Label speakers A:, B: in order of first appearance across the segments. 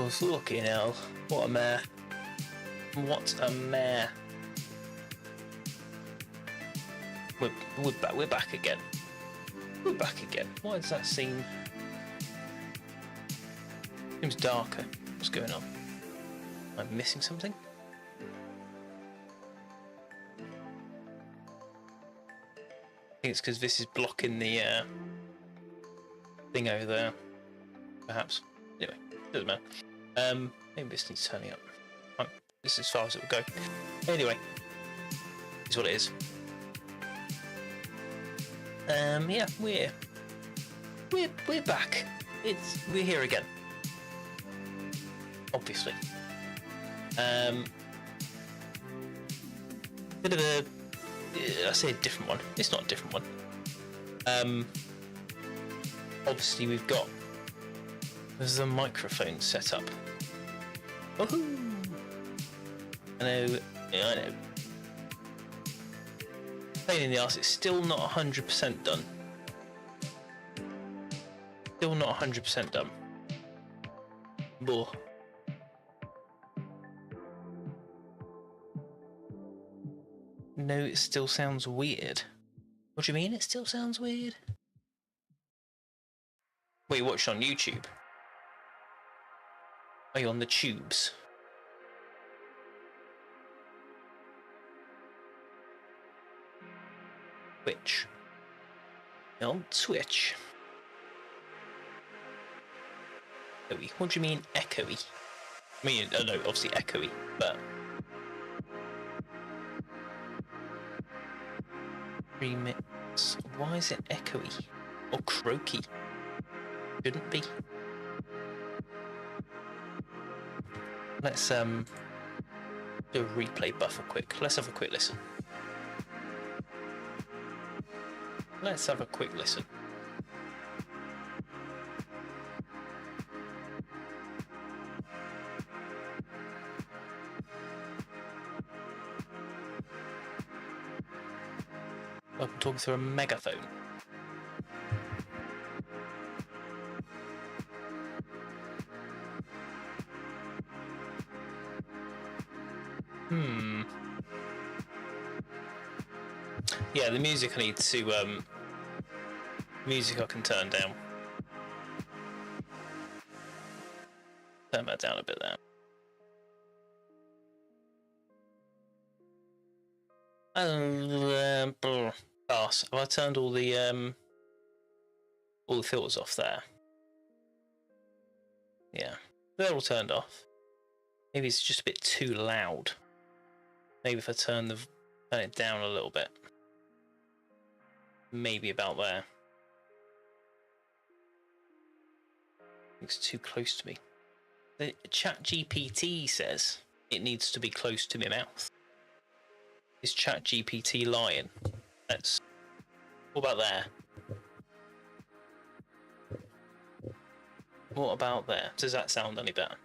A: Oh, fucking hell. What a mare. What a mare. We're back again. We're back again. Why does that seem... Seems darker. What's going on? Am I missing something? I think it's because this is blocking the thing over there. Perhaps. Anyway, doesn't matter. Maybe this needs turning up. Oh, this is as far as it will go. Anyway, it's what it is. Yeah, we're back. We're here again. Obviously. Bit of a, I say a different one. It's not a different one. Obviously we've got the microphone set up. Woohoo! I know. Pain in the arse. It's still not 100% done. Still not 100% done. Boah. No, it still sounds weird. What do you mean it still sounds weird? Well, you watched on YouTube. Are you on the tubes? Twitch. On Twitch. Echoey. What do you mean echoey? I mean, no, obviously echoey, but... Remix. Why is it echoey? Or croaky? Shouldn't be. Let's do a replay buffer quick. Let's have a quick listen. Let's have a quick listen. I'm talking through a megaphone. Yeah, the music I need to, music I can turn down. Turn that down a bit there. Pass. Have I turned all the filters off there? Yeah, they're all turned off. Maybe it's just a bit too loud. Maybe if I turn it down a little bit. Maybe about there. It's too close to me. The ChatGPT says it needs to be close to my mouth. Is ChatGPT lying? What about there? What about there? Does that sound any better?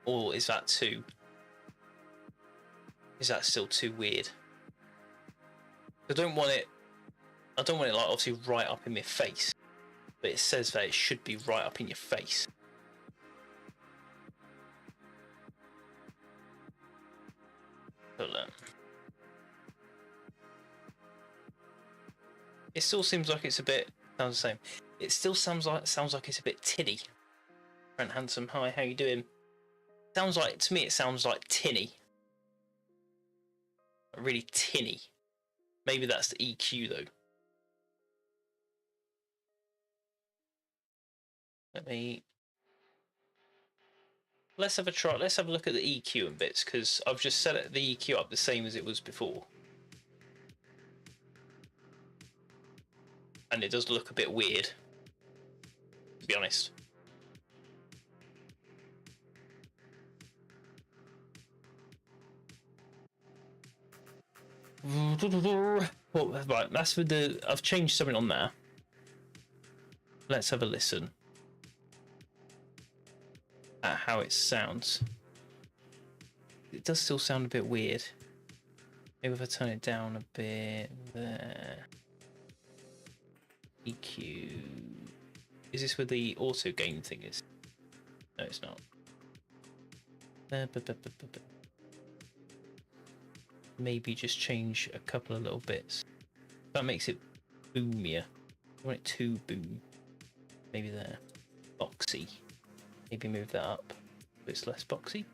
A: Or is that too... Is that still too weird? I don't want it like obviously right up in my face. But it says that it should be right up in your face. Hold on. It still seems like it's a bit... Sounds the same. It still sounds like it's a bit tinny. Brent Handsome, hi, how you doing? Sounds like, to me it sounds like tinny. Really tinny. Maybe that's the EQ though. Let's have a try. Let's have a look at the EQ and bits, because I've just set the EQ up the same as it was before. And it does look a bit weird, to be honest. Well, right, that's for the... I've changed something on there. Let's have a listen at how it sounds. It does still sound a bit weird. Maybe if I turn it down a bit there. EQ. Is this where the auto game thing is? No, it's not. Maybe just change a couple of little bits. That makes it boomier. I want it to boom. Maybe there. Boxy. Maybe move that up. So it's less boxy.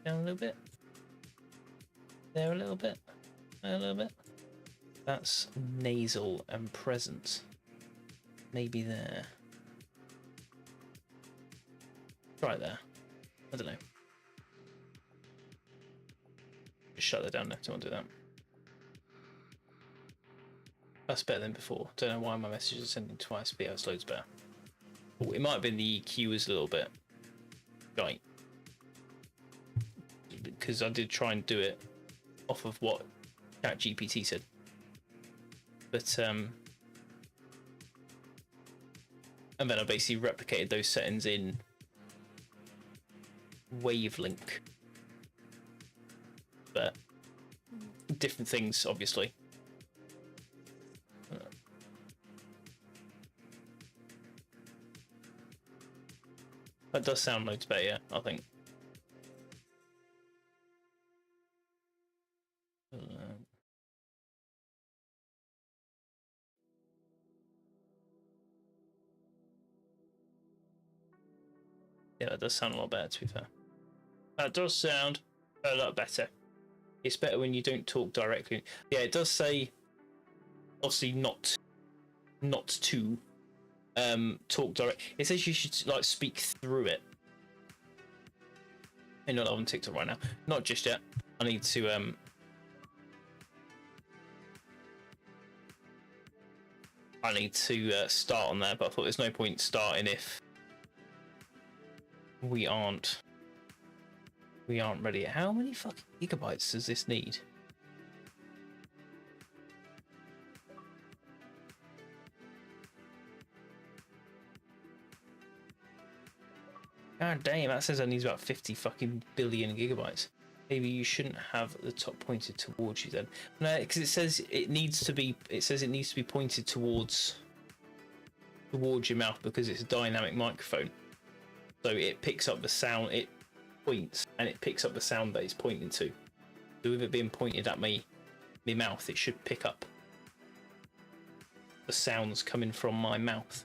A: Down a little bit. There a little bit. There a little bit. That's nasal and present. Maybe there. Right there. I don't know. Just shut that down now. Don't want to do that. That's better than before. Don't know why my messages are sending twice, but yeah, it's loads better. Oh, it might have been the EQ was a little bit right. Because I did try and do it off of what ChatGPT said. But and then I basically replicated those settings in Wavelink. But different things, obviously. That does sound loads better, yeah, I think. Yeah, that does sound a lot better, to be fair. That does sound a lot better. It's better when you don't talk directly. Yeah, it does say, obviously, not to talk direct. It says you should like speak through it. I'm not on TikTok right now. Not just yet. I need to start on that, but I thought there's no point starting if we aren't ready. How many fucking gigabytes does this need? God damn, that says it needs about 50 fucking billion gigabytes. Maybe you shouldn't have the top pointed towards you then. No, because it says it needs to be pointed towards your mouth because it's a dynamic microphone. So it picks up the sound, it points and it picks up the sound that it's pointing to. So with it being pointed at my mouth, it should pick up the sounds coming from my mouth.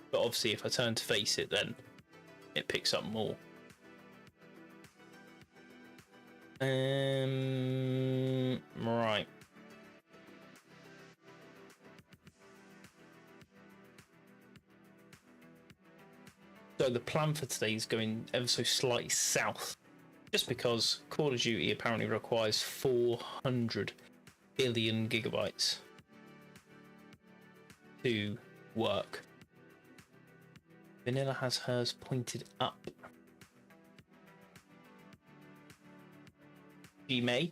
A: But obviously if I turn to face it, then it picks up more. Right. So the plan for today is going ever so slightly south, just because Call of Duty apparently requires 400 billion gigabytes to work. Vanilla has hers pointed up. She may.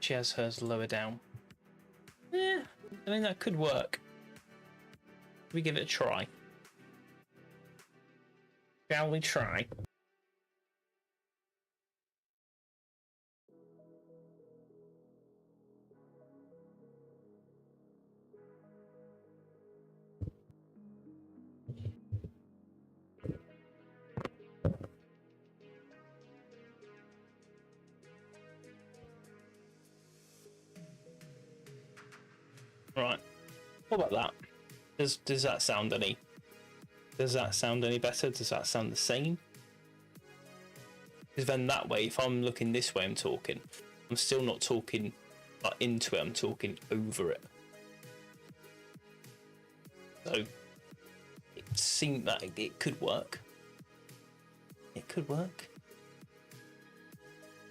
A: She has hers lower down. Yeah, I mean that could work. Should we give it a try? Shall we try? Right. What about that? Does that sound any? Does that sound any better? Does that sound the same? Because then that way, if I'm looking this way, I'm still not talking into it. I'm talking over it. So it seemed that it could work. It could work.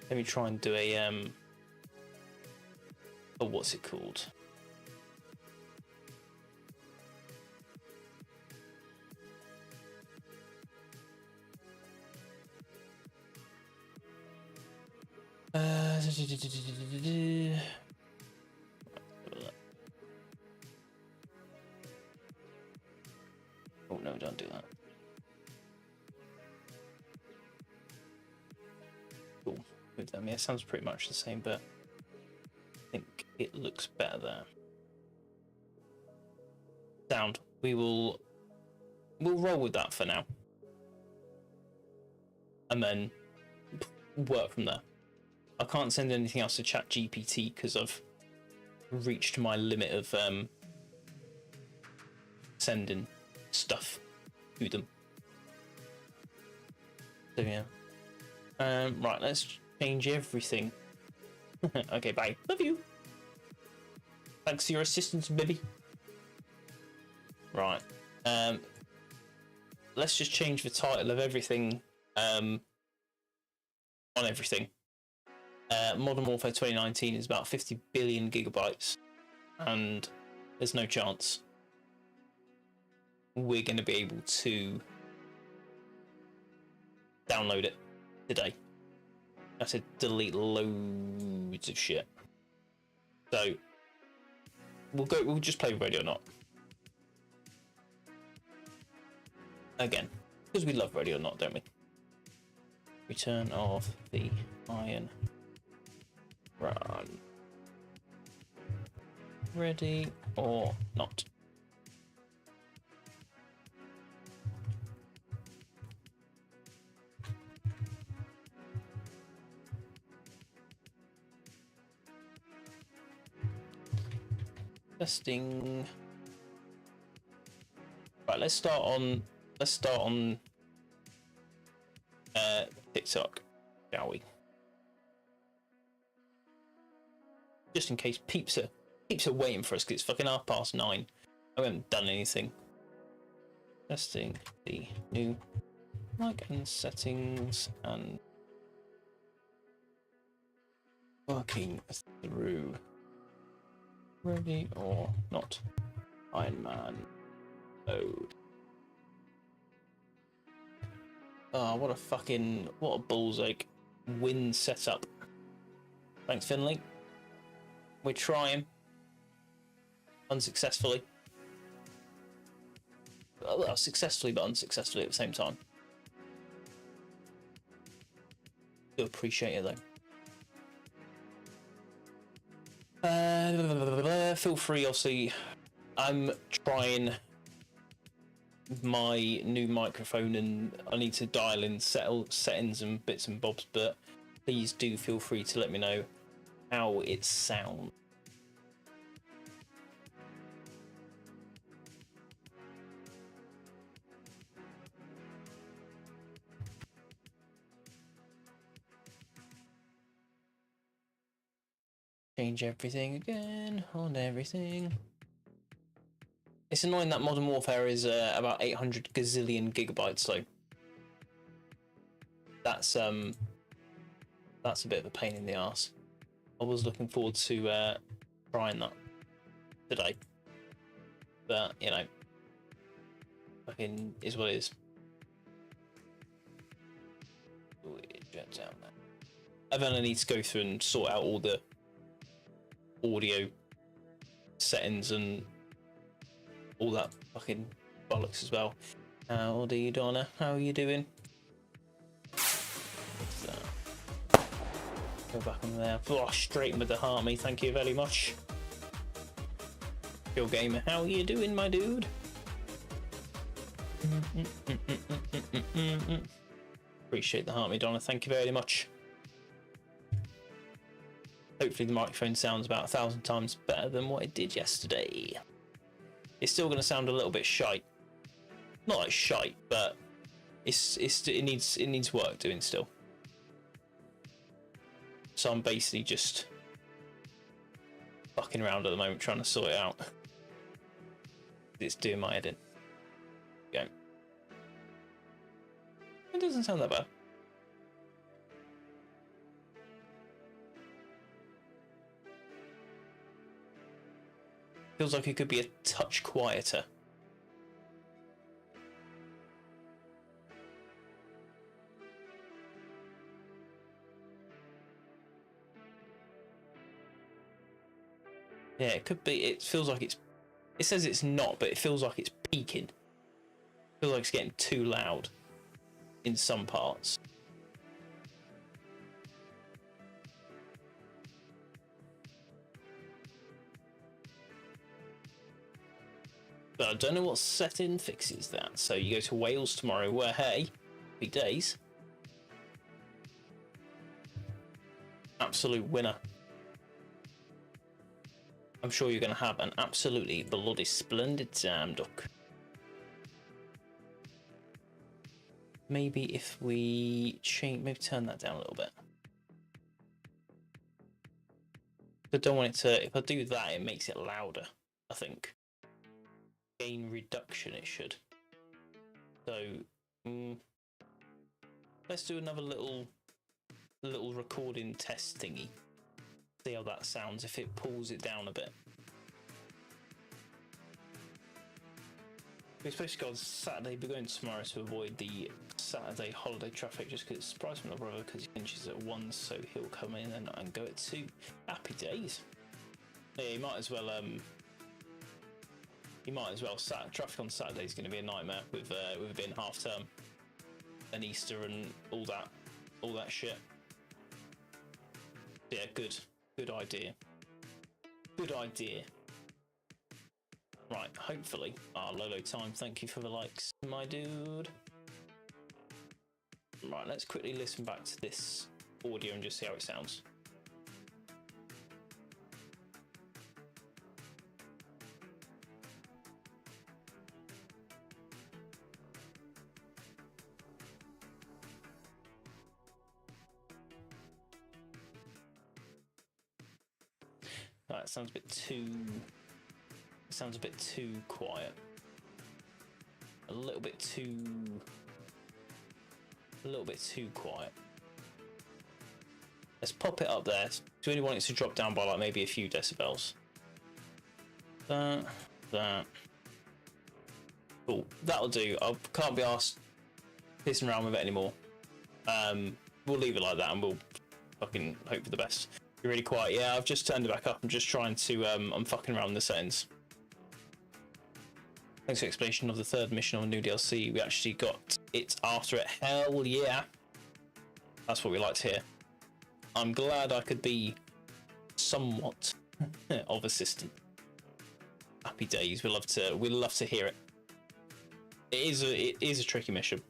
A: Let me try and do a oh, what's it called? Oh no, don't do that. Cool. With them, yeah, it sounds pretty much the same, but I think it looks better there. Sound. We'll roll with that for now, and then work from there. I can't send anything else to ChatGPT because I've reached my limit of sending stuff to them. So yeah. Right, let's change everything. Okay, bye. Love you. Thanks for your assistance, baby. Right. Let's just change the title of everything on everything. Modern Warfare 2019 is about 50 billion gigabytes, and there's no chance we're going to be able to download it today. I said delete loads of shit. So we'll just play Ready or Not. Again, because we love Ready or Not, don't we? Return of the Iron Run. Ready or Not. Testing. Right, let's start on TikTok, shall we? Just in case peeps are waiting for us because it's fucking 9:30. I haven't done anything. Testing the new mic and settings and working through Ready or Not Ironman mode. Oh, what a balls ache win setup. Thanks, Finley. We're trying. Unsuccessfully. Well, successfully but unsuccessfully at the same time. Do appreciate it though. Feel free, obviously. I'm trying my new microphone and I need to dial in settings and bits and bobs, but please do feel free to let me know how it sounds. Change everything again on everything. It's annoying that Modern Warfare is about 800 gazillion gigabytes, so that's a bit of a pain in the arse. I was looking forward to trying that today, but you know, fucking is what it is. Jet down there. I then need to go through and sort out all the audio settings and all that fucking bollocks as well. How do you, Donna? How are you doing? So, go back on there. Oh, straight in with the Harmy. Thank you very much. Yo Gamer, how are you doing, my dude? Appreciate the Harmy, Donna. Thank you very much. Hopefully the microphone sounds about 1,000 times better than what it did yesterday. It's still going to sound a little bit shite. Not like shite, but it needs work doing still. So I'm basically just fucking around at the moment trying to sort it out. It's doing my head in. Go. It doesn't sound that bad. Feels like it could be a touch quieter. Yeah, it could be. It feels like it's. It says it's not, but it feels like it's peaking. It feels like it's getting too loud in some parts. But I don't know what setting fixes that. So you go to Wales tomorrow, where, hey, big days. Absolute winner. I'm sure you're going to have an absolutely bloody splendid time, Duck. Maybe if we change, maybe turn that down a little bit. I don't want it to, if I do that, it makes it louder, I think. Gain reduction, it should. So, let's do another little recording test thingy. See how that sounds if it pulls it down a bit. We're supposed to go on Saturday, we're going tomorrow to avoid the Saturday holiday traffic just because it's surprised my brother because he finishes at 1, so he'll come in and go at 2. Happy days. Yeah, you might as well traffic on Saturday is going to be a nightmare with it being half term and Easter and all that shit. Yeah, good idea. Good idea. Right, hopefully. Lolo time, thank you for the likes, my dude. Right, let's quickly listen back to this audio and just see how it sounds. Right, it sounds a bit too quiet. A little bit too quiet. Let's pop it up there. Do we want it to drop down by like maybe a few decibels? That. Cool. That'll do. I can't be asked pissing around with it anymore. We'll leave it like that and we'll fucking hope for the best. You're really quiet. Yeah, I've just turned it back up. I'm just trying to, I'm fucking around with the settings. Thanks for the explanation of the third mission on the new DLC. We actually got it after it. Hell yeah. That's what we like to hear. I'm glad I could be somewhat of assistant. Happy days. We love to hear it. It is a tricky mission.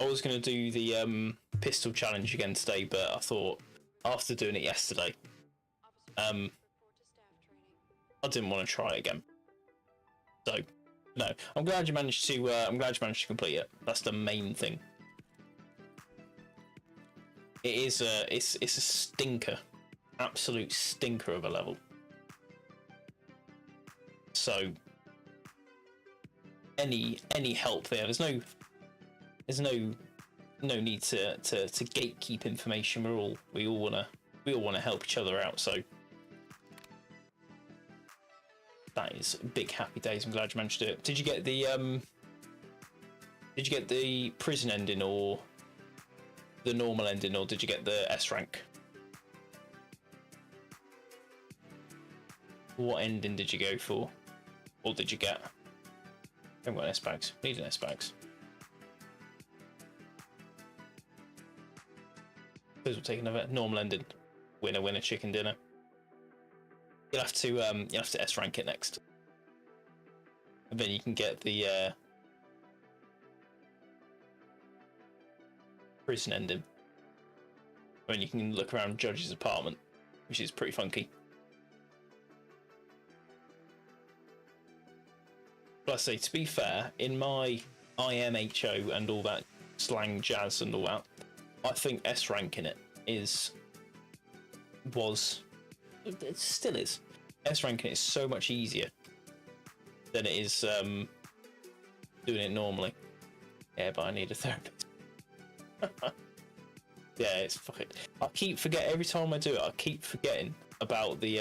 A: I was going to do the pistol challenge again today, but I thought after doing it yesterday, I didn't want to try it again. So, no, I'm glad you managed to complete it. That's the main thing. It's a stinker, absolute stinker of a level. So, any help there? There's no need to gatekeep information. We all wanna help each other out. So. That is big happy days. I'm glad you managed to do it. Did you get the prison ending or the normal ending, or did you get the S rank? What ending did you go for? Or did you get? I haven't got an S bags. Need an S bags. Suppose we'll take another normal ending. Winner, chicken dinner. You'll have to S rank it next, and then you can get the prison ending. When you can look around Judge's apartment, which is pretty funky. But I say, to be fair, in my IMHO and all that slang jazz and all that, I think S ranking it it still is. S ranking is so much easier than it is doing it normally. Yeah, but I need a therapist. Yeah, it's fucking. I keep forgetting every time I do it. I keep forgetting about the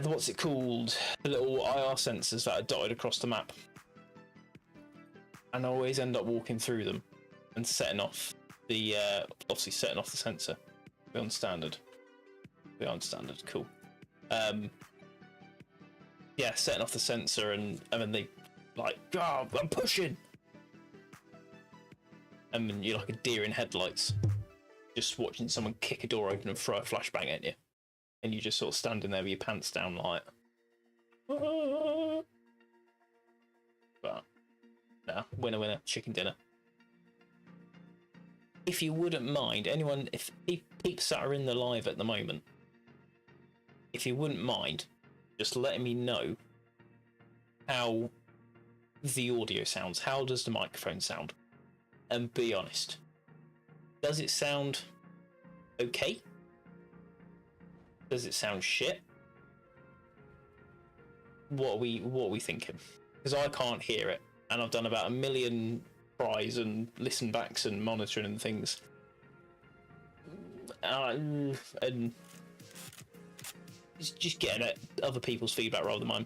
A: what's it called? The little IR sensors that are dotted across the map, and I always end up walking through them and setting off the obviously setting off the sensor. We're on standard. Cool. Yeah, setting off the sensor and then they like, oh, I'm pushing. And then you're like a deer in headlights, just watching someone kick a door open and throw a flashbang at you. and you just sort of standing there with your pants down like. But no, winner, chicken dinner. If you wouldn't mind, anyone, if peeps that are in the live at the moment, if you wouldn't mind, just letting me know how the audio sounds. How does the microphone sound? And be honest, does it sound okay? Does it sound shit? What are we thinking? Because I can't hear it, and I've done about 1 million tries and listen backs and monitoring and things, and it's just getting at other people's feedback rather than mine.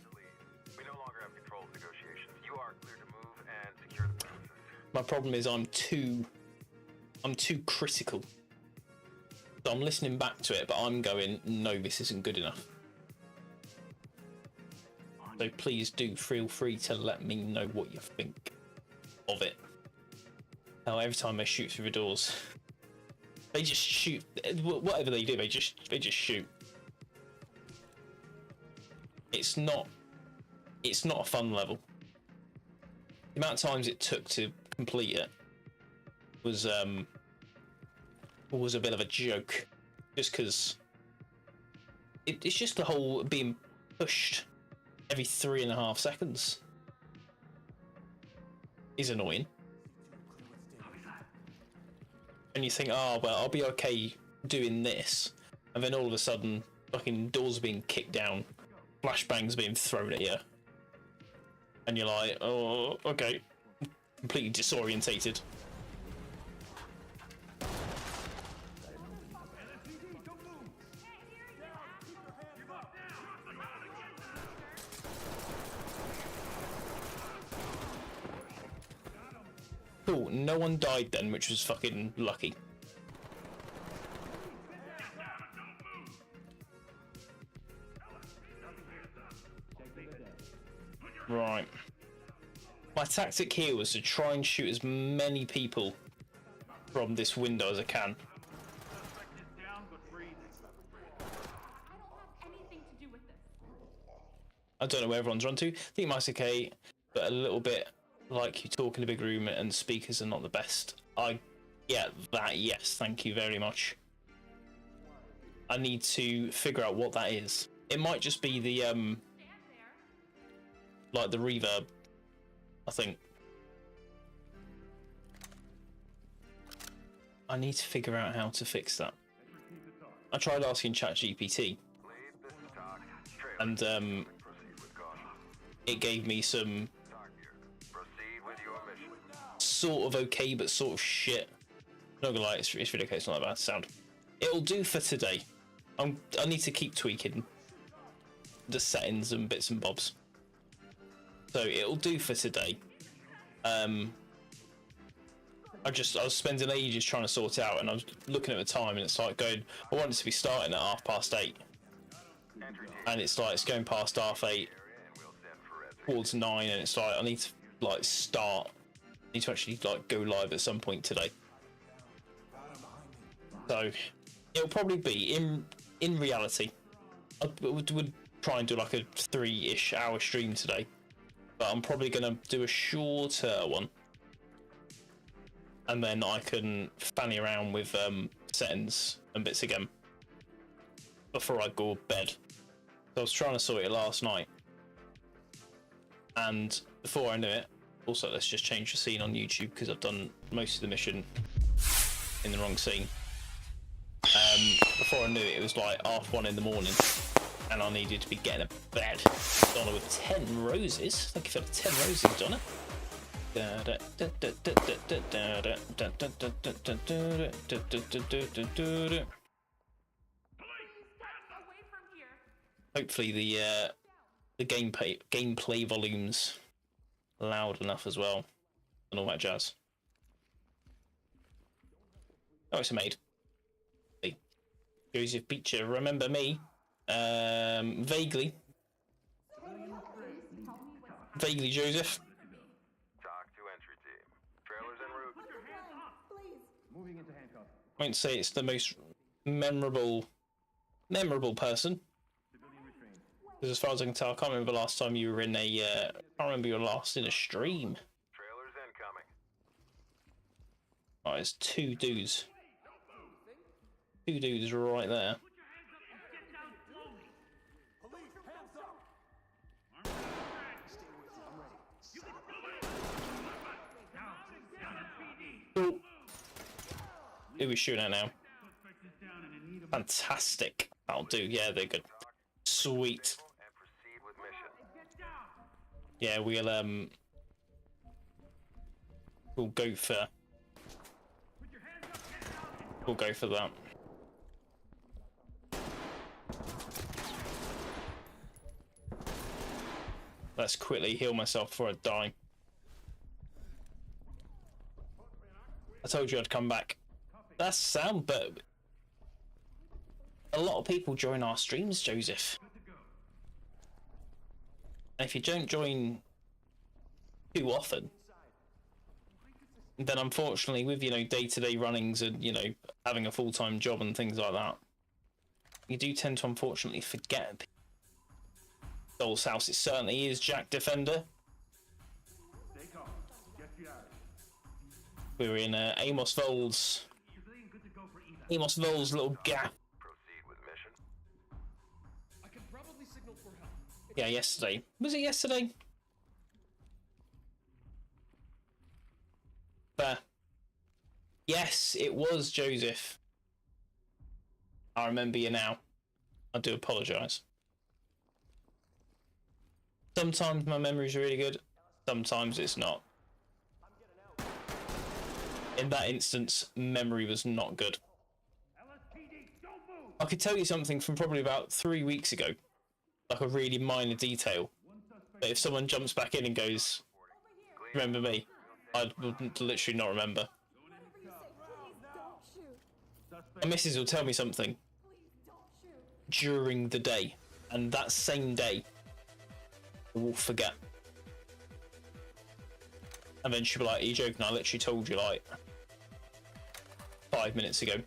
B: We no longer have control of negotiations. You are clear to move and secure the premises.
A: My problem is I'm too critical. So I'm listening back to it, but I'm going, no, this isn't good enough. So please do feel free to let me know what you think of it. Now, every time they shoot through the doors, they just shoot. Whatever they do, they just shoot. It's not a fun level. The amount of times it took to complete it was a bit of a joke, just because it's just the whole being pushed every 3.5 seconds is annoying. And you think, oh well, I'll be okay doing this, and then all of a sudden, fucking doors are being kicked down, flashbangs being thrown at you, and you're like, oh, okay, completely disorientated. Cool, no one died then, which was fucking lucky. Right. My tactic here was to try and shoot as many people from this window as I can. I don't know where everyone's run to. I think mic's okay, but a little bit like you talk in a big room and speakers are not the best. I get that, yes, thank you very much. I need to figure out what that is. It might just be the like the reverb, I think. I need to figure out how to fix that. I tried asking ChatGPT, and it gave me some sort of okay but sort of shit. Not gonna lie, it's really okay, it's not that bad sound. It'll do for today. I need to keep tweaking the settings and bits and bobs. So it'll do for today. I was spending ages trying to sort it out, and I was looking at the time, and it's like going, I want it to be starting at 8:30, and it's like it's going past 8:30, towards 9, and it's like I need to like start. I need to actually like go live at some point today. So it'll probably be in reality. I would try and do like a 3-ish hour stream today, but I'm probably gonna do a shorter one. And then I can fanny around with settings and bits again before I go to bed. So I was trying to sort it last night, and before I knew it, also let's just change the scene on YouTube because I've done most of the mission in the wrong scene. Before I knew it, it was like 1:30 in the morning, and I needed to be getting to bed. Donna with 10 roses. Thank you for the 10 roses, Donna. Hopefully the gameplay volume's loud enough as well, and all that jazz. Oh, it's a maid. Hey. Joseph Beecher, remember me? Vaguely. Vaguely, Joseph. I won't say it's the most memorable memorable person. Because as far as I can tell, I can't remember the last time you were in a. I can't remember your last in a stream.
B: Trailers incoming.
A: Oh, there's two dudes. Two dudes right there. Oh. Who are we shooting at now? Fantastic. That'll do. Yeah, they're good. Sweet.
B: And proceed with mission.
A: Yeah, we'll go for that. Let's quickly heal myself before I die. I told you I'd come back. That's sound, but a lot of people join our streams, Joseph. And if you don't join too often, then unfortunately with, you know, day-to-day runnings and, you know, having a full-time job and things like that, you do tend to unfortunately forget. Doll's House, it certainly is Jack Defender. We were in Amos Vold's little gap.
B: Proceed with mission.
C: I can probably signal for help.
A: Yeah, yesterday. Was it yesterday? Fair. Yes, it was, Joseph. I remember you now. I do apologise. Sometimes my memory's really good, sometimes it's not. In that instance, memory was not good. I could tell you something from probably about 3 weeks ago, like a really minor detail. But if someone jumps back in and goes, "Remember me?" I would literally not remember. My missus will tell me something during the day, and that same day, I will forget. And then she'll be like, "Are you joking? I literally told you like 5 minutes ago.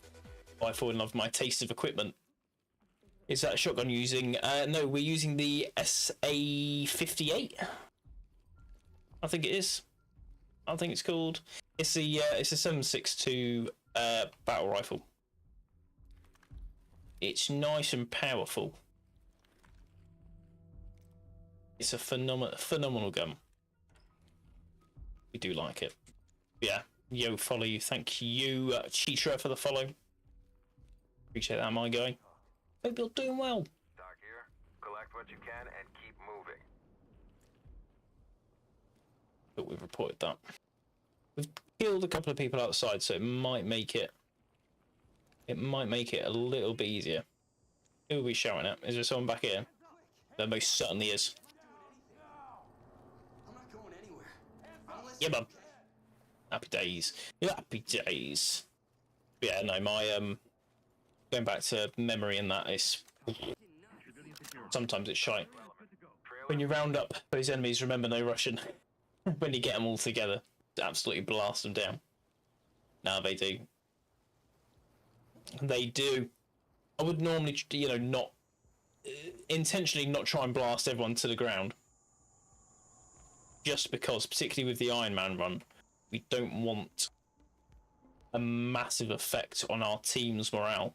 A: I fall in love with my taste of equipment." Is that a shotgun using? No, we're using the SA-58. I think it is. I think it's called. It's a 7.62 battle rifle. It's nice and powerful. It's a phenomenal gun. We do like it. Yeah. Yo, follow you. Thank you, Chitra, for the follow. Appreciate that, my guy. Hope you're doing well.
B: Doc here. Collect what you can and keep moving.
A: But we've reported that. We've killed a couple of people outside, so it might make it. It might make it a little bit easier. Who are we shouting at? Is there someone back here? There most certainly is.
C: I'm not going anywhere.
A: Yeah, bub. Happy days. Happy days. Yeah, no, my going back to memory and that is sometimes it's shite. When you round up those enemies, remember no Russian. When you get them all together, absolutely blast them down. Now they do. They do. I would normally, you know, not intentionally not try and blast everyone to the ground. Just because, particularly with the Ironman run, we don't want a massive effect on our team's morale.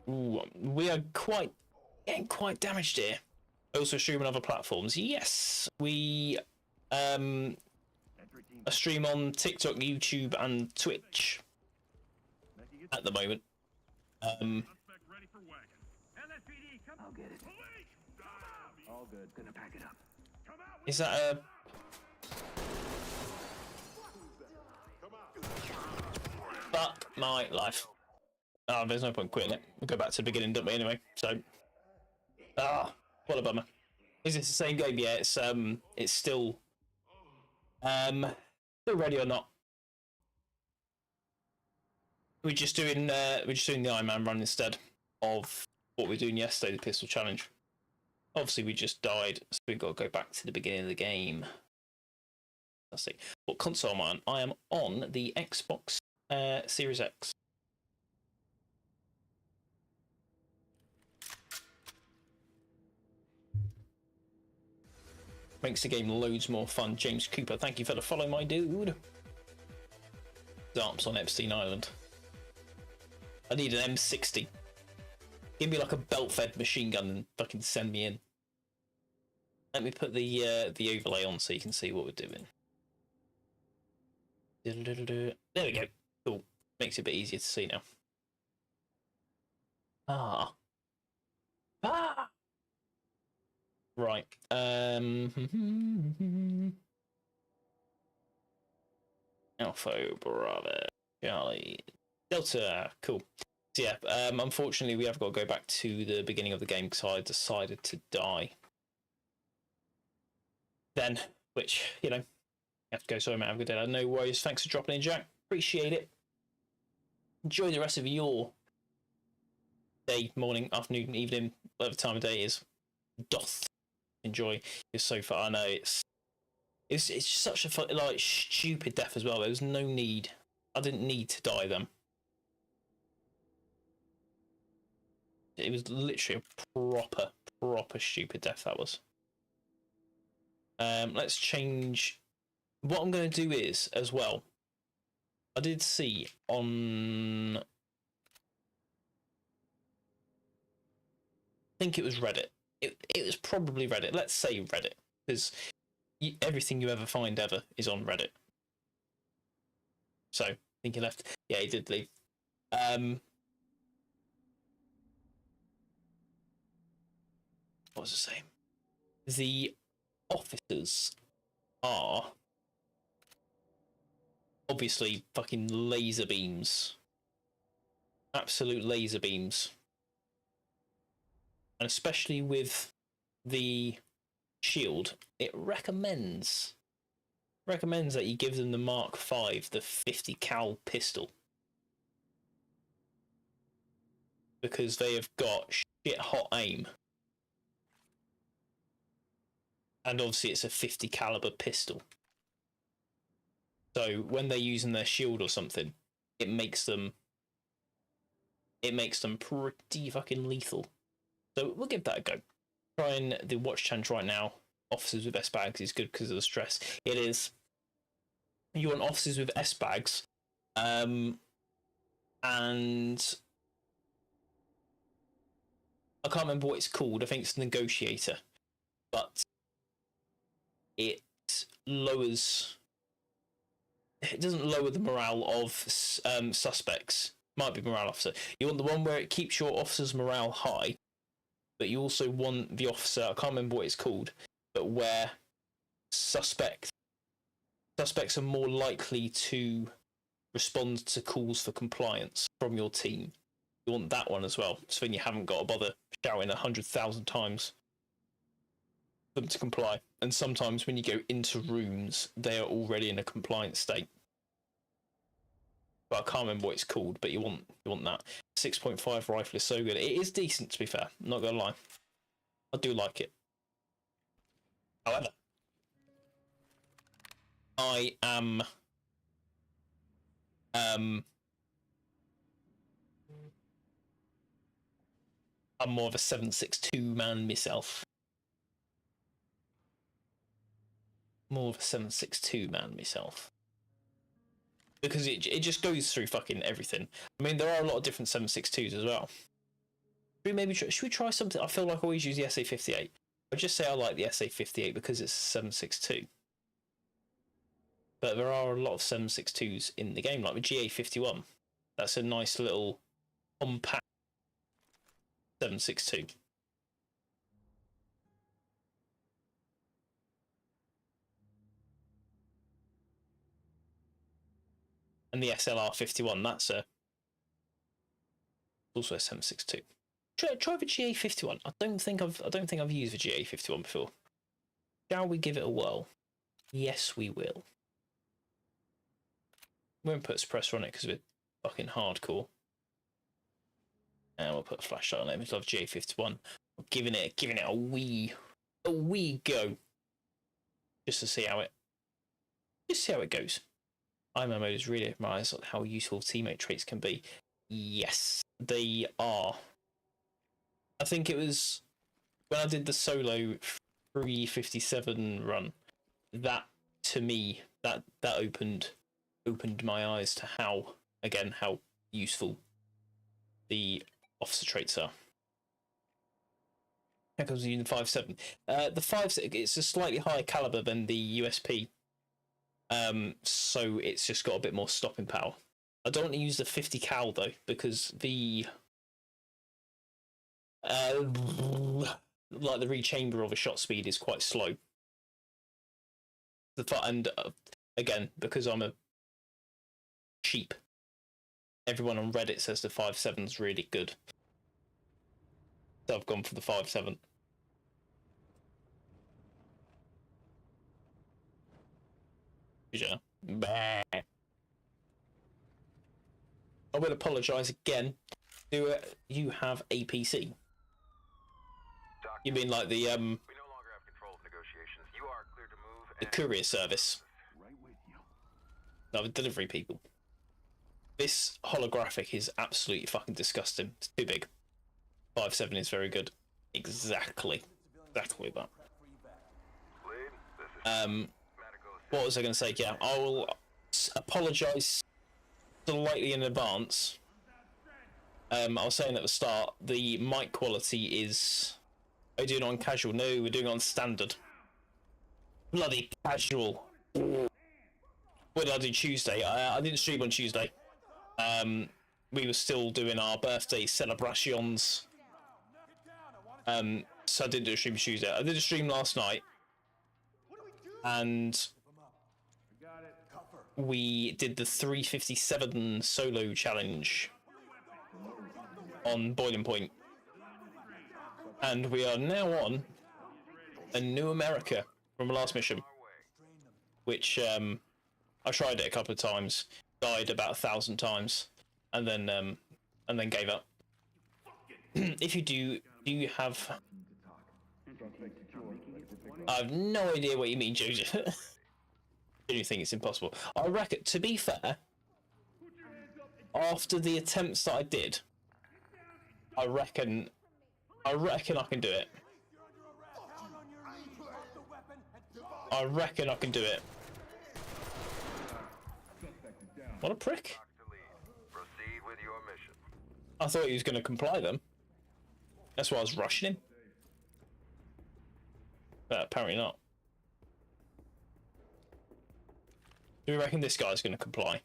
A: Ooh, we are getting quite damaged here. Also stream on other platforms. Yes, we a stream on TikTok, YouTube, and Twitch at the moment.
D: I'll get it. All good. Gonna pack it up.
A: Is that a? Fuck my life. Oh, there's no point quitting it. We'll go back to the beginning, don't we? Anyway, so. What a bummer. Is this the same game? Yeah, it's still. Still ready or not? We're just doing the Ironman run instead of what we were doing yesterday, the pistol challenge. Obviously, we just died, so we've got to go back to the beginning of the game. Fantastic. What console am I on? I am on the Xbox Series X. Makes the game loads more fun. James Cooper, thank you for the follow, my dude. Zarps on Epstein Island. I need an M60. Give me like a belt-fed machine gun and fucking send me in. Let me put the overlay on so you can see what we're doing. There we go. Cool. Makes it a bit easier to see now. Ah. Right. Alpha, Bravo, Charlie, Delta. Cool. So yeah, unfortunately we have got to go back to the beginning of the game because I decided to die. Then, which, you know, you have to go, sorry mate, have a good day. No worries. Thanks for dropping in, Jack. Appreciate it. Enjoy the rest of your day, morning, afternoon, evening, whatever time of day it is. Doth enjoy your sofa. I know it's just such a like stupid death as well. There was no need. I didn't need to die then. It was literally a proper stupid death that was. Let's change. What I'm going to do is as well. I did see on. I think it was Reddit. It was probably Reddit. Let's say Reddit, because everything you ever find ever is on Reddit. So I think he left. Yeah, he did leave. What was I saying? The officers are obviously fucking laser beams, absolute laser beams. And especially with the shield, it recommends that you give them the Mark V, the 50 cal pistol, because they have got shit hot aim, and obviously it's a 50 caliber pistol. So when they're using their shield or something, it makes them pretty fucking lethal. So we'll give that a go. Trying the watch challenge right now. Officers with S bags is good because of the stress. It is. You want officers with S bags, and I can't remember what it's called. I think it's the negotiator, but it lowers. It doesn't lower the morale of suspects. Might be morale officer. You want the one where it keeps your officer's morale high. But you also want the officer, I can't remember what it's called, but where suspects are more likely to respond to calls for compliance from your team. You want that one as well, so then you haven't got to bother shouting 100,000 times for them to comply. And sometimes when you go into rooms, they are already in a compliant state. But I can't remember what it's called, but you want that. 6.5 rifle is so good. It is decent, to be fair. I'm not going to lie. I do like it. However, I am... I'm more of a 7.62 man myself. More of a 7.62 man myself. Because it just goes through fucking everything. I mean, there are a lot of different 7.62s as well. Should we try something? I feel like I always use the SA-58. I'd just say I like the SA-58 because it's 7.62. But there are a lot of 7.62s in the game, like the GA-51. That's a nice little compact 7.62. And the SLR-51, that's also a 7.62. Try the GA-51. I don't think I've used the GA-51 before. Shall we give it a whirl? Yes, we will. We won't put a suppressor on it because we're fucking hardcore. And we'll put a flashlight on it. We love GA-51. We're giving it a wee go, just to see how it just see how it goes. Ironman mode is really admires how useful teammate traits can be. Yes, they are. I think it was when I did the solo 357 run, that to me that opened my eyes to how useful the officer traits are. Because using 5.7, the 5.6 it's a slightly higher caliber than the USP, so it's just got a bit more stopping power. I don't want to use the 50 cal though, because the like the rechamber of a shot speed is quite slow. And again, because I'm a cheap, everyone on Reddit says the 5.7's really good, so I've gone for the 5.7. Yeah. I will apologise again. Do you have a PC? You mean like the
B: We no longer have control of negotiations. You are clear to move.
A: the courier service?
D: Right with you.
A: No, the delivery people. This holographic is absolutely fucking disgusting. It's too big. 5.7 is very good. Exactly that.
B: Lead, this is
A: What was I going to say? Yeah, I will apologise slightly in advance. I was saying at the start, the mic quality is... Are you doing it on casual? No, we're doing it on standard. Bloody casual. What did I do Tuesday? I didn't stream on Tuesday. We were still doing our birthday celebrations. So I didn't do a stream Tuesday. I did a stream last night. And we did the 357 solo challenge on Boiling Point. And we are now on a New America from the last mission, which I tried it a couple of times, died about 1,000 times, and then gave up. If you do you have? I have no idea what you mean, Joseph. Do you think it's impossible? I reckon. To be fair, after the attempts that I did, I reckon I can do it. I reckon I can do it. What a prick.
B: proceed with your mission.
A: I thought he was going to comply then. That's why I was rushing him. But apparently not. Do we reckon this guy's going to comply?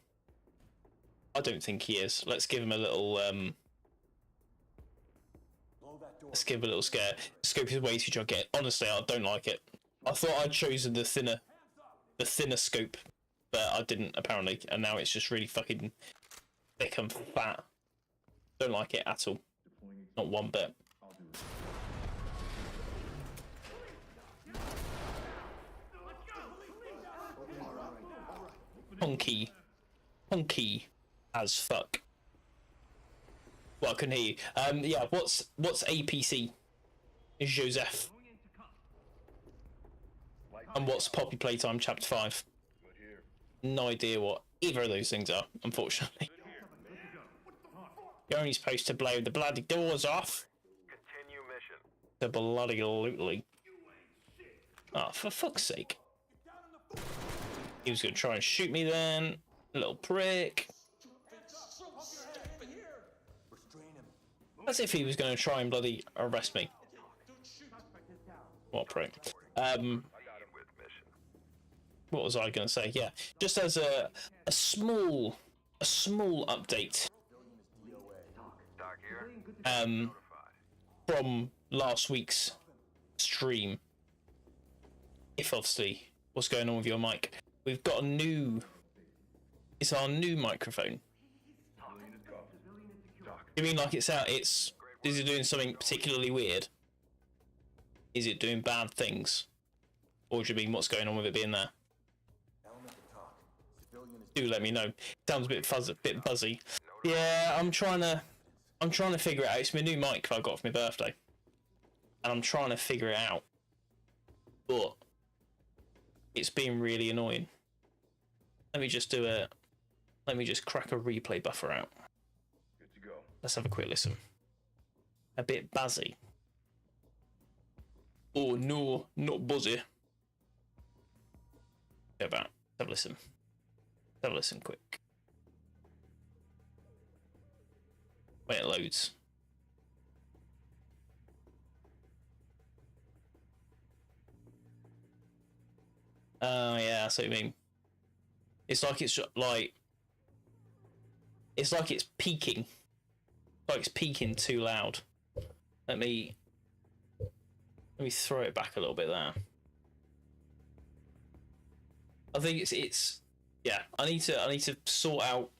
A: I don't think he is. Let's give him a little... Let's give him a little scare. Scope is way too gigantic. Honestly, I don't like it. I thought I'd chosen the thinner scope, but I didn't apparently, and now it's just really fucking thick and fat. Don't like it at all. Not one bit. Honky as fuck. Well, I couldn't hear you. Yeah, what's APC? Joseph. And what's Poppy Playtime Chapter 5? No idea what either of those things are, unfortunately. You're only supposed to blow the bloody doors off.
B: Continue mission.
A: The bloody lootly. Oh, for fuck's sake. He was going to try and shoot me then. Little prick. As if he was going to try and bloody arrest me. What a prick. What was I going to say? Yeah, just as a small update. From last week's stream. If obviously, what's going on with your mic? We've got a new. It's our new microphone. You mean like it's out? Is it doing something particularly weird? Is it doing bad things? Or do you mean what's going on with it being there? Do let me know. Sounds a bit buzzy. Yeah, I'm trying to figure it out. It's my new mic I got for my birthday, and I'm trying to figure it out. But it's been really annoying. Let me just do a. Let me just crack a replay buffer out.
D: Good to go.
A: Let's have a quick listen. A bit buzzy. Oh no, not buzzy. Go back. Have a listen. Have a listen quick. Wait, it loads. Oh yeah, I see what you mean. It's like it's peaking. Like it's peaking too loud. Let me throw it back a little bit there. I think it's yeah. I need to sort out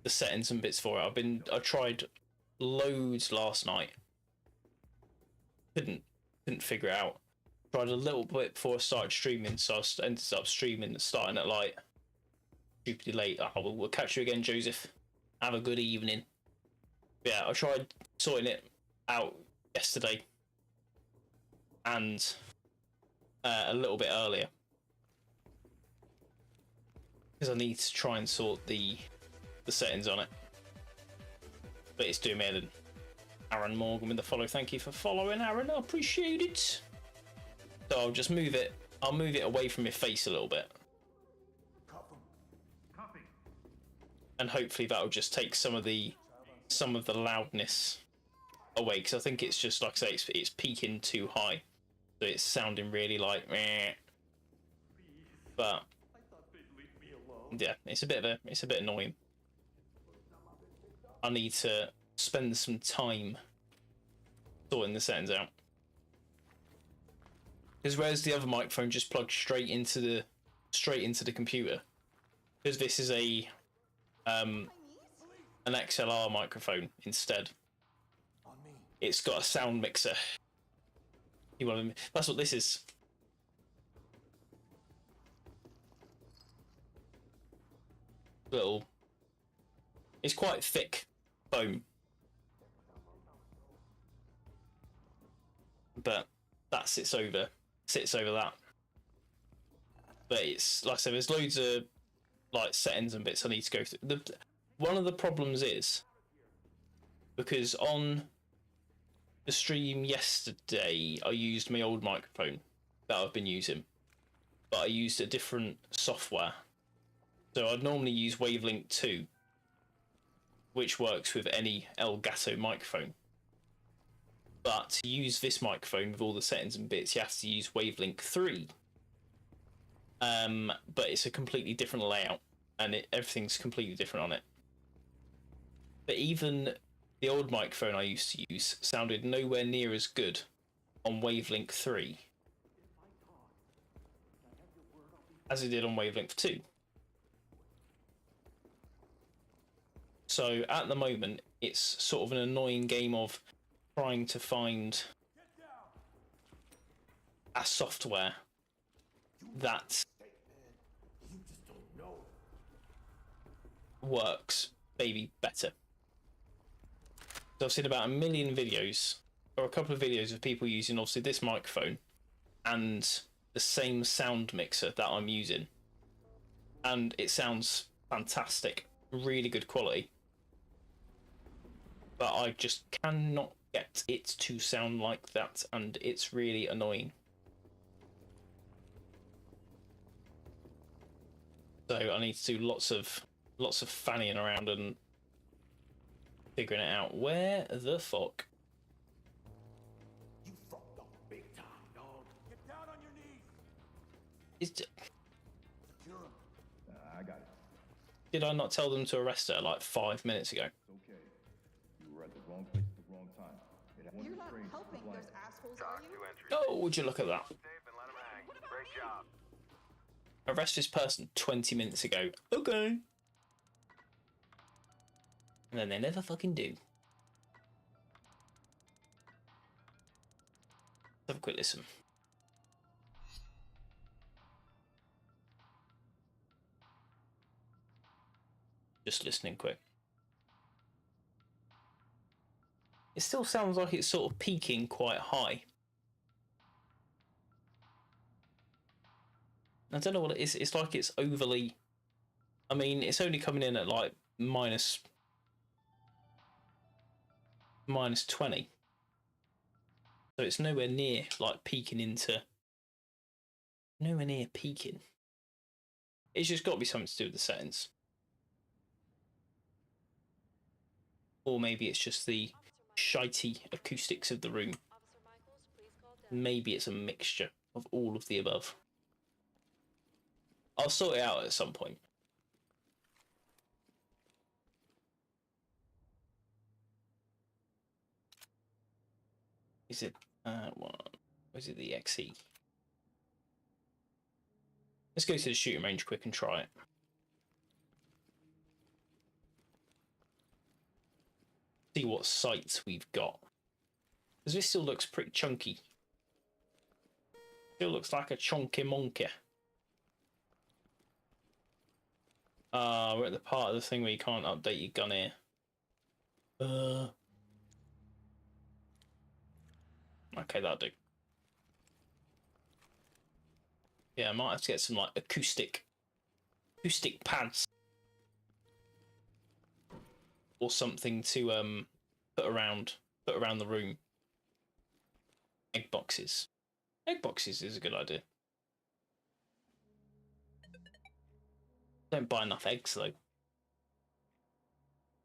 A: the settings and bits for it. I tried loads last night. Couldn't figure it out. Tried a little bit before I started streaming, so I ended up streaming starting at like stupidly late. Oh, we'll catch you again, Joseph. Have a good evening. Yeah, I tried sorting it out yesterday and a little bit earlier because I need to try and sort the settings on it. But it's doing me in. Aaron Morgan with the follow. Thank you for following, Aaron. I appreciate it. So I'll just move it. I'll move it away from your face a little bit.
D: Copy.
A: And hopefully that'll just take some of the loudness away, because I think it's just like I say, it's peaking too high, so it's sounding really like meh. But yeah, it's a bit annoying. I need to spend some time sorting the settings out, because whereas the other microphone just plugs straight into the computer, because this is a an XLR microphone instead. It's got a sound mixer. That's what this is. It's quite thick foam, but that sits over that. But it's like I said, there's loads of like settings and bits I need to go through. One of the problems is because on the stream yesterday I used my old microphone that I've been using, but I used a different software. So I'd normally use Wavelength 2, which works with any Elgato microphone. But to use this microphone with all the settings and bits, you have to use Wavelength 3. But it's a completely different layout, and everything's completely different on it. But even the old microphone I used to use sounded nowhere near as good on Wavelength 3 as it did on Wavelength 2. So at the moment, it's sort of an annoying game of trying to find a software that works maybe better. So I've seen about a million videos, or a couple of videos of people using obviously this microphone and the same sound mixer that I'm using, and it sounds fantastic, really good quality. But I just cannot get it to sound like that, and it's really annoying. So I need to do lots of fanning around and figuring it out. Where the fuck?
D: You fucked up big time, dog. Get down on your knees. Secure him. I got it.
A: Did I not tell them to arrest her like 5 minutes ago?
D: It's okay. You were at the wrong place at the wrong time.
E: You're not helping those assholes,
B: Doc,
E: are you?
B: 2 entries.
A: Oh, would you look at that?
B: Safe and let 'em hang. Great job.
A: Arrest this person 20 minutes ago. Okay. And then they never fucking do. Let's have a quick listen. Just listening quick. It still sounds like it's sort of peaking quite high. I don't know what it is. It's like it's overly. I mean, it's only coming in at like minus 20, so it's nowhere near like peaking into. Nowhere near peaking. It's just got to be something to do with the settings, or maybe it's just the shitey acoustics of the room. Maybe it's a mixture of all of the above. I'll sort it out at some point. Is it what? Is it the XE? Let's go to the shooting range quick and try it. See what sights we've got. Because this still looks pretty chunky. Still looks like a chunky monkey. We're at the part of the thing where you can't update your gun here. Okay, that'll do. Yeah, I might have to get some like acoustic pads or something to put around the room. Egg boxes. Egg boxes is a good idea. Don't buy enough eggs though.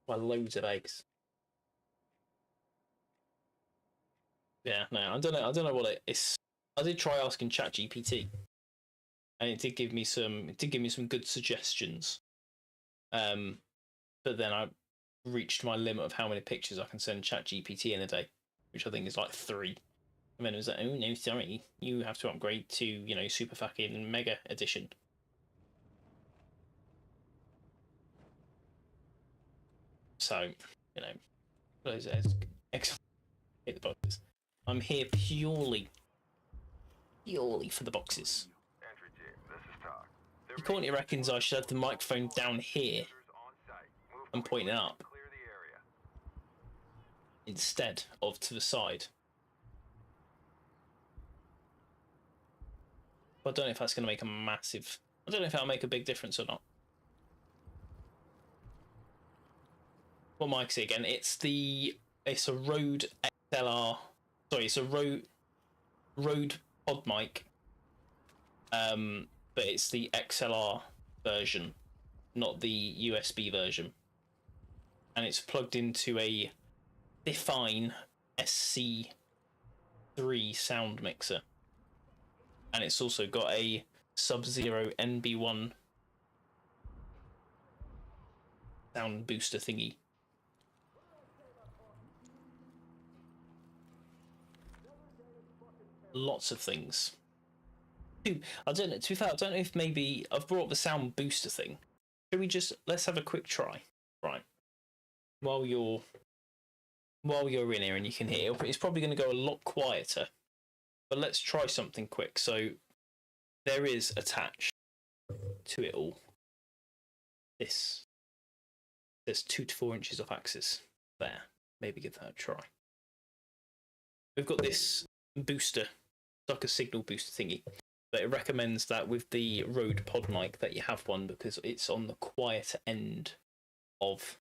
A: Buy loads of eggs. Yeah, no, I don't know what it is. I did try asking ChatGPT, and it did give me some good suggestions. But then I reached my limit of how many pictures I can send ChatGPT in a day, which I think is like 3. And then it was like, oh no, sorry, you have to upgrade to, you know, super fucking mega edition. So, you know, those excellent. Hit the boxes. I'm here purely for the boxes.
B: Entry team, this is Talk.
A: He currently reckons I should have the microphone down here and point it up
B: Clear the area.
A: instead of to the side. But I don't know if that's going to make a massive. I don't know if that'll make a big difference or not. What mic is it again? It's a Rode XLR. Sorry, it's a Rode pod mic. But it's the XLR version, not the USB version. And it's plugged into a Define SC3 sound mixer. And it's also got a Sub-Zero NB1 sound booster thingy. Lots of things. I don't know. To be fair, I don't know if maybe I've brought up the sound booster thing. Should we let's have a quick try, right? While you're in here and you can hear, it's probably going to go a lot quieter. But let's try something quick. So there is attached to it all. There's 2 to 4 inches off axis there. Maybe give that a try. We've got this booster, it's like a signal booster thingy. But it recommends that with the Rode pod mic that you have one because it's on the quieter end of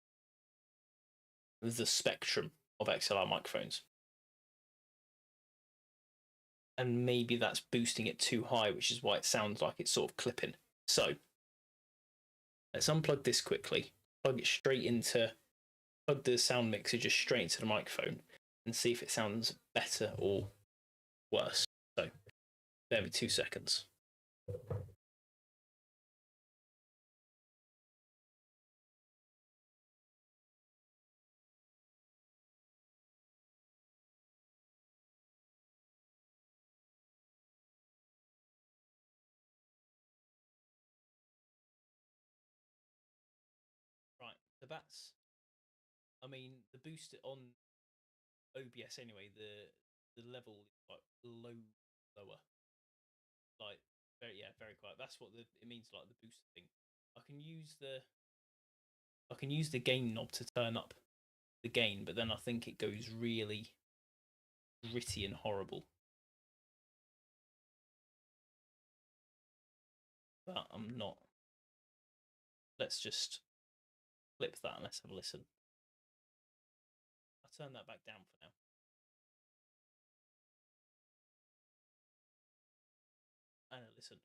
A: the spectrum of XLR microphones. And maybe that's boosting it too high, which is why it sounds like it's sort of clipping. So let's unplug this quickly, plug the sound mixer just straight into the microphone and see if it sounds better or worse. So bear with 2 seconds. Right, so that's, I mean, the booster on OBS anyway, the level is like lower. Like very quiet. That's what it means, like the booster thing. I can use the gain knob to turn up the gain, but then I think it goes really gritty and horrible. but I'm not. Let's just flip that and let's have a listen. I'll turn that back down for now. And listen.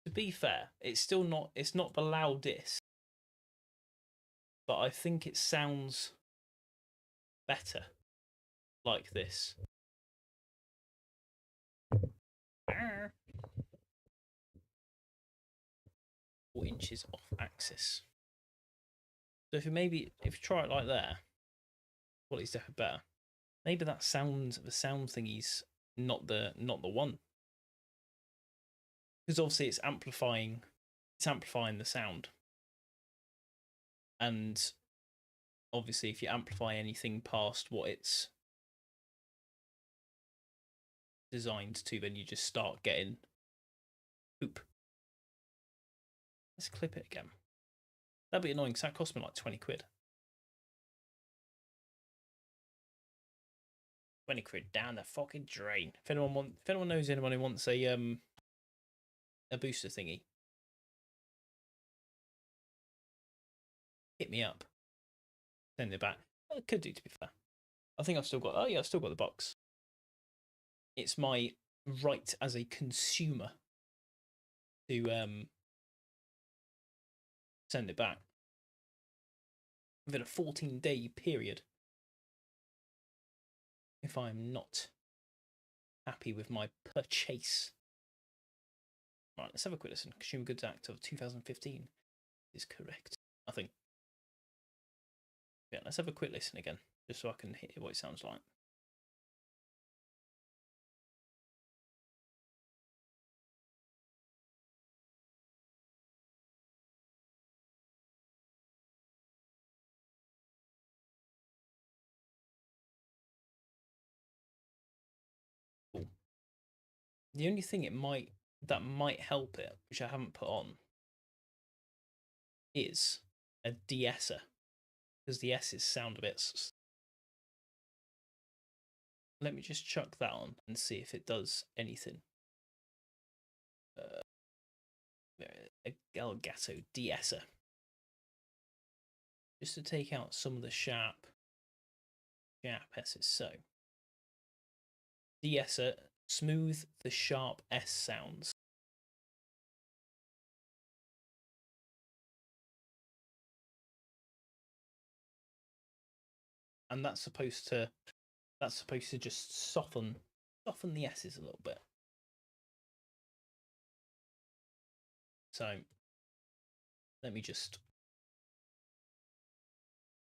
A: To be fair, it's not the loudest, but I think it sounds better like this. 4 inches off axis. So if you try it like there, quality's definitely better. Maybe the sound thingy's not the one. Because obviously it's amplifying the sound. And obviously if you amplify anything past what it's designed to, then you just start getting poop. Let's clip it again. That'd be annoying because that cost me like 20 quid. 20 quid down the fucking drain. If anyone knows anyone who wants a booster thingy, hit me up. Send it back. I could do, to be fair. I think I've still got. Oh yeah, I've still got the box. It's my right as a consumer to send it back within a 14-day period if I'm not happy with my purchase. Right, let's have a quick listen. Consumer Goods Act of 2015 is correct, I think. Yeah, let's have a quick listen again, just so I can hear what it sounds like. Cool. The only thing that might help it, which I haven't put on, is a de-esser, because the S's sound a bit. Let me just chuck that on and see if it does anything. A Elgato de-esser, just to take out some of the sharp S's. So de-esser, smooth the sharp S sounds. And that's supposed to just soften the S's a little bit. So let me just,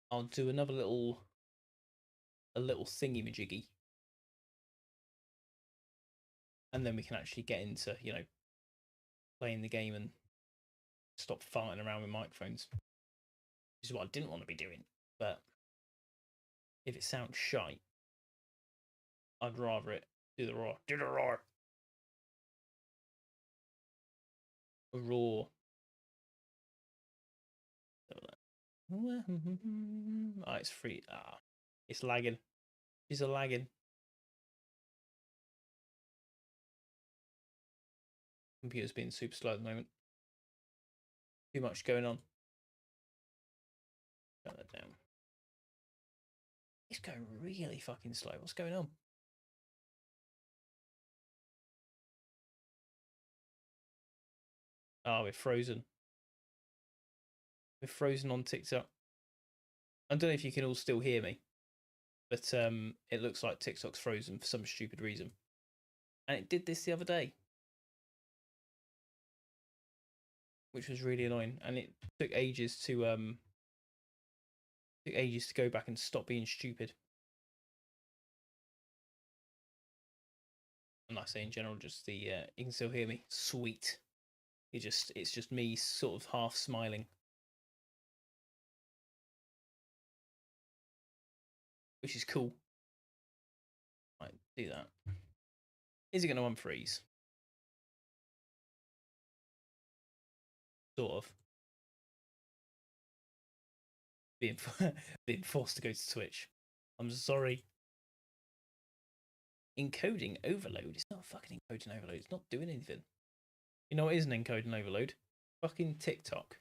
A: I'll do another little thingy-majiggy, and then we can actually get into, playing the game and stop farting around with microphones, which is what I didn't want to be doing. But if it sounds shite, I'd rather it do the roar. Do the roar. A roar. Oh, it's free. It's lagging. It's a lagging. Computer's being super slow at the moment. Too much going on. Shut that down. It's going really fucking slow. What's going on? Oh, we're frozen. We're frozen on TikTok. I don't know if you can all still hear me, but it looks like TikTok's frozen for some stupid reason. And it did this the other day, which was really annoying. And it took ages to go back and stop being stupid. And I say in general, just the you can still hear me. Sweet. It's just me sort of half smiling, which is cool. Right, do that. Is it going to unfreeze? Sort of. Being being forced to go to Twitch. I'm sorry. Encoding overload. It's not fucking encoding overload. It's not doing anything. You know what is an encoding overload? Fucking TikTok.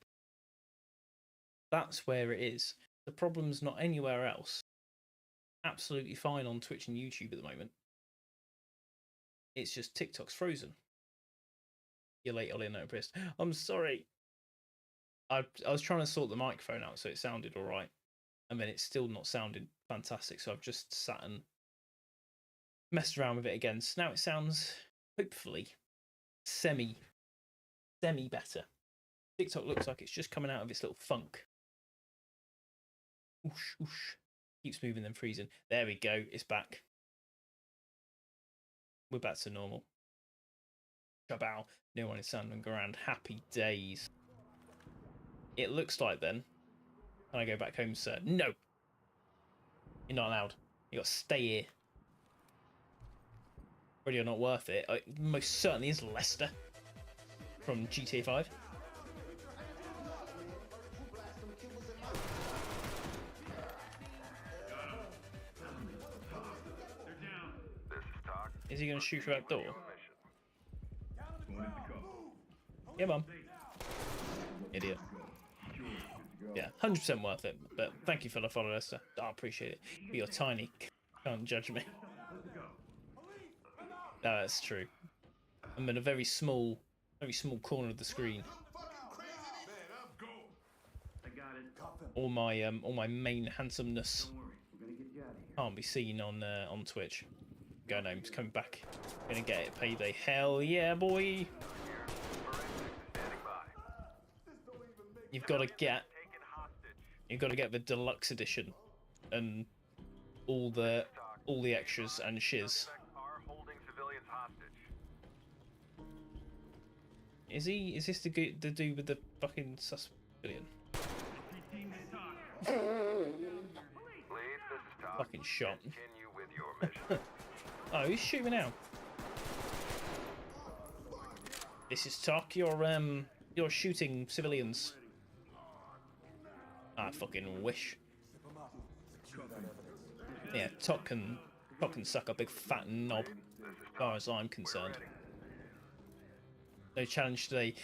A: That's where it is. The problem's not anywhere else. Absolutely fine on Twitch and YouTube at the moment. It's just TikTok's frozen. You're late, Ollie, no pissed. I'm sorry. I was trying to sort the microphone out so it sounded alright. And then it's still not sounding fantastic. So I've just sat and messed around with it again. So now it sounds, hopefully, semi better. TikTok looks like it's just coming out of its little funk. Oosh, oosh. Keeps moving then freezing. There we go. It's back. We're back to normal. Chabow. No one is sounding grand. Happy days. It looks like then. Can I go back home, sir? No. You're not allowed. You got to stay here. Really, you're not worth it. It most certainly is Lester from GTA 5. Is he going to shoot through that door? Yeah, mum. Idiot. Yeah, 100% worth it. But thank you for the follow, Lester. I appreciate it. But you're tiny. Can't judge me. No, that's true. I'm in a very small corner of the screen. All my main handsomeness can't be seen on Twitch. Going home, he's coming back. Gonna get it payday. Hell yeah, boy! You've got to get the deluxe edition and all the extras and shiz. Is this the dude with the fucking civilian? Fucking shot. Oh, he's shooting now. This is Talk. You're shooting civilians. I fucking wish. Yeah, Talk can suck a big fat knob, as far as I'm concerned. No challenge today.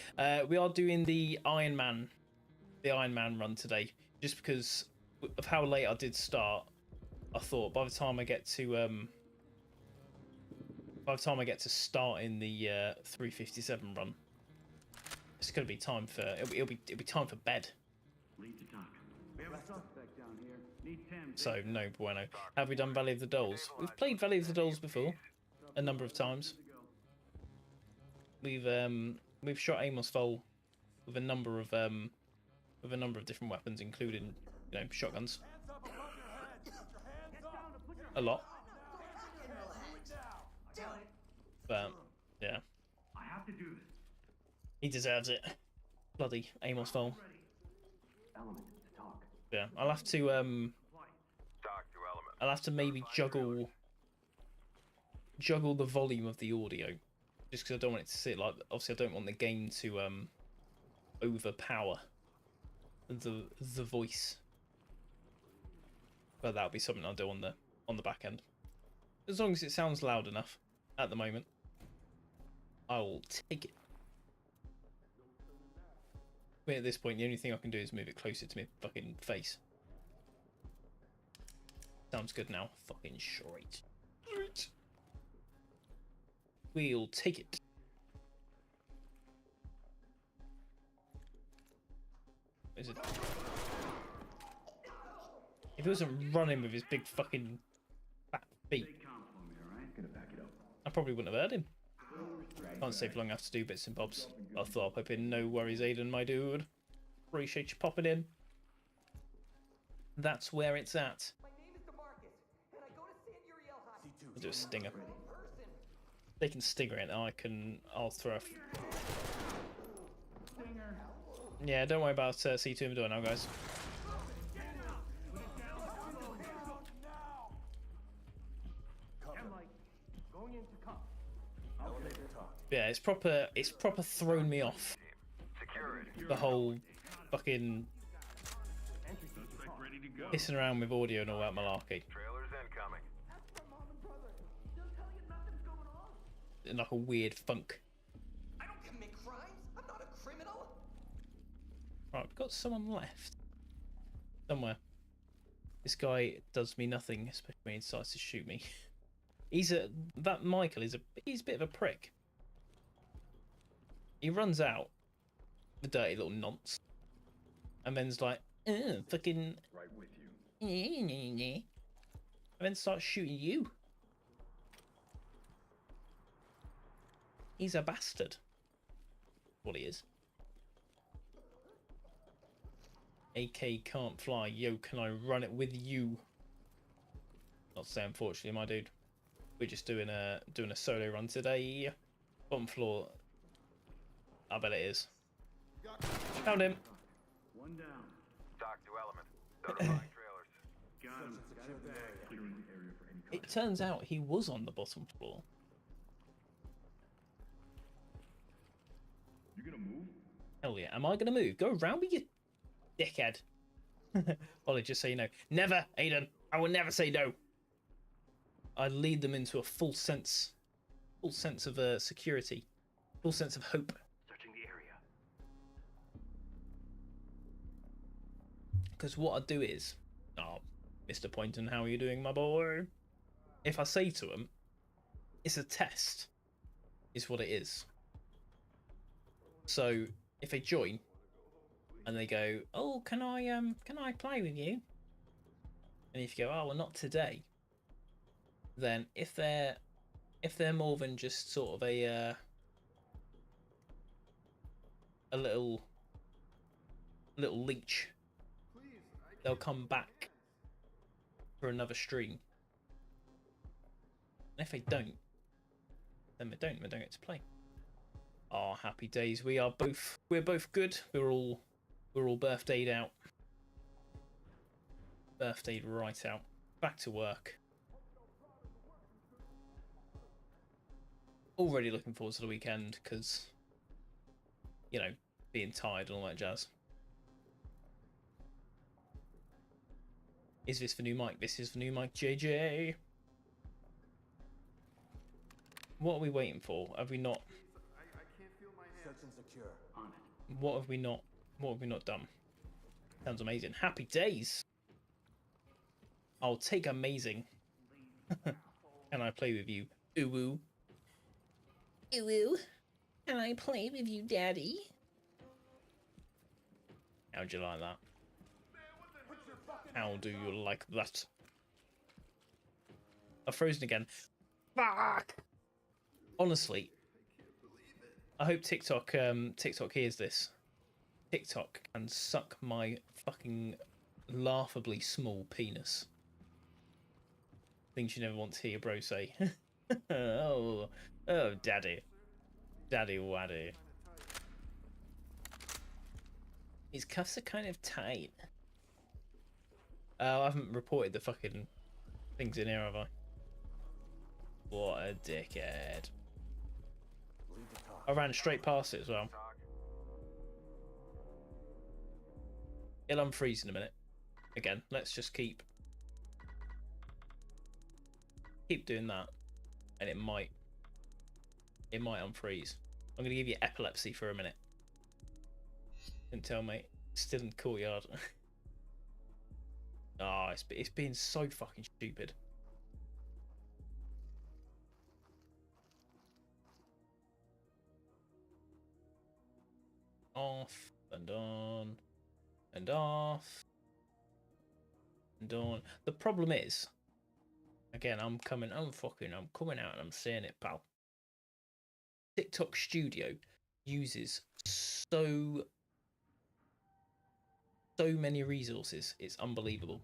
A: We are doing the Ironman Run today, just because of how late I did start. I thought by the time I get to start in the 357 run, it's gonna be time for it'll be time for bed. So no bueno. Have we done Valley of the Dolls? We've played Valley of the Dolls before, a number of times. We've shot Amos Vol with a number of different weapons, including shotguns. A lot. But yeah, he deserves it. Bloody Amos Vol. Yeah, I'll have to maybe juggle the volume of the audio, just because I don't want it to sit like. Obviously, I don't want the game to overpower the voice. But that'll be something I'll do on the back end. As long as it sounds loud enough at the moment, I will take it. But at this point, the only thing I can do is move it closer to my fucking face. Sounds good now. Fucking straight. We'll take it. Is it? If he wasn't running with his big fucking fat feet, I probably wouldn't have heard him. Can't stay for long enough to do bits and bobs. I thought I'll pop in. No worries, Aiden, my dude. Appreciate you popping in. That's where it's at.
C: My name is DeMarcus, and I go to San Uriel High.
A: I'll do a stinger. They can stinger it. I'll throw. Yeah, don't worry about C2 I'm doing now, guys. Yeah, it's proper. It's proper thrown me off. The whole fucking pissing around with audio and all that malarkey.
B: Trailers incoming.
A: In like a weird funk.
C: I don't commit crimes. I'm not a criminal.
A: Right, we've got someone left. Somewhere. This guy does me nothing, especially when he decides to shoot me. That Michael he's a bit of a prick. He runs out, the dirty little nonce, and then's like, fucking,
D: Right with you.
A: and then starts shooting you. He's a bastard. What he is. AK can't fly. Yo, can I run it with you? Not to say, unfortunately, my dude. We're just doing a solo run today. Bottom floor. I bet it is. Found him.
D: One down.
B: Dock to element. Notifying trailers.
D: Got him. Got it back. Clearing the area for any
A: It turns out he was on the bottom floor.
D: You gonna move?
A: Hell yeah. Am I going to move? Go around with you dickhead. Ollie, just so you know. Never, Aiden. I will never say no. I lead them into a full sense of security. Full sense of hope.
B: Searching the area.
A: Because what I do is, oh, Mr. Poynton, how are you doing, my boy? If I say to them, it's a test, is what it is. So if they join and they go, oh, can I play with you? And if you go, oh, well, not today. Then if they're more than just sort of a little leech, they'll come back for another stream. And if they don't, then they don't get to play. Oh, happy days. We're both good. We're all birthdayed out. Birthdayed right out. Back to work. Already looking forward to the weekend because, you know, being tired and all that jazz. Is this the new mic? This is the new mic, JJ. What are we waiting for? Have we not?
D: Search and secure. On it.
A: What have we not? What have we not done? Sounds amazing. Happy days. I'll take amazing. Can I play with you? Ooh woo. Ooh woo. Can I play with you, Daddy? How'd you like that? How do you like that? I've frozen again. Fuck! Honestly, I hope TikTok hears this. TikTok can suck my fucking laughably small penis. Things you never want to hear your bro say. oh, daddy. Daddy waddy. His cuffs are kind of tight. I haven't reported the fucking things in here, have I? What a dickhead. I ran straight past it as well. It'll unfreeze in a minute. Again, let's just keep doing that, and it might unfreeze. I'm gonna give you epilepsy for a minute. Didn't tell, mate. Still in the courtyard. Oh, it's been so fucking stupid. Off and on and off and on. The problem is, again, I'm coming out and I'm saying it, pal. TikTok Studio uses so many resources. It's unbelievable.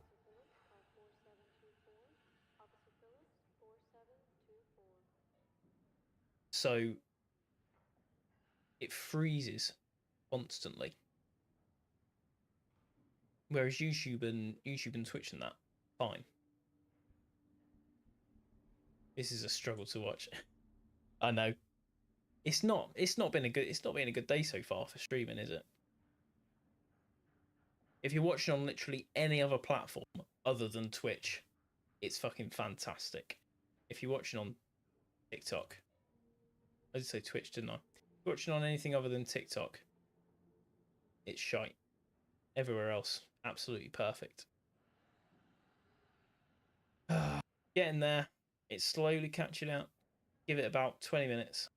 A: So it freezes constantly. Whereas YouTube and Twitch and that, fine. This is a struggle to watch. I know. It's not been a good day so far for streaming, is it? If you're watching on literally any other platform other than Twitch, it's fucking fantastic. If you're watching on TikTok, I did say Twitch, didn't I? If you're watching on anything other than TikTok, it's shite. Everywhere else, absolutely perfect. Getting there. It's slowly catching up. Give it about 20 minutes,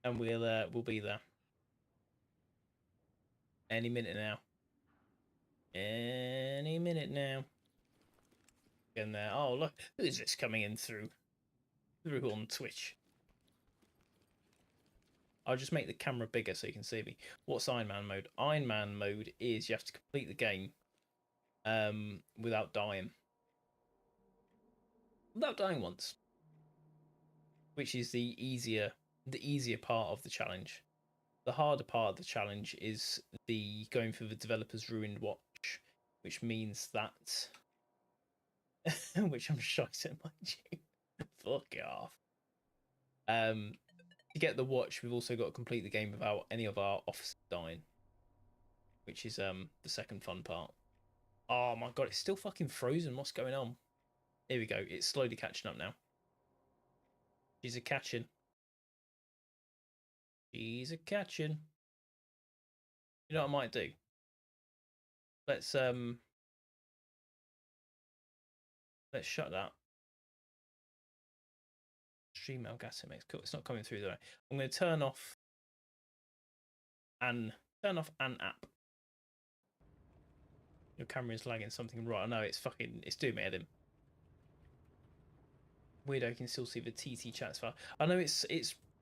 A: and we'll be there. Any minute now. Any minute now. Getting there. Oh look, who's this coming in through on Twitch? I'll just make the camera bigger so you can see me. What's Ironman mode? Ironman mode is you have to complete the game without dying. Without dying once. Which is the easier part of the challenge. The harder part of the challenge is the going through the developer's ruined watch, which means that which I'm shite at, mind you. Fuck it off. To get the watch, we've also got to complete the game without any of our officers dying, which is the second fun part. Oh my god, it's still fucking frozen. What's going on? Here we go. It's slowly catching up now. She's a catching. She's a catching. You know what I might do? Let's shut that. Stream Elgato makes cool. It's not coming through though. I'm going to turn off an app. Your camera is lagging something right. I know it's doing me head in. Weirdo can still see the TT chats file. I know it's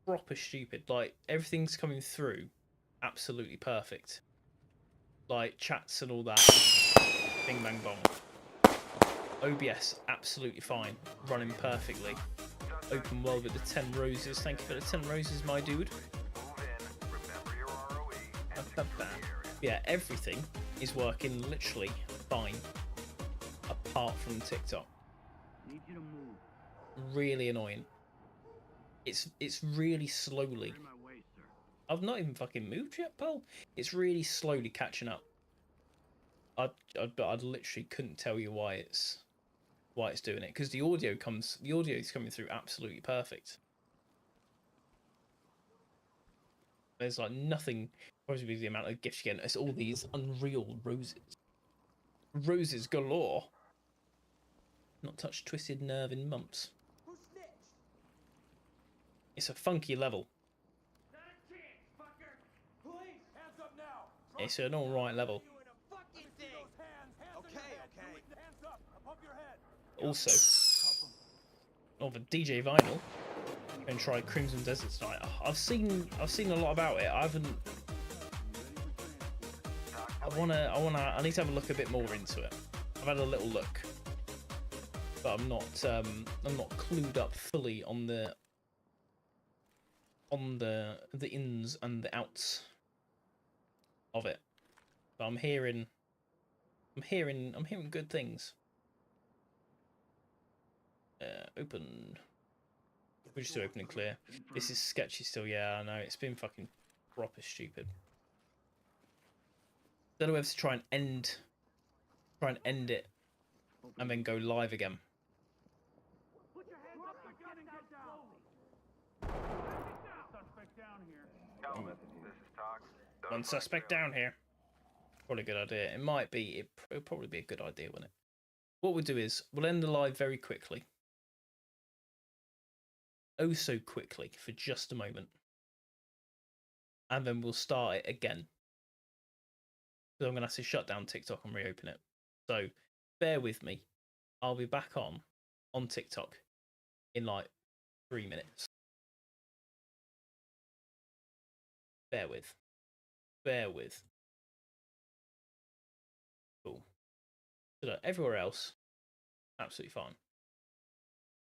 A: proper stupid. Like everything's coming through absolutely perfect. Like chats and all that. Bing bang bong. OBS absolutely fine. Running perfectly. Open world with the 10 roses. Thank you for the 10 roses, my dude. Yeah, everything is working literally fine. Apart from TikTok.
D: Need you to move.
A: Really annoying. It's really slowly.
D: Clear my way, sir.
A: I've not even fucking moved yet, pal. It's really slowly catching up. I literally couldn't tell you why it's doing it, because the audio is coming through absolutely perfect. There's like nothing, probably the amount of gifts you get. It's all these unreal roses galore. Not touched twisted nerve in months.
C: Who snitched?
A: It's a funky level.
C: Not a chance, fucker! Police, hands up now!
A: It's an alright level.
C: You in a fucking thing! Okay. Hands up, above your head!
A: Also, of a DJ Vinyl, and try Crimson Desert tonight. I've seen a lot about it. I haven't. I need to have a look a bit more into it. I've had a little look, but I'm not clued up fully on the ins and the outs of it. But I'm hearing good things. Open. We're just open and clear. This is sketchy still. Yeah, I know. It's been fucking proper stupid. Don't know whether to try and end it and then go live again.
D: Put your hands up and get down. Suspect down here.
B: Gentlemen, this is Talk.
A: One suspect down here. Probably a good idea. It might be. It'll probably be a good idea, wouldn't it? What we'll do is we'll end the live very quickly. Oh, so quickly for just a moment, and then we'll start it again. So I'm gonna have to shut down TikTok and reopen it. So bear with me. I'll be back on TikTok in like 3 minutes. Bear with. Cool. So look, everywhere else, absolutely fine.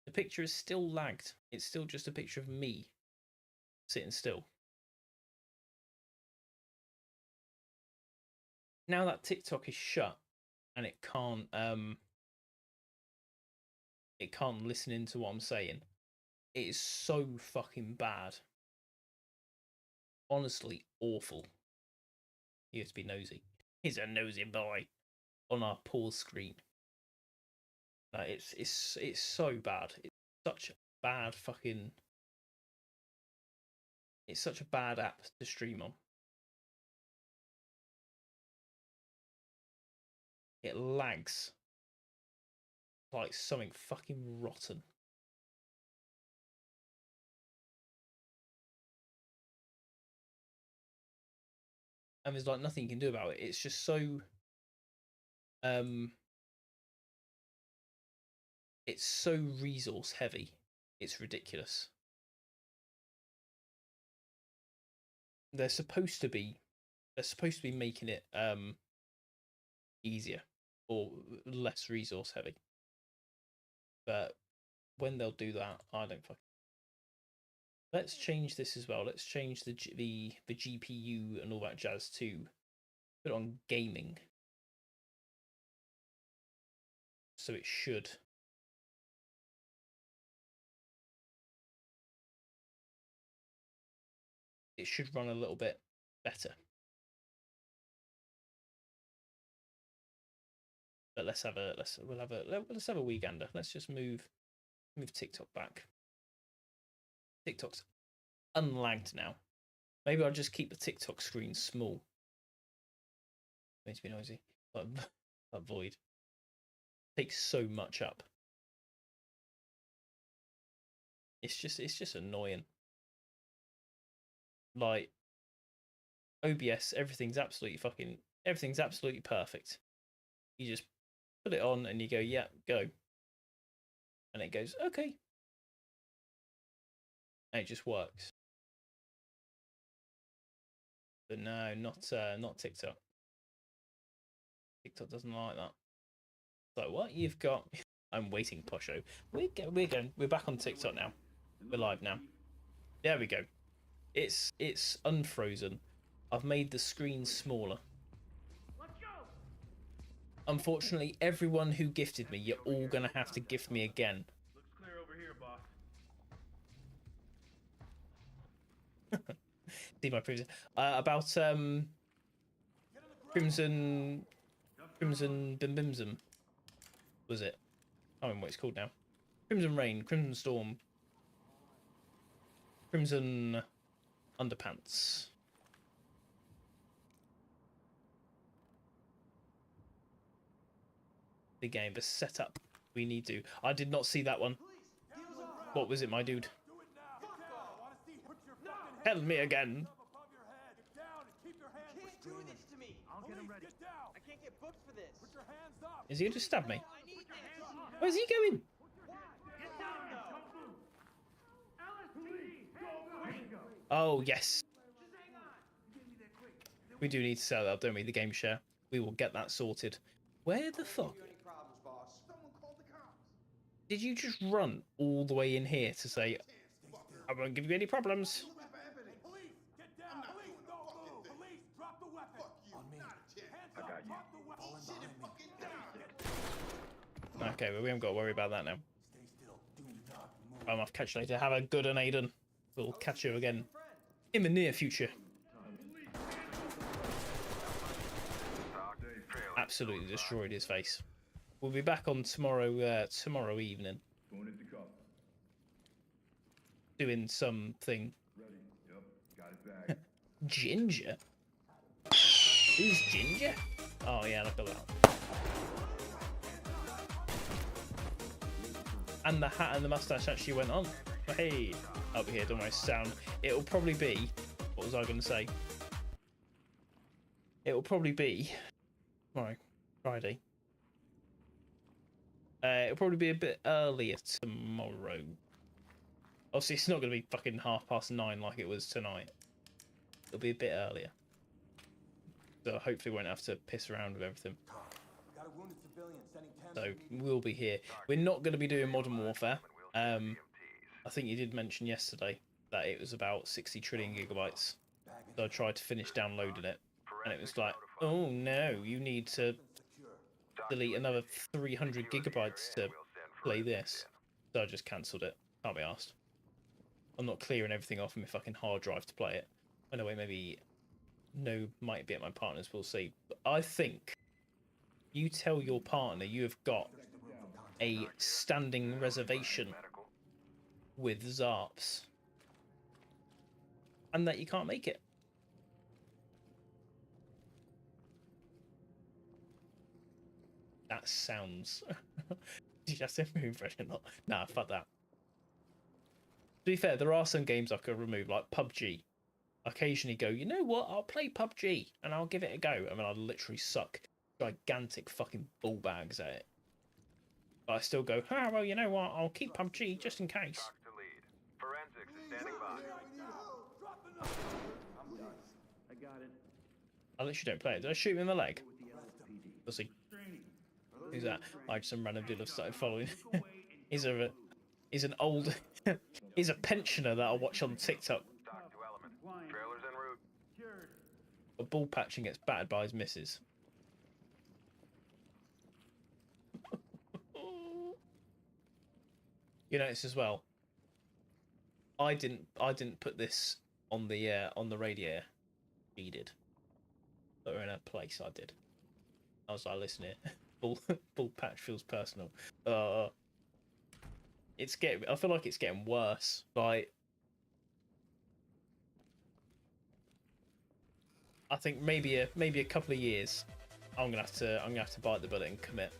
A: The picture is still lagged. It's still just a picture of me sitting still. Now that TikTok is shut and it can't listen into what I'm saying, it is so fucking bad. Honestly, awful. He has to be nosy. He's a nosy boy on our pause screen. It's so bad. It's such a bad fucking. It's such a bad app to stream on. It lags like something fucking rotten. And there's like nothing you can do about it. It's just so it's so resource heavy. It's ridiculous. They're supposed to be making it easier or less resource heavy. But when they'll do that, I don't fucking. Let's change this as well. Let's change the GPU and all that jazz to put it on gaming. So it should. It should run a little bit better. But let's have a wee gander. Let's just move TikTok back. TikTok's unlagged now. Maybe I'll just keep the TikTok screen small. Makes me noisy. But that void takes so much up. It's just annoying. Like OBS, everything's absolutely perfect. You just put it on and you go, yeah, go. And it goes, okay. And it just works. But no, not TikTok. TikTok doesn't like that. So what you've got? I'm waiting, Posho. We're back on TikTok now. We're live now. There we go. It's unfrozen. I've made the screen smaller.
D: Let's go.
A: Unfortunately, everyone who gifted me, you're all gonna have to gift me again.
D: Looks clear over here, boss.
A: See my previous about Crimson Bimbimsum. Was it? I don't remember what it's called now. Crimson Rain, Crimson Storm, Crimson Underpants. The game, the setup we need to. I did not see that one. What was it, my dude? Tell me again.
C: Do this to me.
D: I'll get him ready.
C: I can't get booked for this. Put your hands up.
A: Is he gonna just stab me?
C: I need this.
A: Where's he going?
D: Get down and don't move. LSPD, hands up.
A: Oh yes,
D: Just hang on. You gave me that quick.
A: we do need to set that up, don't we? The game share. We will get that sorted. Where the fuck?
C: Any problems, boss? Someone called the cops.
A: Did you just run all the way in here to say, I won't give you any problems?
C: Police, get down. Police, don't move. Police, drop the weapon. On me. Hands up. Drop the weapon.
A: Okay, well, we haven't got to worry about that now.
C: Stay still. Do not move.
A: I'm off. Catch you later. Have a good one, Aiden. We'll catch you again in the near future. Absolutely destroyed his face. We'll be back on tomorrow. Tomorrow evening,
F: Going into cuffs.
A: doing something.
F: Ready. Yep. Got it back.
A: Ginger. Who's Ginger? Oh yeah, look at that. And the hat and the mustache actually went on. But hey, over here, don't worry, sound. It'll probably be. What was I going to say? It will probably be tomorrow, Friday. It'll probably be a bit earlier tomorrow. Obviously, it's not going to be fucking 9:30 like it was tonight. It'll be a bit earlier. So hopefully we won't have to piss around with everything.
C: Got a wounded civilian sending 10.
A: So we'll be here. We're not going to be doing Modern Warfare. I think you did mention yesterday that it was about 60 trillion gigabytes. So I tried to finish downloading it, and it was like, oh no, you need to delete another 300 gigabytes to play this. So I just cancelled it. Can't be asked. I'm not clearing everything off my fucking hard drive to play it. Anyway, maybe no might be at my partner's, we'll see. But I think you tell your partner you have got a standing reservation with Zarps and that you can't make it. That sounds... Did you just say impression? Nah, fuck that. To be fair, there are some games I could remove, like PUBG. I occasionally go, you know what, I'll play PUBG and I'll give it a go. I mean, I literally suck gigantic fucking ball bags at it. But I still go, oh, well, you know what, I'll keep PUBG just in case.
B: Forensics is standing by.
D: I got it.
A: I literally don't play it. Did I shoot him in the leg? We'll see. Who's that? I just some random dude I've started following. he's an old... he's a pensioner that I watch on TikTok.
B: Talk to element. Trailers en route.
D: Cured.
A: A ball patching gets battered by his missus. You notice as well. I didn't put this on the radio. He did. But we're in a place I did. I was like, listen here. Ball patch feels personal. It's getting. I feel like it's getting worse. Like, I think maybe a couple of years. I'm gonna have to bite the bullet and commit.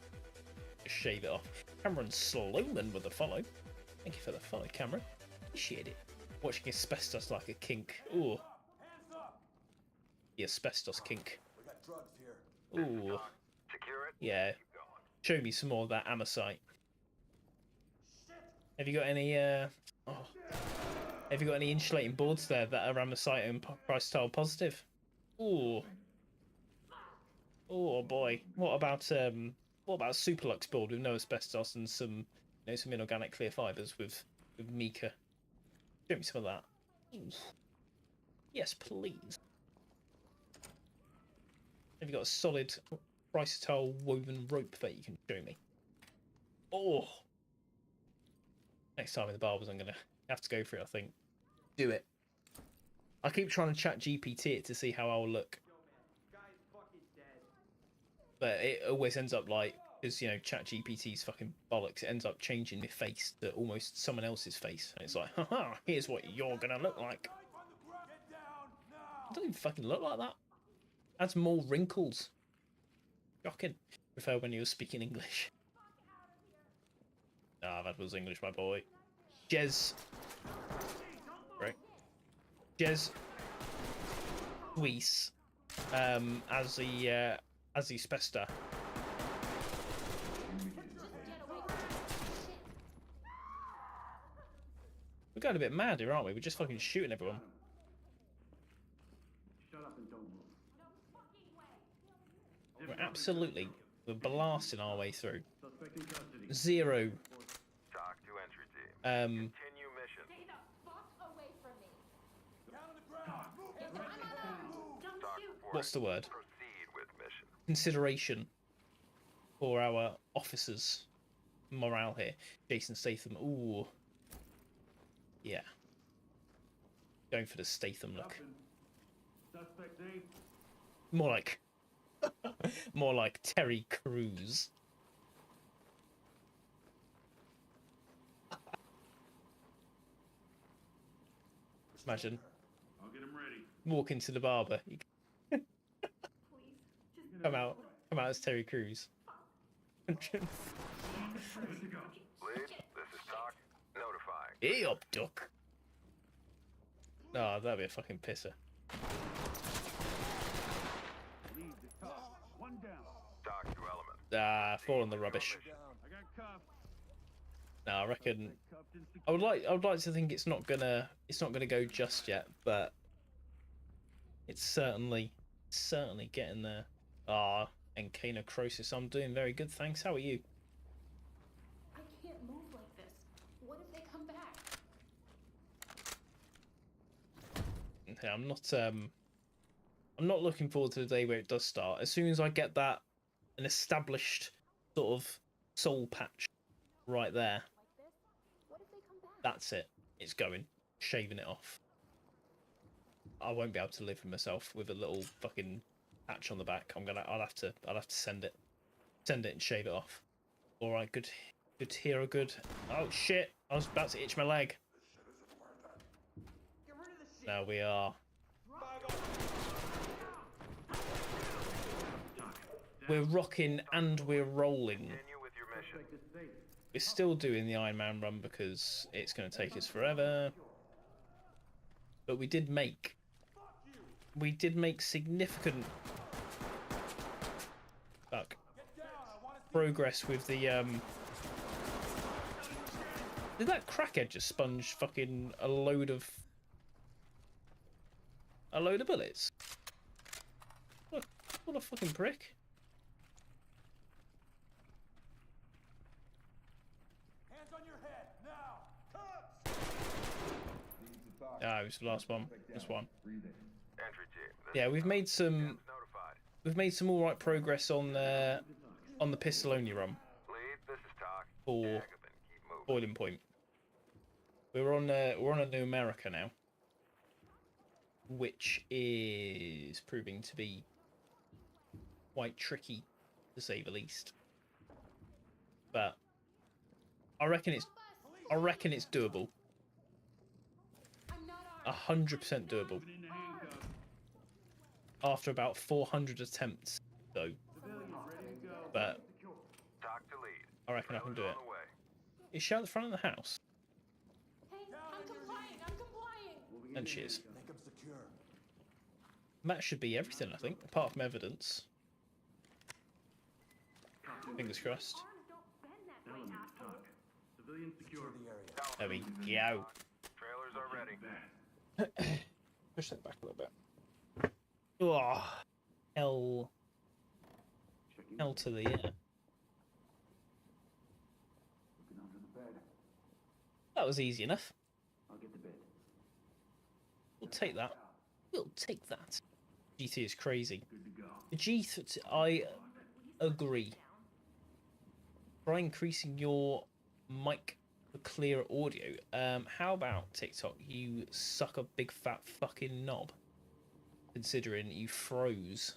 A: Just shave it off. Cameron Sloman with a follow. Thank you for the follow, Cameron. Appreciate it. Watching asbestos like a kink. Ooh.
C: Hands up.
A: The asbestos kink.
C: We got drugs here.
A: Ooh.
B: Secure it.
A: Yeah.
B: Keep going.
A: Show me some more of that amosite. Have you got any have you got any insulating boards there that are amosite and price tile positive? Ooh. Oh boy. What about Superlux board with no asbestos and some some inorganic clear fibers with mica? Show me some of that. Ooh. Yes, please. Have you got a solid Chrysotile woven rope that you can show me? Oh! Next time in the barbers, I'm going to have to go for it, I think. Do it. I keep trying to chat GPT it to see how I'll look. But it always ends up like, because, chat GPT's fucking bollocks, it ends up changing my face to almost someone else's face. And it's like, haha, here's what you're going to look like. It doesn't even fucking look like that. Adds more wrinkles. Shocking. Prefer when you were speaking English. Ah, that was English, my boy. Jez. Right. Jez. Weiss. As the Spester. We're going a bit mad here, aren't we? We're just fucking shooting everyone.
D: Shut up and don't move.
A: We're blasting our way through.
D: Suspect in custody.
A: Zero.
B: Talk to entry team.
A: Um,
B: Continue mission.
E: Stay the fuck away from me.
C: Down on the ground. Move.
E: Get down on the ground. Don't
B: Talk
E: shoot.
B: report.
A: what's the word?
B: Proceed with mission.
A: Consideration for our officers' morale here. Jason Statham. Ooh. Yeah. Going for the Statham look.
D: Suspect safe.
A: More like... more like Terry Crews. Imagine
D: I'll get him ready.
A: walking to the barber. You
E: Please. Just
A: come out as Terry Crews.
D: Good to go.
B: Lead, this is Talk. Notifying.
A: Hey up, duck. No, that'd be a fucking pisser.
D: Lead the top. One down.
B: Talk to element.
A: Ah, fall in the rubbish.
D: I got cuffed.
A: No, I reckon.
D: Cuffed and
A: I would like to think it's not gonna go just yet, but it's certainly getting there. Ah, and Necrosis, I'm doing very good, thanks. How are you?
E: I can't move like this. What if they come back?
A: Yeah, I'm not looking forward to the day where it does start. As soon as I get an established sort of soul patch right there, that's it. It's going. Shaving it off. I won't be able to live with myself with a little fucking patch on the back. I'll have to send it and shave it off. All right, good hero, good. Oh shit! I was about to itch my leg. Now we are. We're rocking and we're rolling.
B: Continue with your mission.
A: We're still doing the Ironman run because it's going to take us forever. But we did make significant progress with the Did that crackhead just sponge fucking a load of bullets? What a fucking prick.
C: Hands on your head, now! Cuts!
A: Ah, it was the last one. This one.
F: Breathing.
B: Entry team. This
A: Yeah,
B: is
A: we've
B: Tom.
A: made some
B: Notified.
A: all right progress on the pistol only run
B: Lead, this is Talk.
A: for
B: Jack up and keep moving.
A: boiling point. We're on a New America now, which is proving to be quite tricky, to say the least. But I reckon it's doable. 100% doable. After about 400 attempts, though. But
B: Talk to lead.
A: I reckon I can do it.
B: On the way.
A: Is she at the front of the house?
E: Hey, I'm complying.
A: And she is.
C: Make them secure.
A: That should be everything, I think, apart from evidence. Fingers crossed.
E: Arms don't bend that way, asshole.
D: Civilian secure.
C: The area.
A: There we go.
B: Trailers are ready.
A: Push that back a little bit. Oh, hell to the yeah.
D: Looking under the bed.
A: That was easy enough.
D: I'll get the bed.
A: We'll take that. We'll take that. GT is crazy.
D: Good to go.
A: The G3, I agree. Try increasing your mic for clearer audio. How about TikTok? You suck a big fat fucking knob. Considering you froze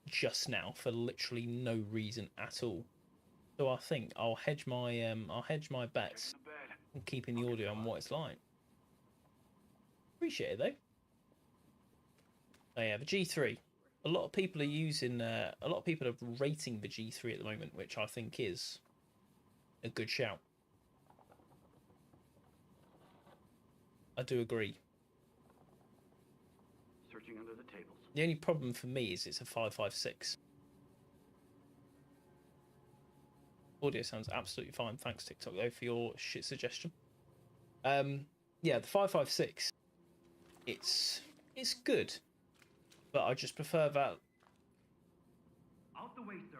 A: just now for literally no reason at all. So I think I'll hedge my bets
D: The bed.
A: on keeping the audio on what it's like. Appreciate it though. Oh yeah, the G3. A lot of people are using. A lot of people are rating the G3 at the moment, which I think is a good shout. I do agree.
D: Searching under the tables.
A: The only problem for me is it's a 556. Audio sounds absolutely fine. Thanks TikTok though for your shit suggestion. Yeah, the 556. It's good, but I just prefer that
D: Out the way, sir.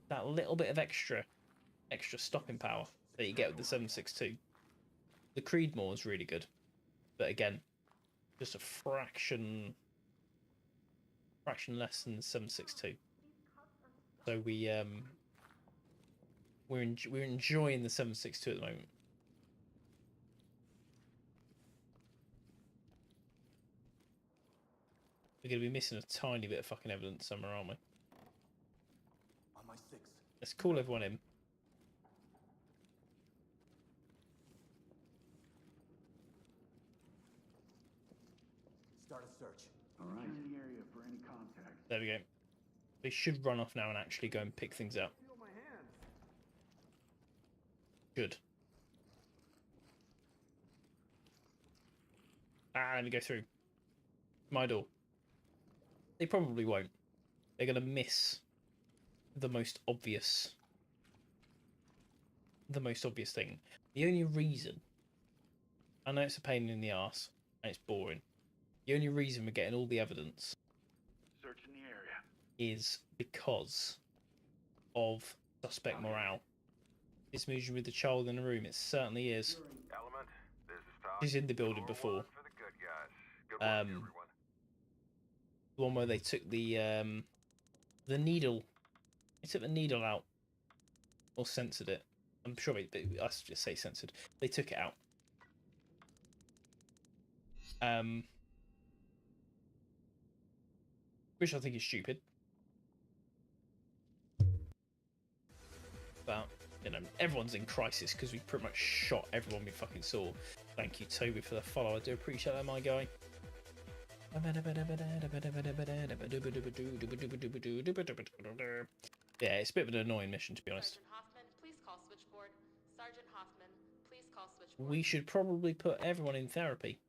A: that little bit of extra stopping power that you get with the 762. The Creedmoor is really good, but again, just a fraction less than the 762. So we're enjoying the 762 at the moment. We're gonna be missing a tiny bit of fucking evidence somewhere, aren't we?
C: On my six.
A: Let's call everyone in.
C: Start a search.
D: All right. Scanning the area for any contact.
A: There we go. They should run off now and actually go and pick things up.
B: Feel my hands.
A: Good. Ah, let me go through. My door. They probably won't. They're going to miss the most obvious thing. The only reason, I know it's a pain in the arse and it's boring. The only reason we're getting all the evidence
D: Searching the area.
A: is because of suspect morale. It's moving with the child in the room. It certainly is.
B: Element, this is Talk.
A: She's in the building before.
B: For the good guys. Good work, everyone.
A: The one where they took the needle. They took the needle out, or censored it. I'm sure I should just say censored. They took it out. Which I think is stupid. But, you know, everyone's in crisis because we pretty much shot everyone we fucking saw. Thank you, Toby, for the follow. I do appreciate that, my guy. Yeah, it's a bit of an annoying mission, to be honest.
E: Sergeant Hoffman, please call switchboard. Sergeant Hoffman, please call switchboard.
A: We should probably put everyone in therapy.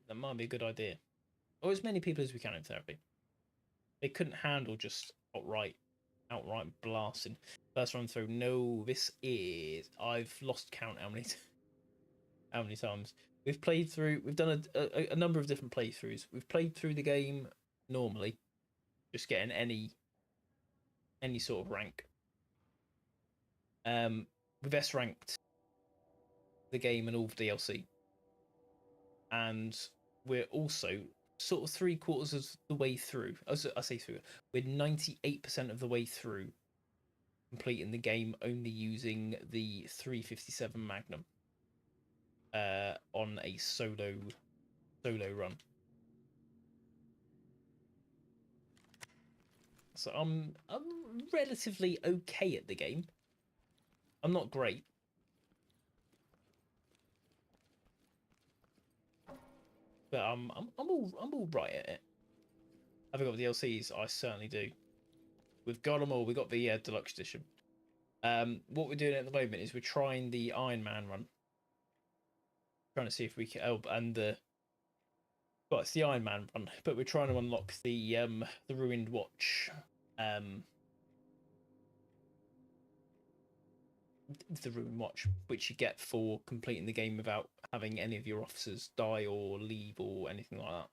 A: That might be a good idea. Or as many people as we can in therapy. They couldn't handle just outright blasting. First run through. No, this is... I've lost count how many times. We've played through... We've done a number of different playthroughs. We've played through the game normally. Just getting any sort of rank. We've S-ranked the game and all the DLC. And we're also sort of 3/4 of the way through. I say through. We're 98% of the way through completing the game only using the 357 Magnum on a solo run. So I'm relatively okay at the game. I'm not great. But I'm all right at it. Have I got the DLCs? I certainly do. We've got them all. We got the deluxe edition. What we're doing at the moment is we're trying the Ironman Run. Trying to see if we can. Oh, and well, it's the Ironman Run, but we're trying to unlock the Ruined Watch. The Ruined Watch, which you get for completing the game without having any of your officers die or leave or anything like that.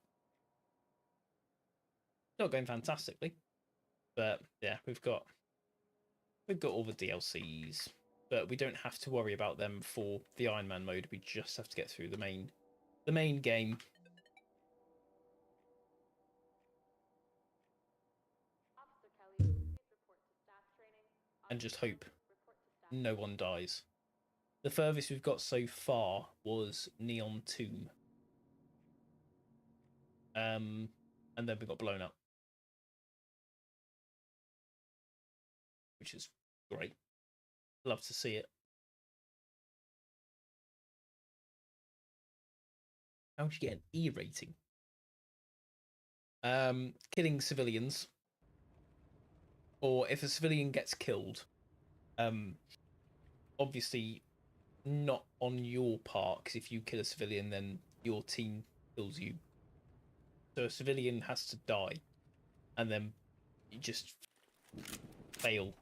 A: Not going fantastically, but yeah, we've got all the DLCs, but we don't have to worry about them for the Ironman mode. We just have to get through the main game.
E: Officer Kelly, please report to staff training.
A: And just hope
E: report to staff.
A: no one dies. The furthest we've got so far was Neon Tomb. And then we got blown up. Which is great. Love to see it. How would you get an E rating? Killing civilians. Or if a civilian gets killed, obviously not on your part, because if you kill a civilian, then your team kills you. So a civilian has to die, and then you just fail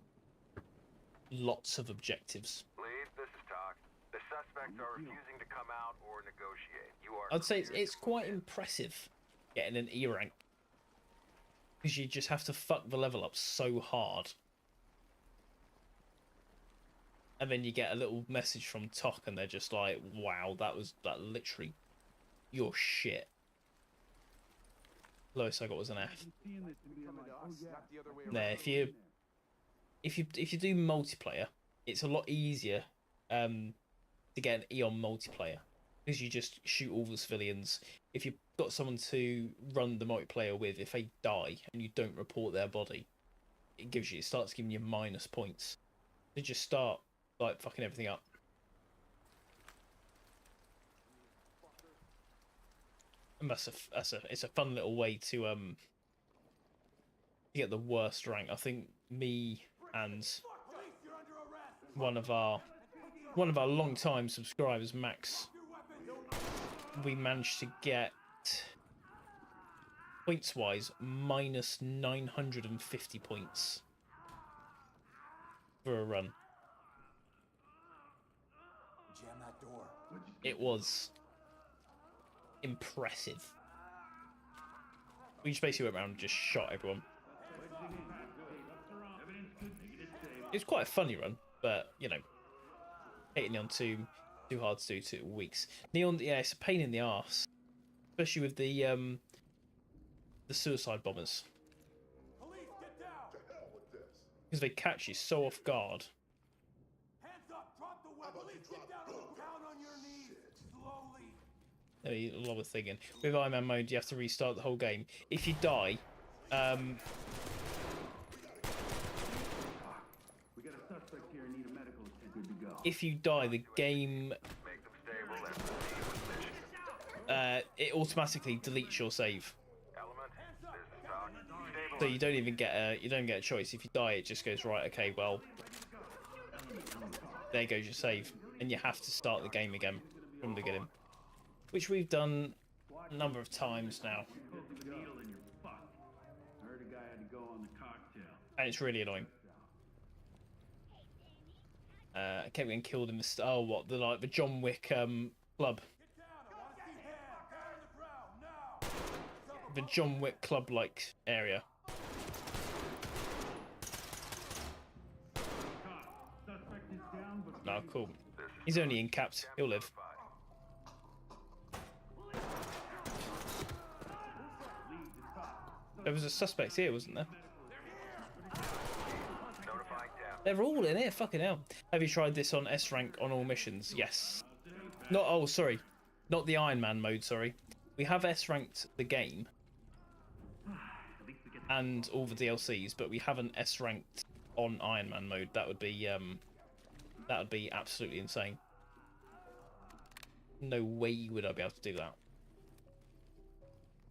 A: lots of objectives.
B: Lead, this is Talk. The suspects are refusing to come out or negotiate. You are
A: I'd say
B: cleared
A: it's
B: to
A: quite
B: move in.
A: impressive getting an E rank, because you just have to fuck the level up so hard. And then you get a little message from Tok, and they're just like, wow, that literally, you're shit. Lowest I got was an F. There, if you do multiplayer, it's a lot easier to get an E on multiplayer, because you just shoot all the civilians. If you've got someone to run the multiplayer with, if they die and you don't report their body, it starts giving you minus points. To just start like fucking everything up. And it's a fun little way to get the worst rank. I think me and one of our long-time subscribers, Max, we managed to get points-wise minus 950 points for a run.
C: Jam that door.
A: It was impressive. We just basically went around and just shot everyone. It was quite a funny run, but you know, Hating Neon 2, too hard to do, 2 weeks. Neon, yeah, it's a pain in the arse, especially with the suicide bombers,
C: Police, get down!
A: because they catch you so off guard.
C: Hands up, drop the weapon! Police, get down and down on your knees! Slowly!
A: A lot of thinking. With Ironman mode, you have to restart the whole game. If you die,
F: We got a suspect here and need a medical attention. Good to go.
A: if you die, the game
B: Make them stable and proceed with mission.
A: it automatically deletes your save.
B: Element, this is Talk.
A: So you don't even get a choice. If you die, it just goes right. Okay, well, there goes your save, and you have to start the game again from the beginning, which we've done a number of times now,
F: Needle in your fuck. I heard a guy had to go on the cocktail.
A: and it's really annoying. I kept getting killed in the the John Wick club,
C: Get down! I want to see hands! Down on the ground, now!
A: the John Wick club like area.
F: Suspect is down, but
A: No, cool. He's only in caps. He'll live. There was a suspect here, wasn't there?
B: Notifying down.
A: They're all in here. Fucking hell. Have you tried this on S rank on all missions? Yes. Not. Oh, sorry. Not the Ironman mode. Sorry. We have S ranked the game and all the DLCs, but we haven't S ranked on Ironman mode. That would be absolutely insane. No way would I be able to do that.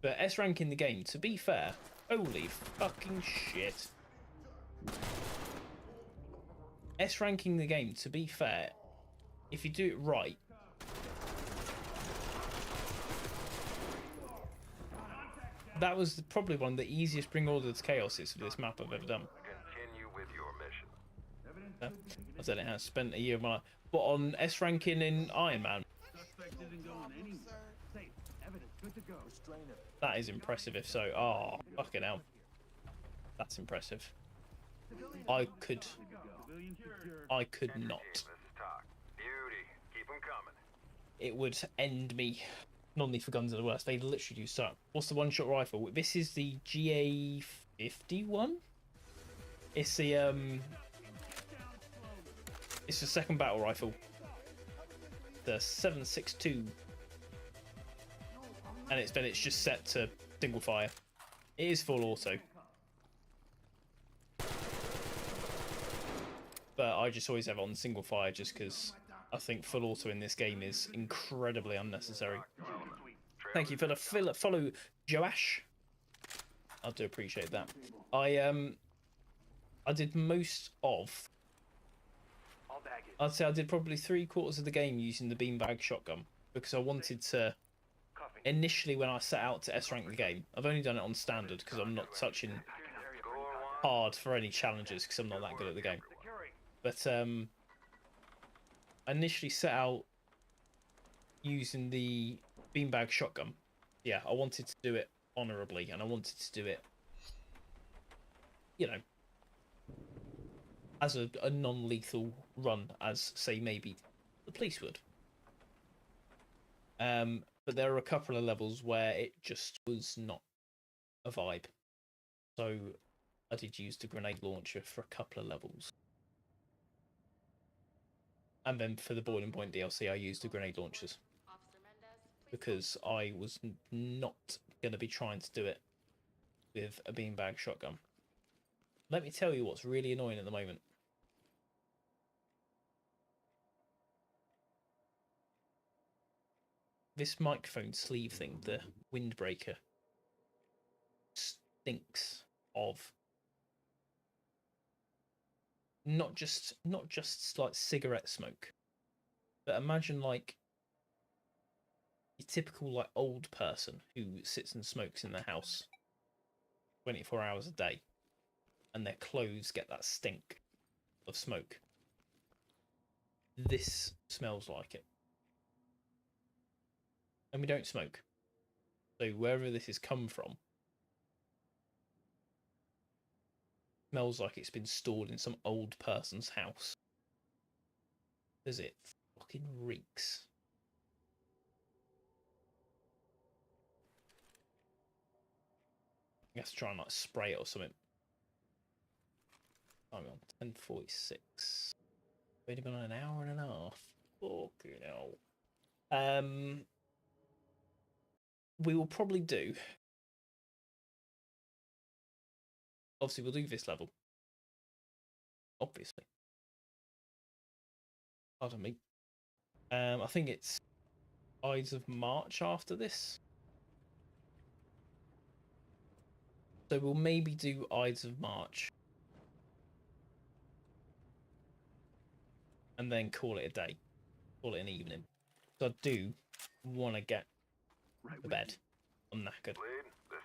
A: But S rank in the game, to be fair, holy fucking shit. S ranking the game, to be fair, if you do it right, that was probably one of the easiest bring order to chaoses for this map I've ever done.
B: Continue with your mission.
A: I've done it now, spent a year of my life. But on S ranking in Ironman,
F: suspect isn't going anywhere. Safe. Evidence. Good to go.
A: that is impressive if so. Oh, fucking hell. That's impressive. I could not.
B: This is Talk. Beauty. Keep them coming.
A: It would end me. Non for guns are the worst. They literally do so. What's the one-shot rifle? This is the GA51. It's the it's the second battle rifle. The 7.62. And it's just set to single fire. It is full auto. But I just always have it on single fire just because I think full auto in this game is incredibly unnecessary. Thank you for the follow, Joash. I do appreciate that. I did most of. I'd say I did probably 3/4 of the game using the beanbag shotgun because I wanted to. Initially, when I set out to S rank the game, I've only done it on standard because I'm not touching hard for any challenges because I'm not that good at the game. But I initially set out using the beanbag shotgun. Yeah, I wanted to do it honorably, and I wanted to do it, you know, as a non-lethal run, as say maybe the police would. But there are a couple of levels where it just was not a vibe. So I did use the grenade launcher for a couple of levels. And then for the Boiling Point DLC, I used the grenade launchers.
E: Officer Mendez, please.
A: Because I was not going to be trying to do it with a beanbag shotgun. Let me tell you what's really annoying at the moment. This microphone sleeve thing, the windbreaker, stinks of not just like cigarette smoke, but imagine like your typical like old person who sits and smokes in their house 24 hours a day, and their clothes get that stink of smoke. This smells like it. And we don't smoke. So wherever this has come from, smells like it's been stored in some old person's house. Because it fucking reeks. I guess try and like spray it or something. I'm on 10:46. Only been on an hour and a half. Fucking hell. We will probably do. Obviously, we'll do this level. Obviously. Pardon me. I think it's Ides of March after this. So we'll maybe do Ides of March. And then call it a day. Call it an evening. So I do want to get to bed. I'm knackered.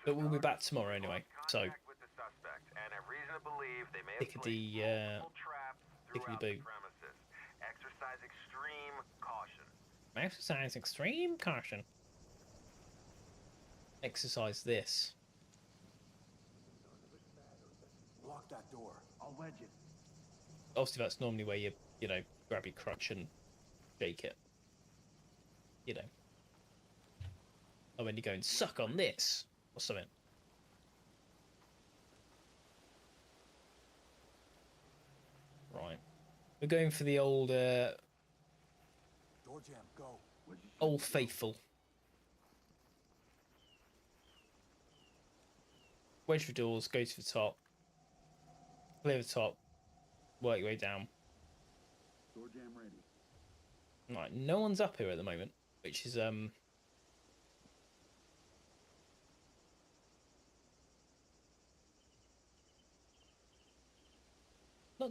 A: But we'll be back tomorrow anyway. So tickety boo.
B: Exercise extreme caution.
A: Exercise extreme caution. Exercise this.
C: Lock that door.
F: I'll wedge it.
A: Obviously, that's normally where you know, grab your crutch and shake it. You know. Or when you go and suck on this or something. Right. We're going for the old
C: Door jam, go.
A: Old Faithful. Wedge the doors, go to the top. Clear the top. Work your way down.
F: Door jam ready.
A: Right, no one's up here at the moment, which is not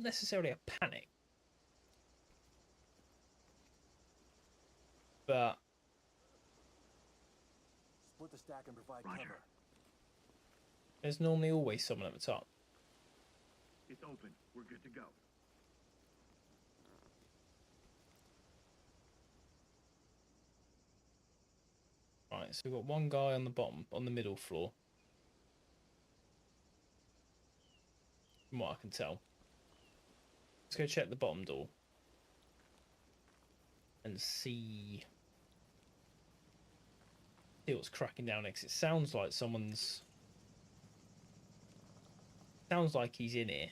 A: necessarily a panic. But
C: Split the stack and provide
F: Roger.
C: cover.
A: there's normally always someone at the top.
F: It's open. We're good to go.
A: Right, so we've got one guy on the bottom, on the middle floor. From what I can tell. Let's go check the bottom door. And see what's cracking down next. It sounds like someone's... Sounds like he's in here.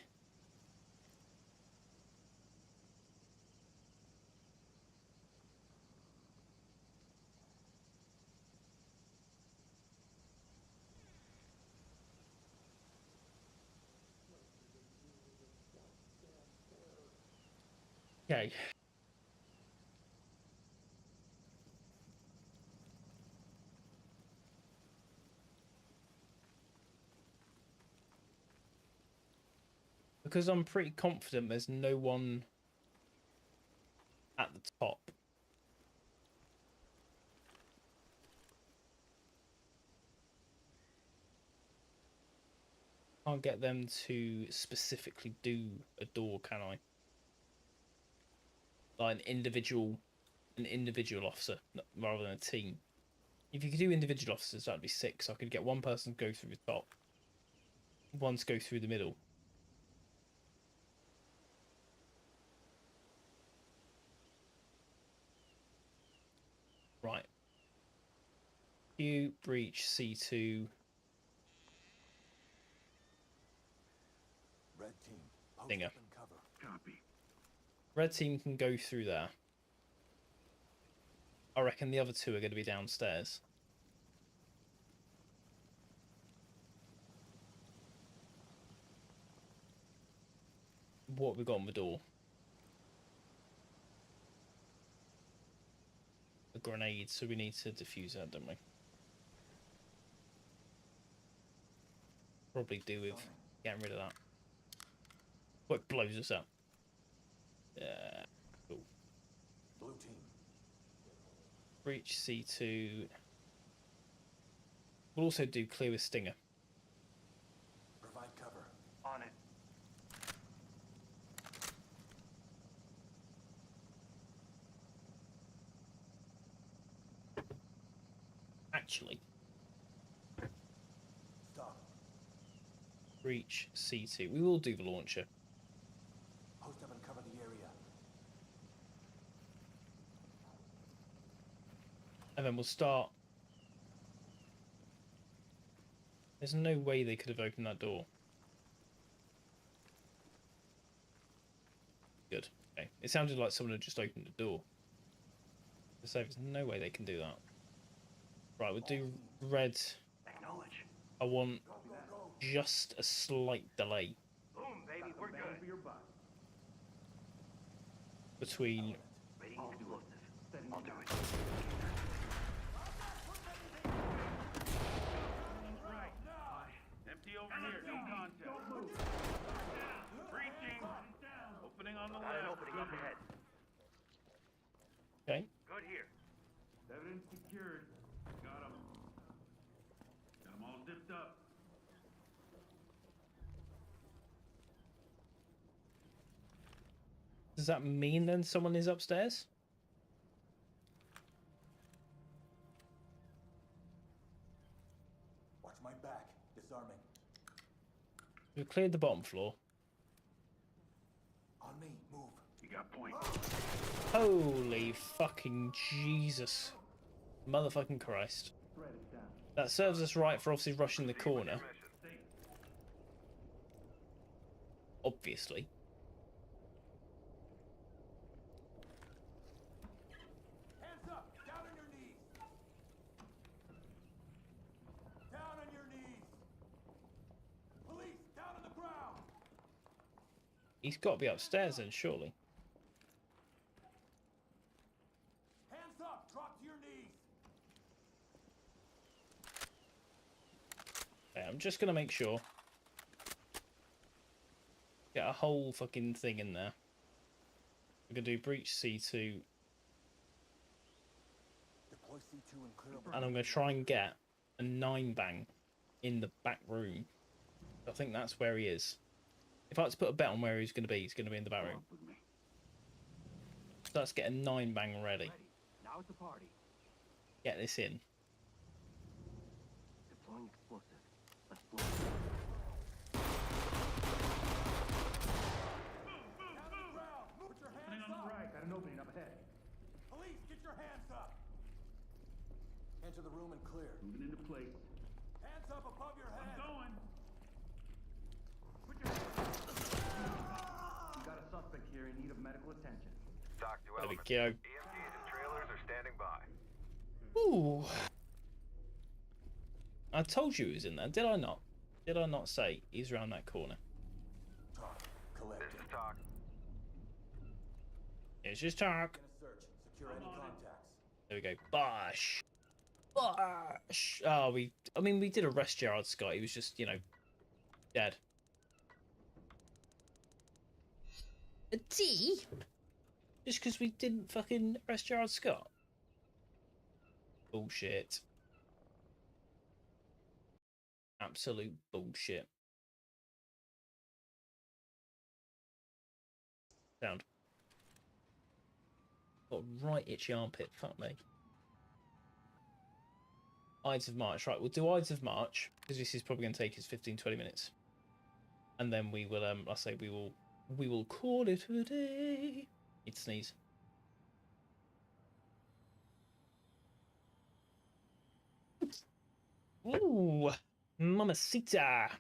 A: Okay. Because I'm pretty confident there's no one at the top. Can't get them to specifically do a door, can I? Like an individual officer rather than a team. If you could do individual officers, that'd be sick. So I could get one person to go through the top, one to go through the middle. Right. Q, breach, C2.
C: Red team, post
A: Dinger.
C: up and cover.
F: Copy.
A: Red team can go through there. I reckon the other two are going to be downstairs. What have we got on the door? A grenade, so we need to defuse that, don't we? Probably do with getting rid of that. What blows us up? Yeah. Cool.
C: Blue team.
A: Breach C2. We'll also do clear with Stinger.
C: Provide cover.
B: On it.
A: Actually,
C: Stop.
A: breach C2. We will do the launcher.
C: Post up and cover the area.
A: And then we'll start. There's no way they could have opened that door. Good. Okay. It sounded like someone had just opened the door. So there's no way they can do that. Right, we'll do red.
D: Acknowledge.
A: I want just a slight delay
D: Boom, baby, we're good. For your buck.
A: between.
D: Ready explosive. I'll do it. Right. Empty over here. No contact. Don't move. Breaching. Opening on the left. Opening up ahead.
A: Okay.
D: Good here.
F: Evidence secured. Got him. Got him all zipped up.
A: Does that mean then someone is upstairs?
C: Watch my back. Disarming.
A: We've cleared the bottom floor.
C: On me. Move.
D: You got point.
A: Holy fucking Jesus. Motherfucking Christ. That serves us right for obviously rushing the corner. Obviously.
C: Hands up. Down on your knees. Down on your knees. Police, down on the ground.
A: He's got to be upstairs then, surely.
C: Hands up. Drop to your knees.
A: Okay, I'm just going to make sure. Get a whole fucking thing in there. We're going to do breach C2.
C: Deploy C2 and clear up.
A: And I'm going to try and get a 9-bang in the back room. I think that's where he is. If I had to put a bet on where he's going to be in the back room. So let's get a 9-bang ready.
D: Now it's a party.
A: Get this in.
D: Deploying explosive. Let's blow it.
C: Down on the ground. Put your hands
F: On the
C: up.
F: right. Got an opening up ahead.
C: Police, get your hands up. Enter the room and clear.
F: Moving into place.
C: Hands up above your head.
F: Going. Put your hands up. You got a suspect here in need of medical attention.
B: Doc to
A: There we
B: element.
A: go.
B: EMTs and trailers are standing by.
A: Ooh. I told you he was in there, did I not? Did I not say he's around that corner?
C: Talk. Collect.
B: This is Talk.
A: It's just talk.
C: Gonna search. Secure any contacts.
A: There we go. Bosh. Bosh. Oh, we did arrest Gerard Scott. He was just, dead. A D? Just because we didn't fucking arrest Gerard Scott? Bullshit. Absolute bullshit. Sound. Got a right itchy armpit. Fuck me. Ides of March. Right, we'll do Ides of March because this is probably going to take us 15-20 minutes, and then we will. I say we will call it a day. Need to sneeze. Ooh, mamacita.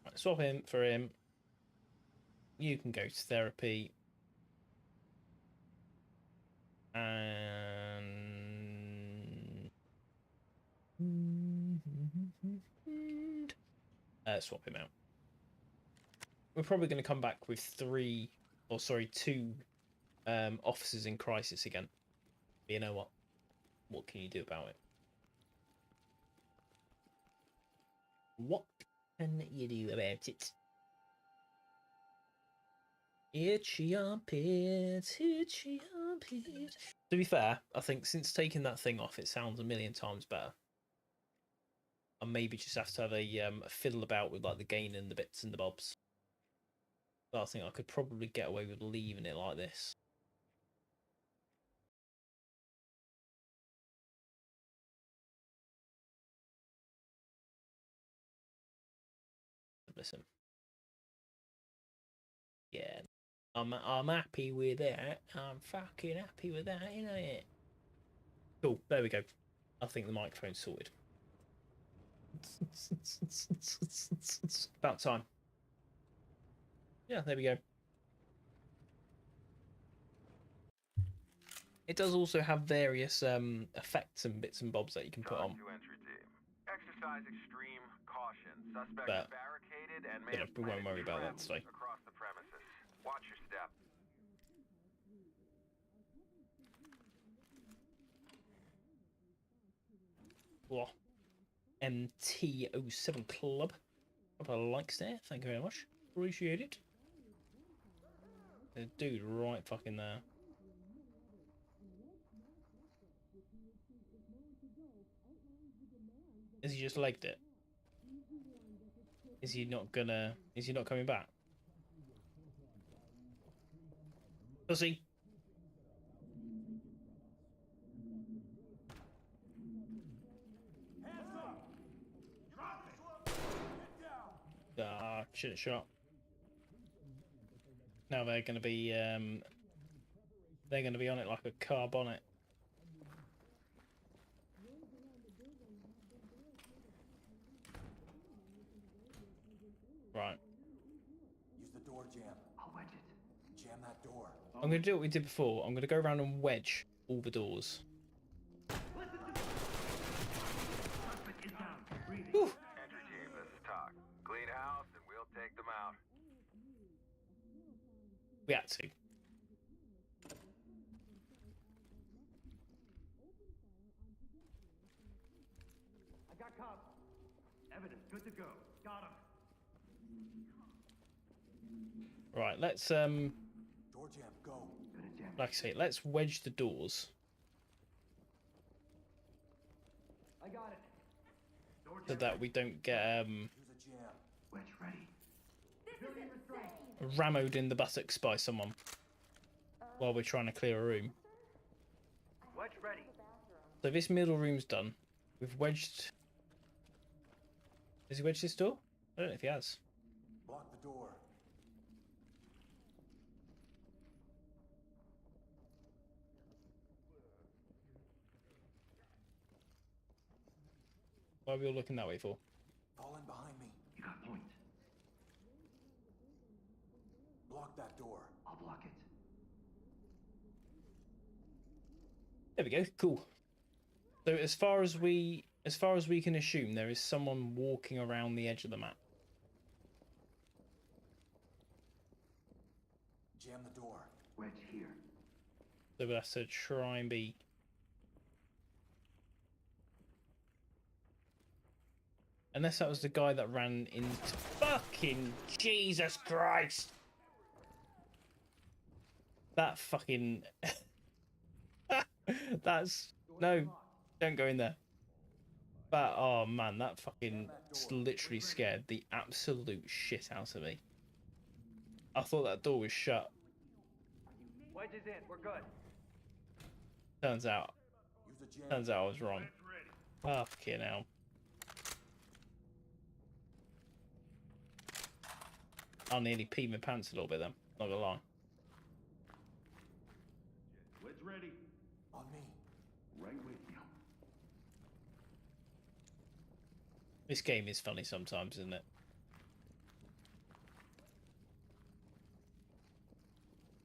A: Right, swap him for him. You can go to therapy. And swap him out. We're probably going to come back with two officers in crisis again. But you know what? What can you do about it? What can you do about it? Itchy armpit, itchy armpit. To be fair, I think since taking that thing off, it sounds a million times better. I maybe just have to have a fiddle about with like the gain and the bits and the bobs. But I think I could probably get away with leaving it like this. Listen. Yeah. I'm happy with that. I'm fucking happy with that, ain't it? Cool. There we go. I think the microphone's sorted. About time. Yeah, there we go. It does also have various effects and bits and bobs that you can put on.
B: To entry team. Exercise extreme caution. Suspect
A: But,
B: barricaded and
A: you know, we won't worry about that today.
B: across the premises. Watch your step.
A: Oh, MT07 Club. Couple of likes there. Thank you very much. Appreciate it. The dude right fucking there. Has he just legged it? Is he not coming back? Pussy.
C: Hands up! Drop it! Get down!
A: Ah, shit shot. Now they're gonna be on it like a car bonnet. Right.
C: Use the door jam.
F: I'll wedge it.
C: Jam that door.
A: I'm gonna do what we did before. I'm gonna go around and wedge all the doors.
F: Suspect is down. Breathing.
A: Whew.
B: Entry team, this is Talk. Clean house and we'll take them out.
A: We had to.
F: I got cops. Evidence good to go. Got him.
A: Right, let's
C: Door jam, go.
F: Gonna jam.
A: like I say, let's wedge the doors
F: I got it. Door
A: so
F: jam.
A: that we don't get
C: Use a jam.
F: Wedge ready. Civilian restraint.
A: rammed in the buttocks by someone while we're trying to clear a room.
F: Wedge ready.
A: So this middle room's done. We've wedged. Has he wedged this door? I don't know if he has.
C: Block the door.
A: Why are we all looking that way for?
C: Fall in behind me.
F: You got point.
C: Block that door.
F: I'll block it.
A: There we go. Cool. So as far as we can assume, there is someone walking around the edge of the map.
C: Jam the door.
F: Wedge here.
A: So we have to try and be. Unless that was the guy that ran into. Fucking Jesus Christ! That fucking. That's. No, don't go in there. But, oh man, that fucking literally scared the absolute shit out of me. I thought that door was shut.
F: Wedge is in. We're good.
C: Use
A: Turns
C: a jam.
A: out I was wrong. Fucking hell. I nearly peed my pants a little bit then, not gonna lie.
F: Wedge ready.
C: On me.
F: Right with you.
A: This game is funny sometimes, isn't it?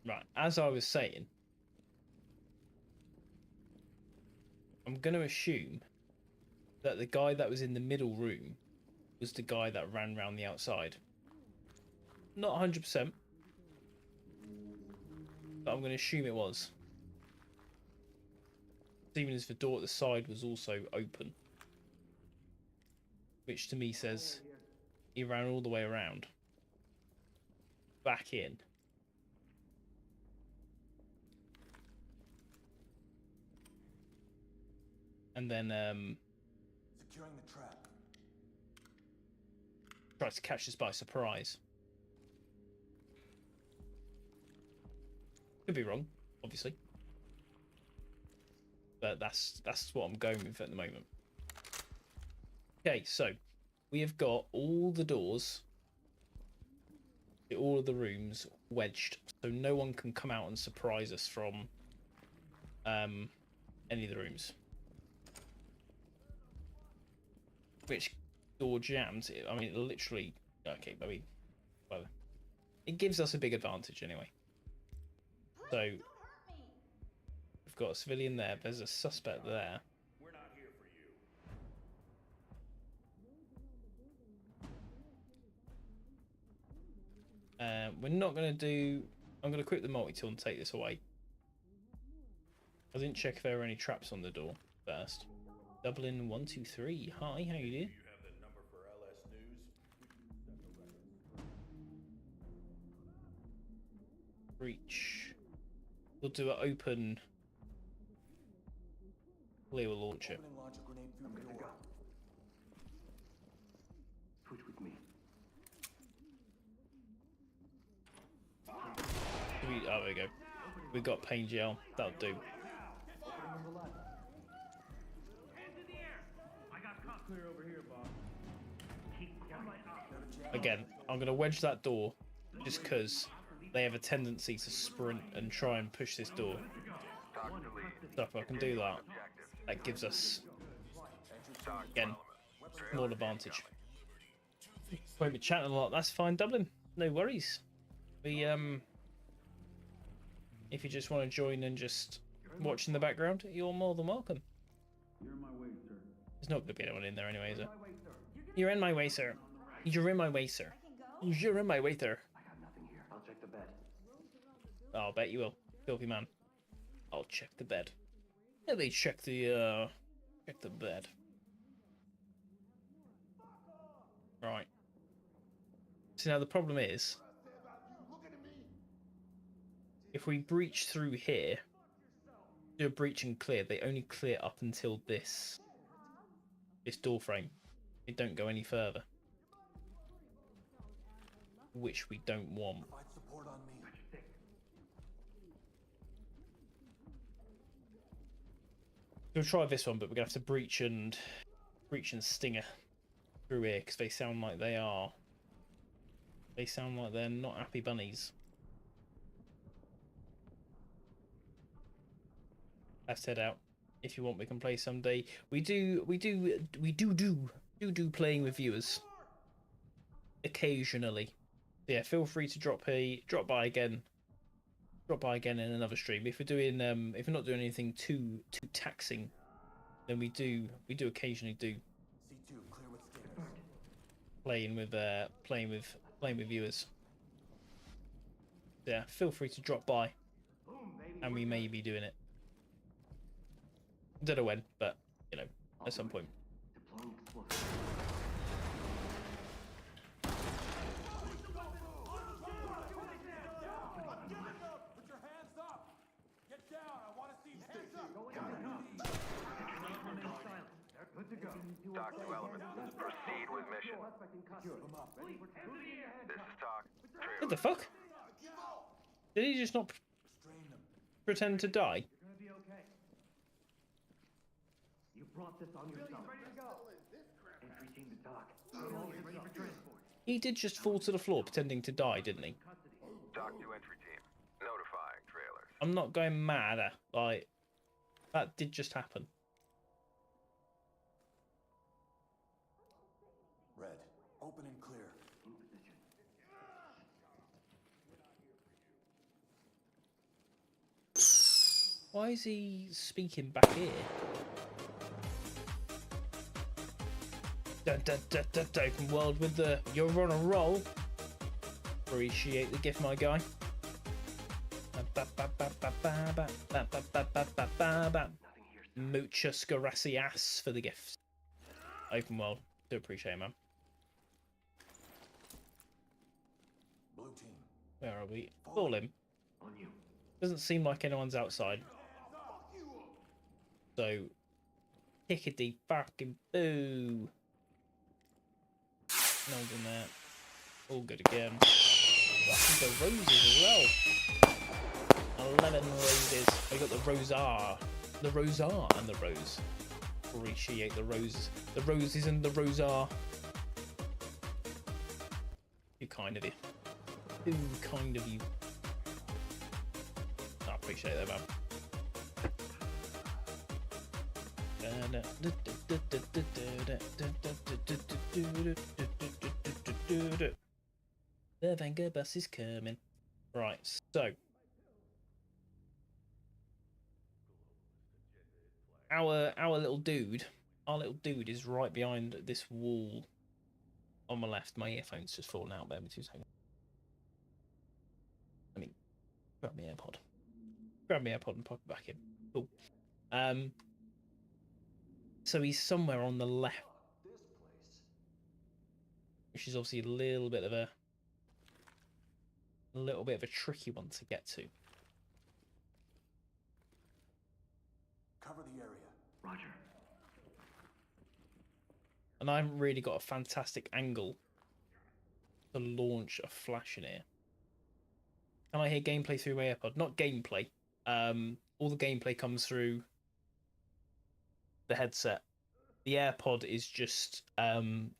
A: Right, as I was saying, I'm going to assume that the guy that was in the middle room was the guy that ran round the outside. Not 100%, but I'm going to assume it was. Even as the door at the side was also open. Which to me says he ran all the way around. Back in. And then
C: Securing the trap.
A: tries to catch us by surprise. Could be wrong, obviously. But that's what I'm going with at the moment. Okay, so we have got all the doors all of the rooms wedged, so no one can come out and surprise us from any of the rooms. Which door jams? I mean, literally. Okay, I mean, well, it gives us a big advantage anyway. So we've got a civilian there. There's a suspect there.
D: We're not here for you.
A: We're not going to do... I'm going to equip the multi-tool and take this away. I didn't check if there were any traps on the door first. Dublin 123. Hi, how you doing?
D: You have the number for LS News?
A: Breach. We'll do an open... Clear will launch it.
C: Launch a grenade through the door.
F: Switch with me.
A: Oh, there we go. We got pain gel. That'll do.
F: Opening on the left.
D: Hands in the air! I got cops. Clear over here, boss. Keep quiet.
A: Again, I'm going to wedge that door just because they have a tendency to sprint and try and push this door. So if I can do that, that gives us, again, more advantage. Won't be chatting a lot. That's fine, Dublin. No worries. We if you just want to join and just watch in the background, you're more than welcome.
F: You're in my way, sir.
A: There's not going to be anyone in there anyway, is there?
F: My way, sir.
A: You're in my way, sir. You're in my way, sir. You're in my way, sir.
F: I got nothing here. I'll check the bed.
A: Oh, I'll bet you will. Filthy man. I'll check the bed. Yeah, they check the bed. Right. So now the problem is, if we breach through here, do a breach and clear, they only clear up until this door frame. They don't go any further. Which we don't want.
C: Provide support on me.
A: We'll try this one, but we're gonna have to breach and stinger through here because they sound like they are. They sound like they're not happy bunnies. Let's head out. If you want, we can play someday. We do playing with viewers occasionally. Yeah, feel free to drop by again in another stream. If we're doing if we're not doing anything too taxing, then we do occasionally do
C: C2, clear with stairs.
A: playing with viewers. Yeah, feel free to drop by, and we may be doing it. Don't know when, but you know, at some point.
F: Deploying explosives.
C: Put your hands up! Get down! I want to see hands up!
F: Good to go.
B: Talk to element. Proceed with mission.
F: Suspect in custody.
B: This is talk.
A: What the fuck? Did he just not
C: Restrain them.
A: pretend to die?
F: You're gonna be okay. You brought this on yourself. Ready to go. Entry team to talk. Ready for transport.
A: He did just fall to the floor pretending to die, didn't he?
B: Talk to entry team. Notifying trailers.
A: I'm not going mad. Like, that did just happen.
C: Red, open and clear.
F: In position.
A: Why is he speaking back here? Dun, dun, dun, dun, dun, open world with the you're on a roll. Appreciate the gift, my guy. Muchas gracias for the gift. Open world. Do appreciate it, man.
C: Blue team.
A: Where are we? Fall him.
F: On you.
A: Doesn't seem like anyone's outside. So, hickety fucking boo. No one's in there. All good again. I think the roses as well. 11 roses. We got the rosar. The rosar and the rose. Appreciate the roses. The roses and the rosar. You kind of you. Too kind of you. I appreciate that, man. The Vanguard bus is coming. Right, so our little dude, is right behind this wall on my left. My earphones just fallen out. Bear with me 2 seconds. Let me grab my AirPod. And pop it back in. Cool. So he's somewhere on the left, which is obviously a little bit of a tricky one to get to.
C: Cover the area.
F: Roger.
A: And I haven't really got a fantastic angle to launch a flash in here. Can I hear gameplay through my AirPod? Not gameplay. All the gameplay comes through the headset. The AirPod is just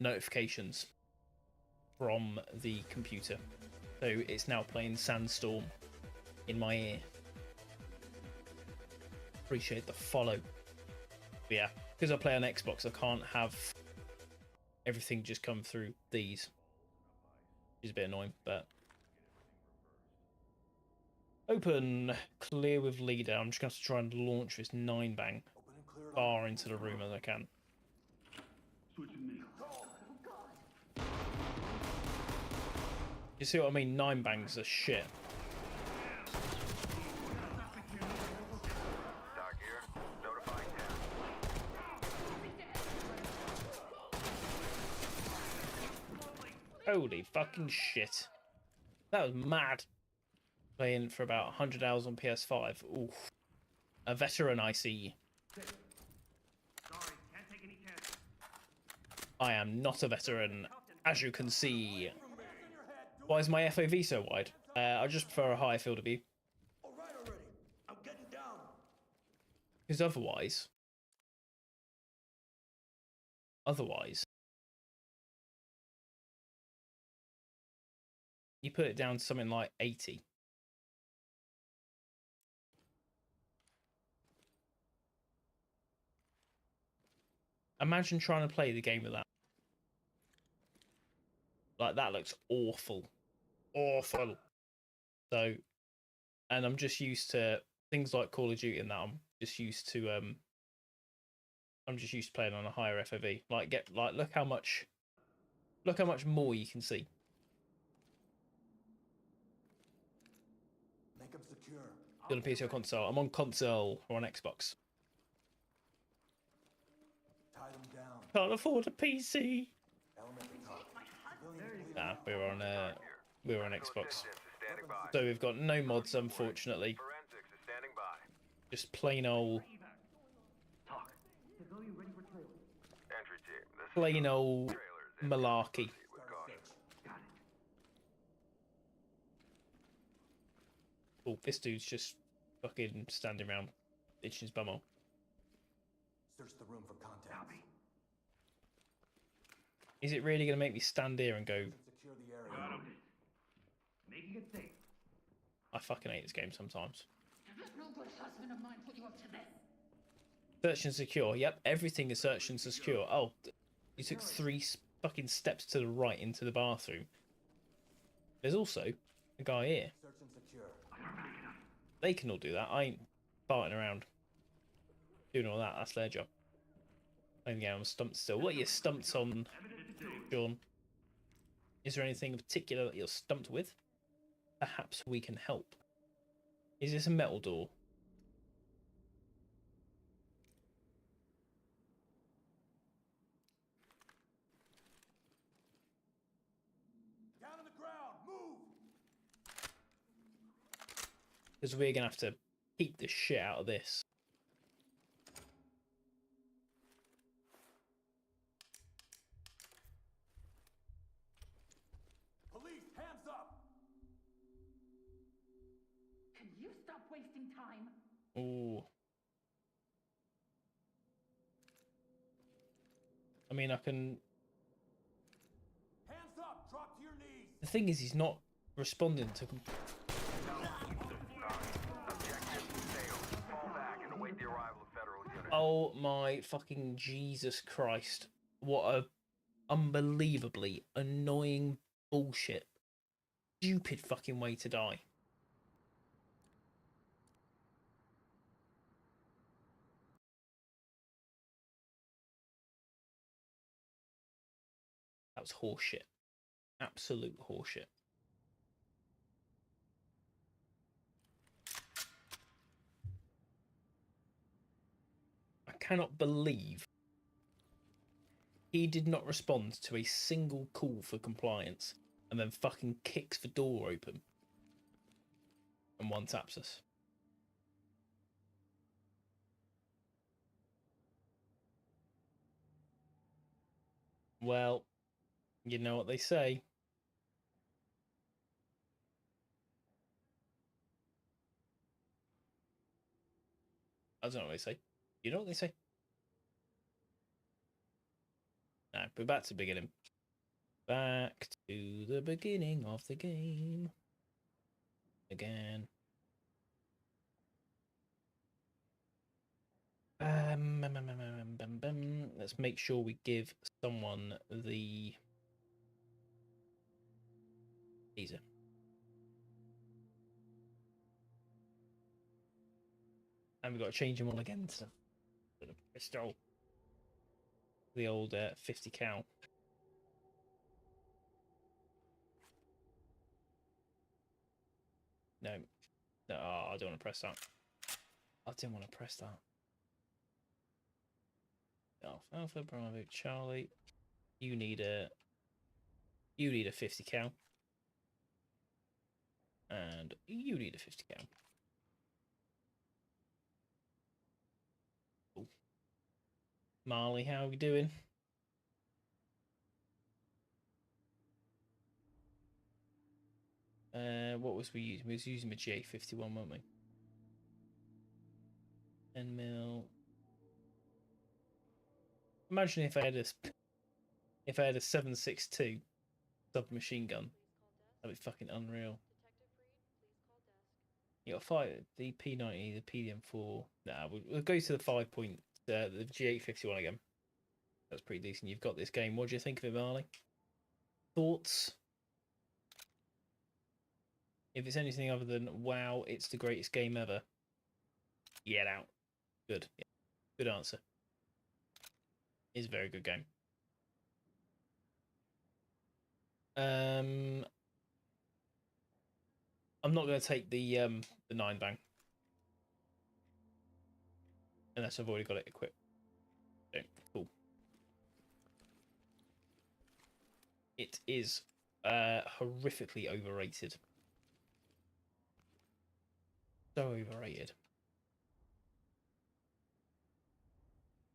A: notifications from the computer. So it's now playing Sandstorm in my ear. Appreciate the follow. But yeah, because I play on Xbox, I can't have everything just come through these. Which is a bit annoying, but... Open. Clear with leader. I'm just going to try and launch this 9-bang far into the room as I can.
F: Switching me.
A: You see what I mean? 9-bangs are shit.
B: Doc here. Notifying down.
A: Holy fucking shit. That was mad. Playing for about 100 hours on PS5. Oof. A veteran, I see.
D: Sorry, can't take any chances.
A: I am not a veteran, as you can see. Why is my FOV so wide? I just prefer a higher field of view.
C: All right already. I'm getting down.
A: Because otherwise, you put it down to something like 80. Imagine trying to play the game with that. Like, that looks awful. Awful. So, and I'm just used to things like Call of Duty and that. I'm just used to playing on a higher FOV. Look how much more you can see.
C: Make them secure.
A: You're on PC or console? I'm on console or on Xbox.
C: Tie them down.
A: Can't afford a PC.
C: Element at the top.
A: Nah, we're on Xbox.
B: Standing by.
A: So we've got no mods, unfortunately.
B: Forensics is standing by.
A: Just plain old
F: Talk. Civilian ready for trailer.
B: Entry team. This
A: plain old
B: trailers in.
A: malarkey.
B: With caution.
F: Got it.
A: Oh, this dude's just fucking standing around itching his bum hole.
C: Search the room for contact.
F: Copy.
A: Is it really going to make me stand here and go,
C: Secure the area.
F: Got him. Making it safe.
A: I fucking hate this game sometimes.
G: This no good husband of mine put you up to this.
A: Search and secure. Yep, everything is search and secure. Oh, you took 3 fucking steps to the right into the bathroom. There's also a guy here.
C: Search and secure.
A: They can all do that. I ain't farting around doing all that. That's their job. And yeah, I'm stumped still. What are you stumped on, Sean? Is there anything in particular that you're stumped with? Perhaps we can help. Is this a metal door?
C: Down on the ground. Move.
A: Because we're going to have to keep the shit out of this.
C: Police, hands up.
G: Can you stop wasting time?
A: Ooh. I mean, I can...
C: Hands up. Drop to your knees.
A: The thing is, he's not responding to.
B: Objective failed. Fall back and await the arrival of federal units.
A: Oh my fucking Jesus Christ! What a unbelievably annoying bullshit, stupid fucking way to die. That was horseshit. Absolute horseshit. I cannot believe he did not respond to a single call for compliance and then fucking kicks the door open and one taps us. Well, you know what they say. I don't know what they say. You know what they say? No, we're back to the beginning. Back to the beginning of the game. Again. Let's make sure we give someone the teaser. And we've got to change them all again to the pistol. The old 50 cal. No. No, I don't want to press that. I didn't want to press that. Alpha, Bravo, Charlie. You need a 50 cal. And you need a 50 cal. Cool. Marley, how are we doing? What was we using? We was using the J51, weren't we? 10 mil. Imagine if I had a 7.62 submachine gun. That'd be fucking unreal. You got the P90, the PDM4. Nah, we'll go to the 5 point, the G851 again. That's pretty decent. You've got this game. What do you think of it, Marley? Thoughts? If it's anything other than wow, it's the greatest game ever. Get out. Good. Yeah. Good answer. It's a very good game. I'm not going to take the 9 bang unless I've already got it equipped. Okay, cool. It is horrifically overrated. So overrated.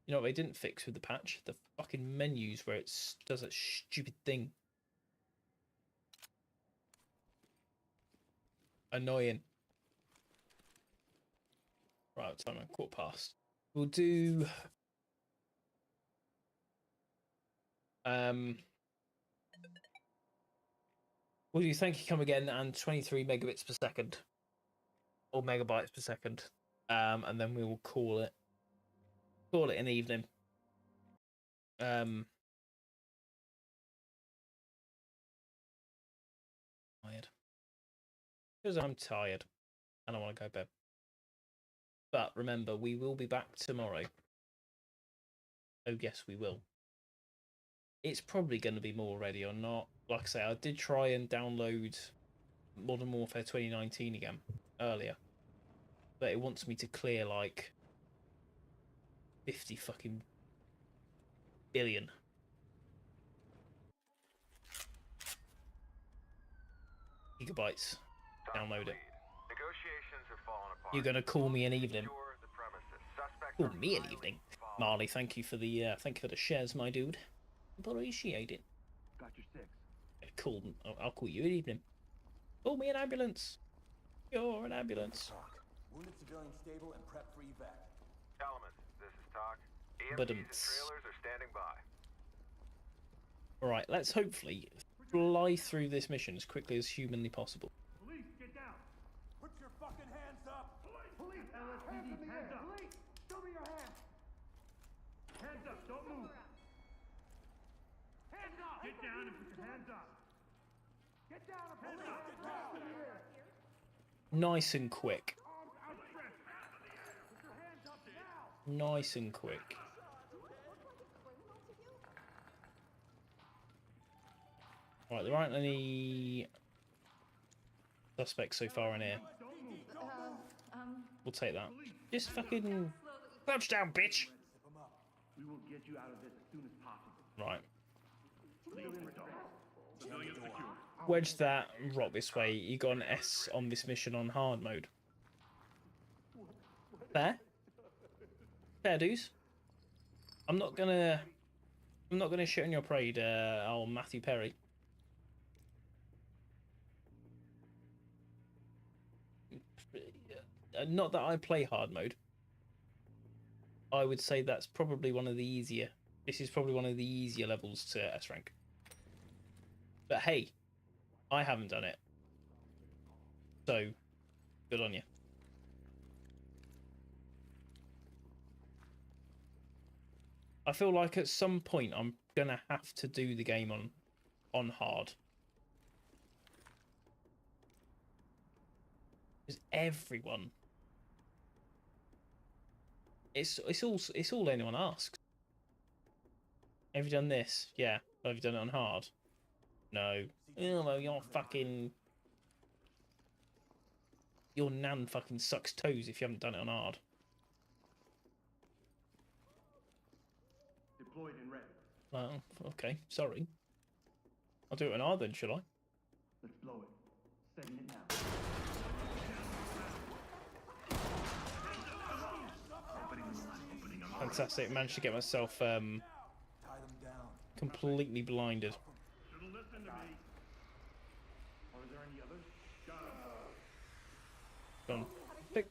A: You know what they didn't fix with the patch? The fucking menus where it does that stupid thing. Annoying. Right, time I'm 1/4 past. We'll do will you thank you come again and 23 megabits per second. Or megabytes per second. And then we will call it an evening. Tired. Because I'm tired and I want to go to bed. But remember, we will be back tomorrow. Oh yes, we will. It's probably going to be more ready or not. Like I say, I did try and download Modern Warfare 2019 again earlier, but it wants me to clear like 50 fucking billion. Gigabytes. Download it.
B: Negotiations have fallen apart.
A: You're gonna call me an evening.
B: Secure the premises. Suspects
A: Call
B: are
A: me an
B: highly
A: evening.
B: volatile.
A: Marley, thank you for the shares, my dude. Appreciate it.
F: Got your 6.
A: I'll call you an evening. Call me an ambulance. You're an ambulance.
C: Wounded civilian stable and prep for evac.
B: Elements, this is talk. EMTs
A: But
B: and trailers are standing by.
A: All right, let's hopefully fly through this mission as quickly as humanly possible.
D: Police, get down.
C: Put your fucking hands up!
D: Police, LSPD, hands up.
F: Police, show me your hands.
D: Hands up, don't move. Hands up. Get down and put your hands up.
F: Get down and
D: Hands
F: put
D: up.
F: your hands in the air.
A: Nice and quick.
F: Arms outstretched. Put your hands up now.
A: Nice and quick. Right, there aren't any suspects so far in here. We'll take that. Just fucking crouch down, bitch.
F: We will get you out of this as soon as possible.
A: Right.
D: Civilian restored. Civilian secure.
A: Wedge that, rock this way. You got an S on this mission on hard mode. Fair? Fair dues. I'm not gonna shit on your parade, old Matthew Perry. Not that I play hard mode. I would say that's probably one of the easier. This is probably one of the easier levels to S rank. But hey, I haven't done it. So, good on you. I feel like at some point I'm gonna have to do the game on hard. Because everyone, it's all anyone asks. Have you done this? Yeah. Have you done it on hard? No. Oh, well, your nan fucking sucks toes if you haven't done it on hard.
F: Deployed and ready.
A: Well, okay, sorry. I'll do it on hard then, shall I?
F: Let's blow it. Setting it now.
A: Fantastic. Managed to get myself
C: Tie them down.
A: completely blinded.
D: Should've listened to me.
F: Or is there any others?
A: Gone. Pick.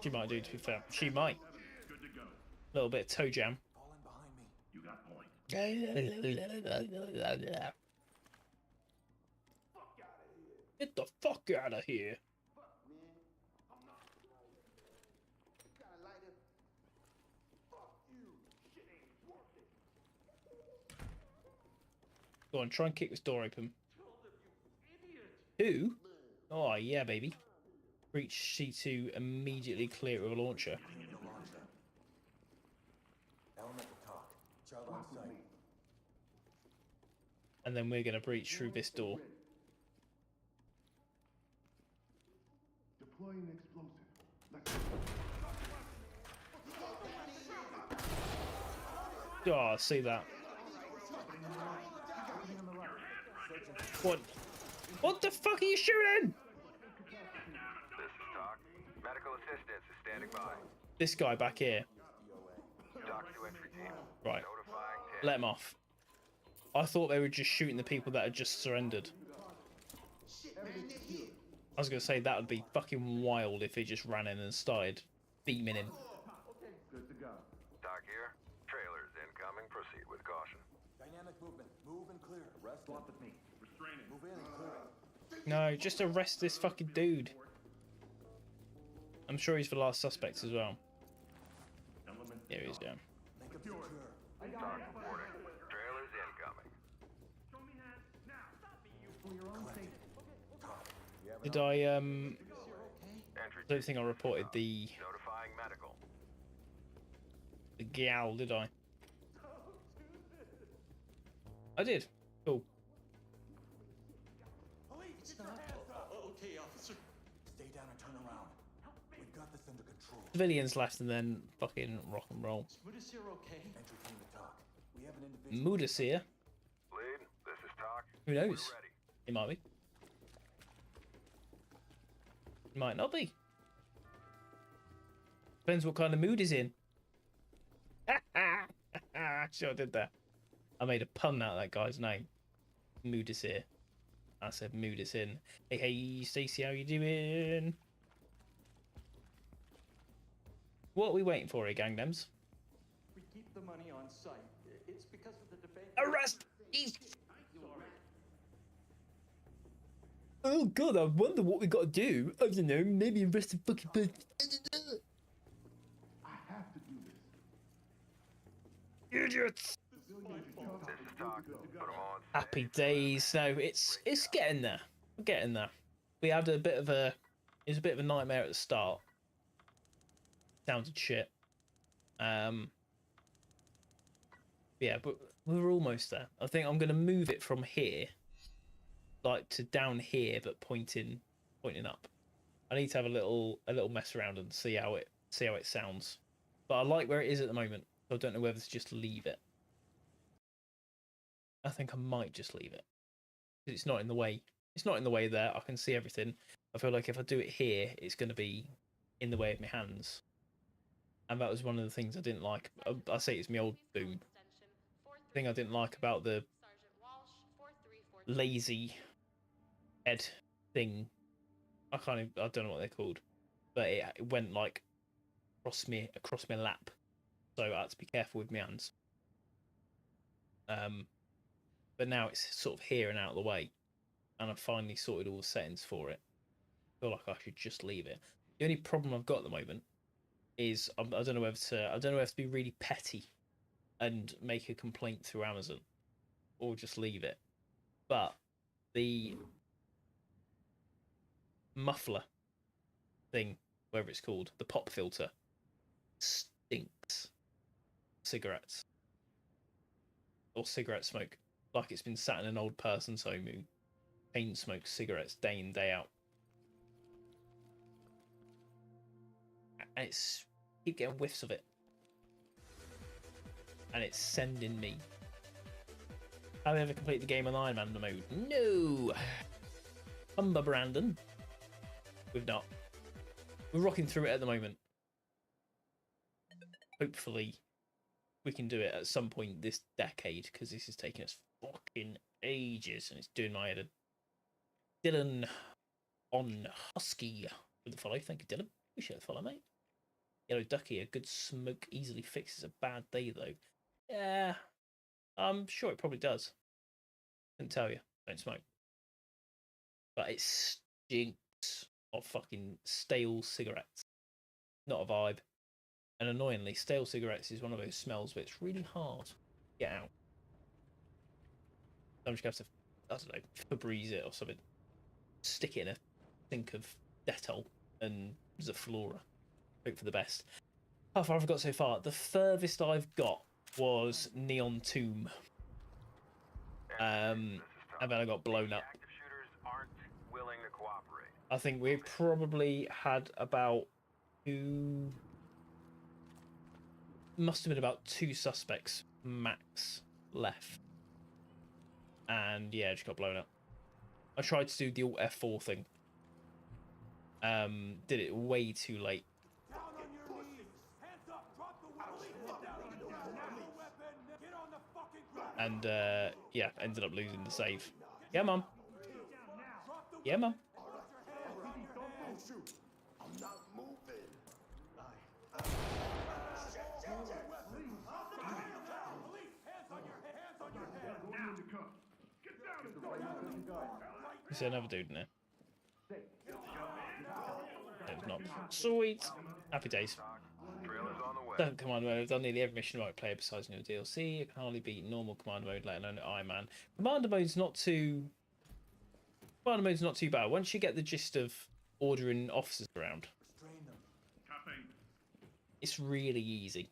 A: She might do, to be fair. She might.
D: Good to go.
A: A little bit of toe jam.
C: Fall in behind me.
D: You got point.
A: Get the fuck out of here. Go on, try and kick this door open. Who? Oh, yeah, baby. Reach C2, immediately clear it with a launcher.
C: Element to talk. Child on sight.
A: And then we're going to breach through this door.
F: Deploying explosive. Let's
A: Oh, I see that. What? What the fuck are you shooting?
B: This is Talk. Medical assistance is standing by.
A: This guy back here.
B: Talk to entry team.
A: Right.
B: Notifying 10.
A: Let him off. I thought they were just shooting the people that had just surrendered. I was going to say that would be fucking wild if he just ran in and started beaming him.
F: Good to go.
B: Talk here. Trailers incoming. Proceed with caution.
C: Dynamic movement. Move and clear. Rest
F: Swap with me.
D: Restraining.
C: Move in and clear it.
A: No, just arrest this fucking dude. I'm sure he's the last suspect as well.
D: Element
A: Here he is, yeah.
C: Make them secure.
B: Talk reporting. Trailers incoming.
D: Show me hands now. Stop me, you.
F: For your own safety.
A: Did I,
B: Entry
A: I don't think I reported the
B: notifying medical.
A: gal, did I? I did. Cool.
C: Police, get your hands up. Okay, officer. Stay down and turn around. We've got this under control.
A: Civilians left and then fucking rock and roll.
C: Mudasir okay? Entry team to talk. We have an individual.
A: Mudasir?
B: Lead, this is Talk.
A: Who knows?
B: We're ready.
A: He might be. He might not be. Depends what kind of mood he's in. Sure did that. I made a pun out of that guy's name. Mudasir. I said Mudasin. Hey, hey, Stacey, how you doing? What are we waiting for here, Gangdems?
H: We keep the money on site. It's because of the debate.
A: Arrest! He's Oh god, I wonder what we got to do. I don't know, maybe arrest the fucking person.
C: I have to do this.
A: Idiots!
B: This is talk. Put 'em on.
A: Happy days. No, it's getting there. We're getting there. We had a bit of a nightmare at the start. Sounded shit. Yeah, but we're almost there. I think I'm gonna move it from here, like to down here, but pointing up. I need to have a little mess around and see how it sounds. But I like where it is at the moment. So I don't know whether to just leave it. I think I might just leave it. It's not in the way. It's not in the way there. I can see everything. I feel like if I do it here, it's going to be in the way of my hands. And that was one of the things I didn't like. I say it's my old boom. The thing I didn't like about the lazy head thing. I don't know what they're called, but it went like across my lap. So I had to be careful with my hands. But now it's sort of here and out of the way, and I've finally sorted all the settings for it. I feel like I should just leave it. The only problem I've got at the moment is I don't know whether to be really petty and make a complaint through Amazon, or just leave it. But the muffler thing, whatever it's called, the pop filter, stinks cigarettes or cigarette smoke, like it's been sat in an old person's home who chain smokes cigarettes day in day out. And it's keep getting whiffs of it, and it's sending me. Have I ever completed the game on Ironman mode? No. Brandon. We've not. We're rocking through it at the moment. Hopefully, we can do it at some point this decade, because this is taking us fucking ages, and it's doing my head. Dylan on Husky with the follow. Thank you, Dylan. Appreciate the follow, mate. Yellow Ducky, a good smoke easily fixes a bad day, though. Yeah, I'm sure it probably does. Couldn't tell you. Don't smoke. But it stinks of fucking stale cigarettes. Not a vibe. And annoyingly, stale cigarettes is one of those smells where it's really hard to get out. I'm just going to have to, I don't know, Febreze it or something. Stick it in a sink of Dettol and Zaflora. Hope for the best. How far have I got so far? The furthest I've got was Neon Tomb. And then I got blown up.
B: Active shooters aren't willing to cooperate.
A: I think we probably had about must have been about 2 suspects max left. And yeah, just got blown up. I tried to do the Alt F4 thing. Did it way too late.
C: Down on your knees. Hands up. Drop the weapon. Get down on your knees. Drop the weapon. Get on the fucking ground.
A: And yeah, ended up losing the save. Yeah, mum. Yeah, mum.
C: Don't shoot. I'm not moving.
A: Is there another dude in there? There's not. Sweet. Happy days.
B: Trailer's on the way.
A: Don't Commander mode. I've done nearly every mission I play besides new DLC. I can hardly beat normal Commander mode, let alone Ironman. Commander mode's not too bad. Once you get the gist of ordering officers around, it's really easy.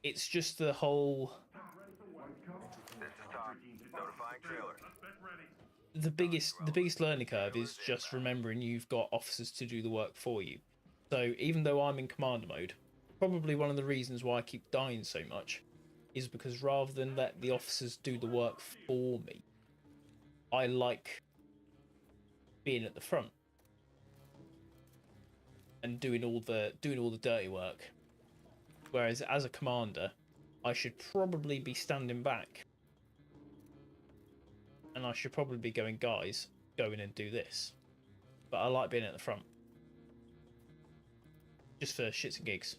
A: It's just the whole.
B: This is talk. Notifying trailer.
A: The biggest learning curve is just remembering you've got officers to do the work for you. So even though I'm in commander mode, probably one of the reasons why I keep dying so much is because rather than let the officers do the work for me, I like being at the front and doing all the dirty work. Whereas as a commander, I should probably be standing back. And I should probably be going, guys, go in and do this. But I like being at the front. Just for shits and gigs.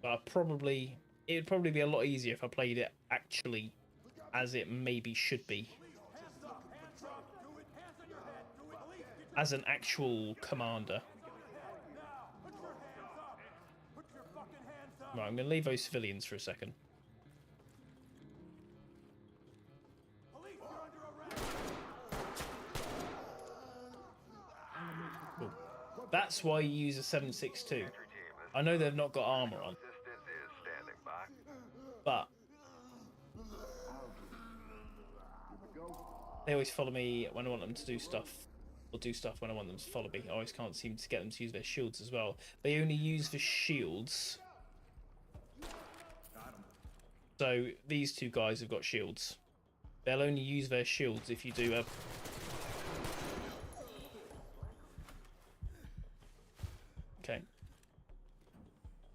A: But it would probably be a lot easier if I played it actually as it maybe should be. As an actual commander. Right, I'm going to leave those civilians for a second. Cool. That's why you use a 7.62. I know they've not got armor on,
B: Assistance is standing by.
A: but they always follow me when I want them to do stuff, or do stuff when I want them to follow me. I always can't seem to get them to use their shields as well. They only use the shields. So these two guys have got shields. They'll only use their shields if you do a... Okay.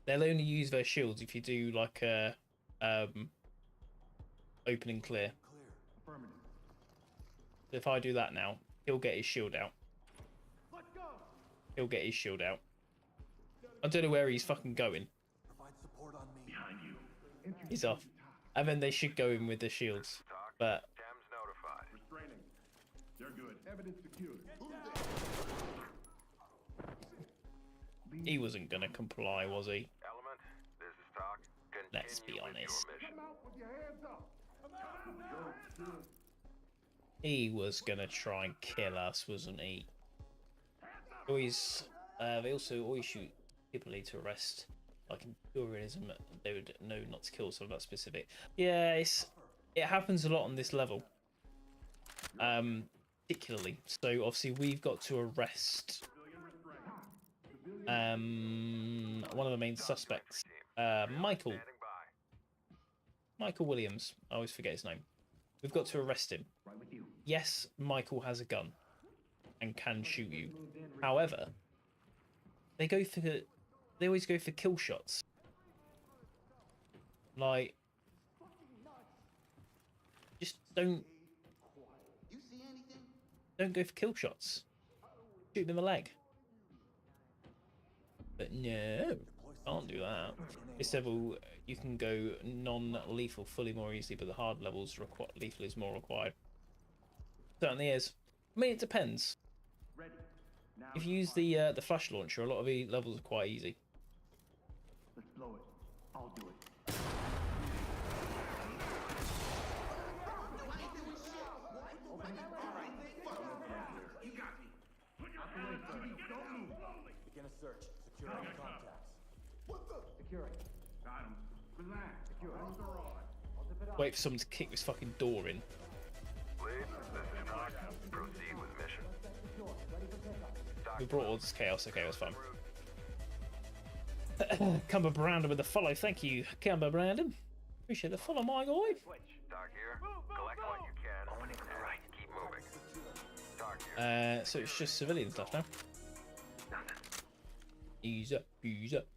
A: They'll only use their shields if you do like a open and clear. So if I do that now, he'll get his shield out. He'll get his shield out. I don't know where he's fucking going.
D: Behind you.
A: He's off. And then they should go in with the shields. But
B: Thames notified.
F: Restraining. They're good. Evidence secured.
A: he wasn't gonna comply, was he?
B: Element, this is talk.
A: Let's be
B: Continue with your
A: honest.
B: mission.
F: Come out with your hands up.
A: He was gonna try and kill us, wasn't he? They also always shoot people they need to arrest, like in tourism. They would know not to kill someone that specific. Yeah, it happens a lot on this level. Particularly. So obviously we've got to arrest one of the main suspects, Michael Williams. I always forget his name. We've got to arrest him. Yes, Michael has a gun and can shoot you. However, they always go for kill shots. Like, just don't go for kill shots. Shoot them in the leg. But no, can't do that. This level, you can go non-lethal fully more easily, but the hard levels lethal is more required. Certainly is. I mean, it depends. If you use the flash launcher, a lot of the levels are quite easy.
F: Let's blow it. I'll do it.
C: Begin a search. Secure all contacts.
F: Securing. Got him. Relax. Secure. Arms are on. I'll zip it up.
A: Wait for someone to kick this fucking door in.
B: Lead, this is talk. Proceed with mission.
A: We brought all this chaos. Okay, that's fine. Cumber Brandon with the follow. Thank you, Cumber Brandon. Appreciate the follow, my guy.
B: Talk here. Collect what you can. And keep moving. Talk here.
A: So it's just civilians left now. Ease up, ease up.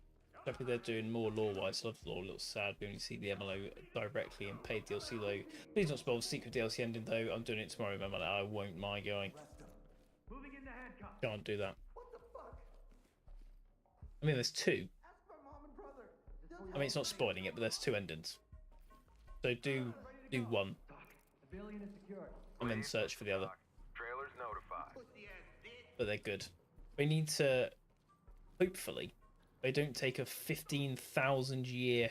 A: Hopefully they're doing more lore-wise. Love the lore. A little sad. We only see the MLO directly in paid DLC though. Please don't spoil the secret DLC ending though. I'm doing it tomorrow. Remember that. I won't mind going.
F: Moving into handcuffs.
A: Can't do that.
F: What the fuck?
A: I mean, there's two.
F: Ask my mom and brother.
A: I mean, it's not spoiling it, but there's two endings. So do one,
F: Civilian is secured.
A: and then search for the other.
B: Trailers notified.
A: But they're good. We need to, hopefully, they don't take a 15,000 year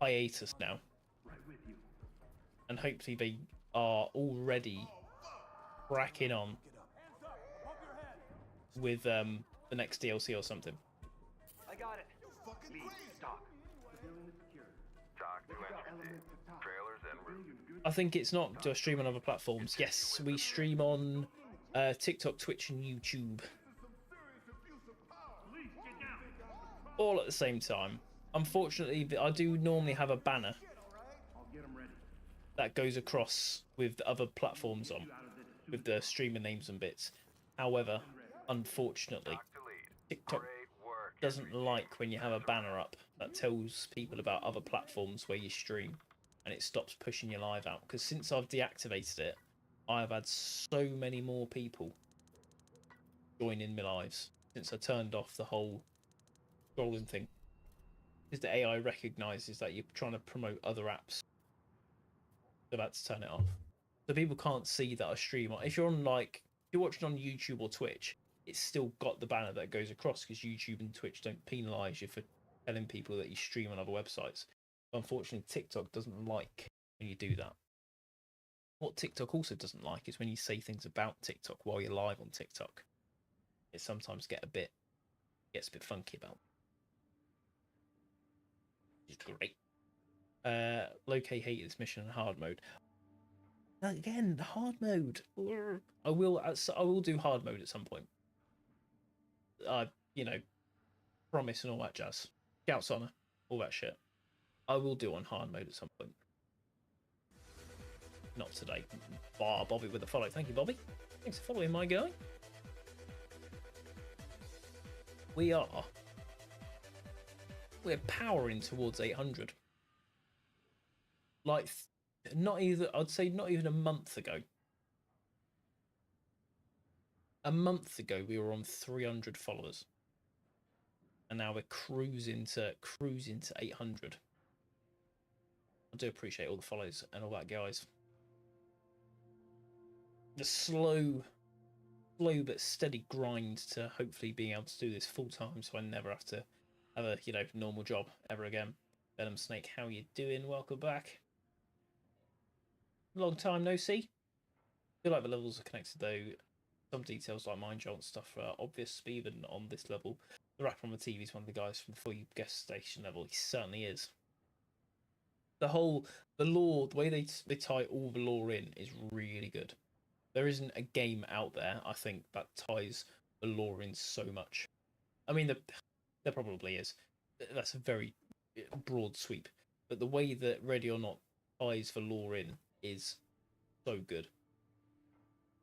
A: hiatus now.
F: Right with you.
A: And hopefully they are already cracking on with the next DLC or something.
F: I got it. Lead. Stop. Civilian is secured.
B: Talk to entry team. Trailers en route.
A: I think it's not to stream on other platforms. Yes, we stream on TikTok, Twitch, and YouTube. All at the same time. Unfortunately, I do normally have a banner
F: I'll get him ready.
A: that goes across with the other platforms on, with the streamer names and bits. However, unfortunately,
B: Talk to lead.
A: TikTok
B: Great work.
A: doesn't like when you have a banner up that tells people about other platforms where you stream, and it stops pushing your live out. Because since I've deactivated it, I've had so many more people join in my lives since I turned off the whole scrolling thing. Because the AI recognizes that you're trying to promote other apps. So that's to turn it off. So people can't see that a stream. If you're on if you're watching on YouTube or Twitch, it's still got the banner that goes across because YouTube and Twitch don't penalise you for telling people that you stream on other websites. But unfortunately, TikTok doesn't like when you do that. What TikTok also doesn't like is when you say things about TikTok while you're live on TikTok. It sometimes gets a bit funky about. It's great. Locate hated this mission in hard mode. Again, hard mode. I will do hard mode at some point. Promise and all that jazz. Scouts honor, all that shit. I will do on hard mode at some point. Not today. Bobby with a follow. Thank you, Bobby. Thanks for following my guy. We're powering towards 800. I'd say not even a month ago. A month ago, we were on 300 followers, and now we're cruising to 800. I do appreciate all the follows and all that, guys. The slow but steady grind to hopefully being able to do this full time, so I never have to have a normal job ever again. Venom Snake, how you doing? Welcome back. Long time no see. I feel like the levels are connected though. Some details like Mind Jolt stuff are obvious, even on this level. The rapper on the TV is one of the guys from the full guest station level. He certainly is. The lore, the way they tie all the lore in is really good. There isn't a game out there, I think, that ties the lore in so much. I mean, there probably is. That's a very broad sweep. But the way that Ready or Not ties the lore in is so good.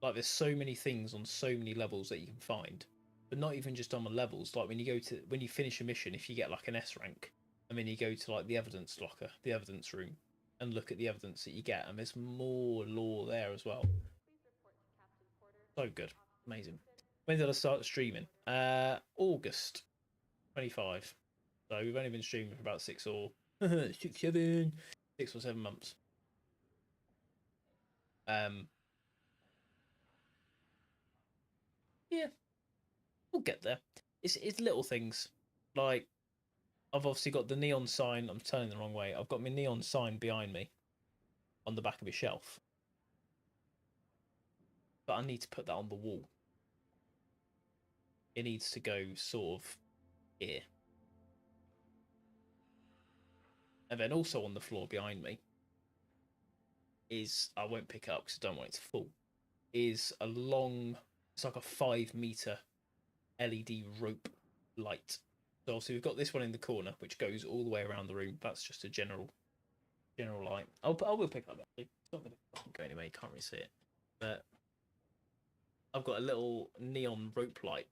A: Like, there's so many things on so many levels that you can find, but not even just on the levels. Like when you finish a mission, if you get like an S rank, and then you go to like the evidence locker, the evidence room, and look at the evidence that you get, and there's more lore there as well. So good, amazing. When did I start streaming? August 25. So we've only been streaming for about 6 or 7 months. Yeah, we'll get there. It's little things like I've obviously got the neon sign. I'm turning the wrong way. I've got my neon sign behind me on the back of a shelf, but I need to put that on the wall. It needs to go sort of here, and then also on the floor behind me is, I won't pick it up because I don't want it to fall, is a long, it's like a 5-meter LED rope light. So obviously we've got this one in the corner which goes all the way around the room. That's just a general light. I will pick up actually. It's not going to go anywhere, you can't really see it. But I've got a little neon rope light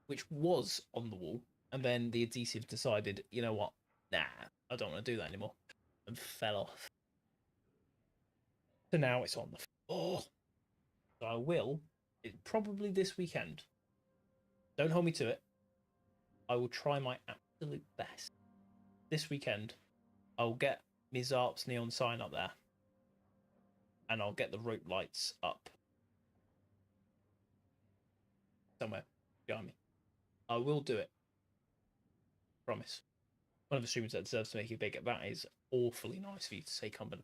A: which was on the wall, and then the adhesive decided, you know what, nah, I don't want to do that anymore, and fell off. So now it's on the floor. So I will, probably this weekend. Don't hold me to it. I will try my absolute best. This weekend, I'll get Ms. Arp's neon sign up there, and I'll get the rope lights up somewhere behind me. I will do it. Promise. One of the streamers that deserves to make it big. That is awfully nice for you to say, Cumberland.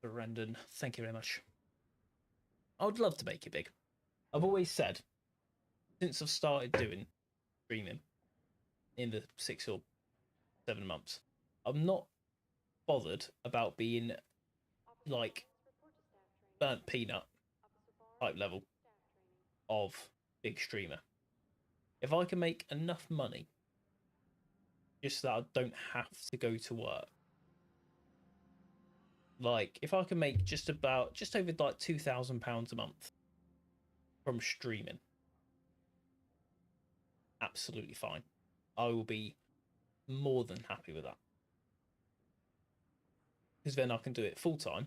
A: Brendan, thank you very much. I would love to make it big. I've always said, since I've started doing streaming in the 6 or 7 months, I'm not bothered about being like burnt peanut type level of big streamer. If I can make enough money just that I don't have to go to work, like if I can make just over like £2,000 a month from streaming, absolutely fine. I will be more than happy with that, because then I can do it full time,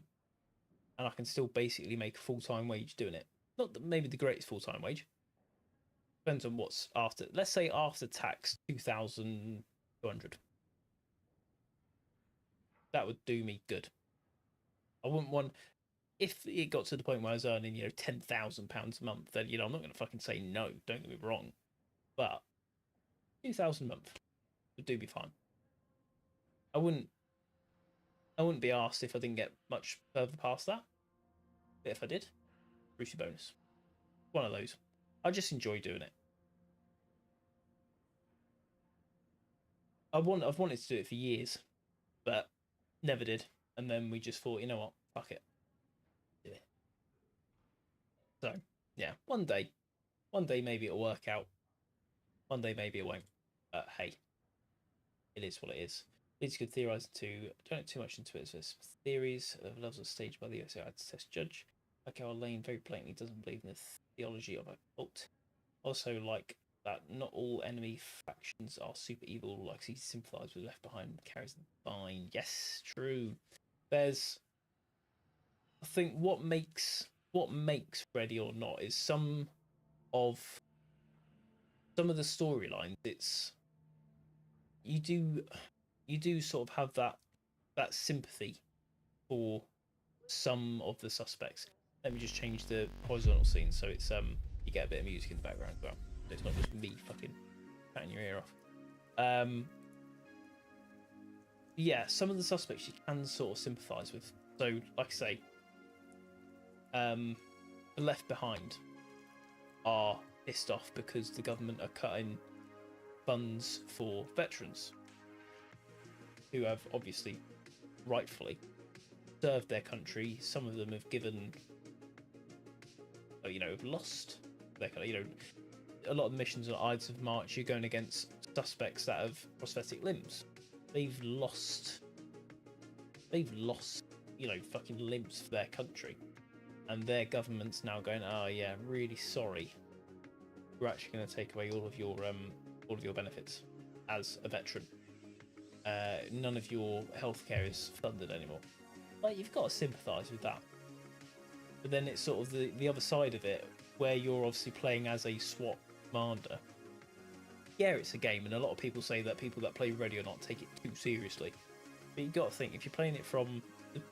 A: and I can still basically make a full-time wage doing it. Not that maybe the greatest full-time wage, Depends on what's after. Let's say after tax, 2,200. That would do me good. I wouldn't want, if it got to the point where I was earning, you know, £10,000 a month, then, you know, I'm not going to fucking say no. Don't get me wrong, but 2,000 a month would do me fine. I wouldn't be asked if I didn't get much further past that. But if I did, Brucey bonus. One of those. I just enjoy doing it. I've wanted to do it for years, but never did. And then we just thought, you know what, fuck it, do it. So yeah, one day maybe it'll work out. One day maybe it won't. But hey, it is what it is. Leeds could theorise to don't get too much into it. As theories of levels of stage by the USA test judge. Like our Lane very blatantly doesn't believe in the theology of a cult. Also, like that, not all enemy factions are super evil. Like he sympathise with Left Behind, carries them fine. Yes, true. There's, I think, what makes Ready or Not is some of the storylines. It's you do sort of have that sympathy for some of the suspects. Let me just change the horizontal scene so it's you get a bit of music in the background as well. So it's not just me fucking cutting your ear off. Yeah, some of the suspects you can sort of sympathise with. So, like I say, the Left Behind are pissed off because the government are cutting funds for veterans who have obviously, rightfully, served their country. Some of them have given, you know, have lost their, you know, a lot of the missions on Ides of March, you're going against suspects that have prosthetic limbs. They've lost, you know, fucking limbs for their country, and their government's now going, oh yeah, really sorry, we're actually going to take away all of your benefits as a veteran. None of your healthcare is funded anymore. Like, you've got to sympathise with that. But then it's sort of the other side of it, where you're obviously playing as a SWAT commander. Yeah, it's a game, and a lot of people say that people that play Ready or Not take it too seriously. But you've got to think, if you're playing it from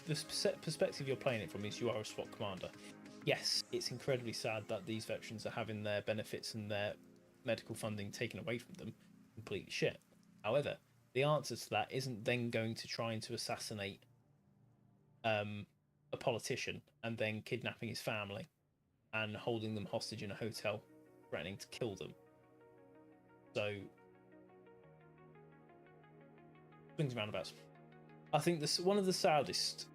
A: the perspective you're playing it from is you are a SWAT commander. Yes, it's incredibly sad that these veterans are having their benefits and their medical funding taken away from them. Completely shit. However, the answer to that isn't then going to trying to assassinate a politician and then kidnapping his family and holding them hostage in a hotel, threatening to kill them. So, swings and roundabouts. I think this one of the saddest,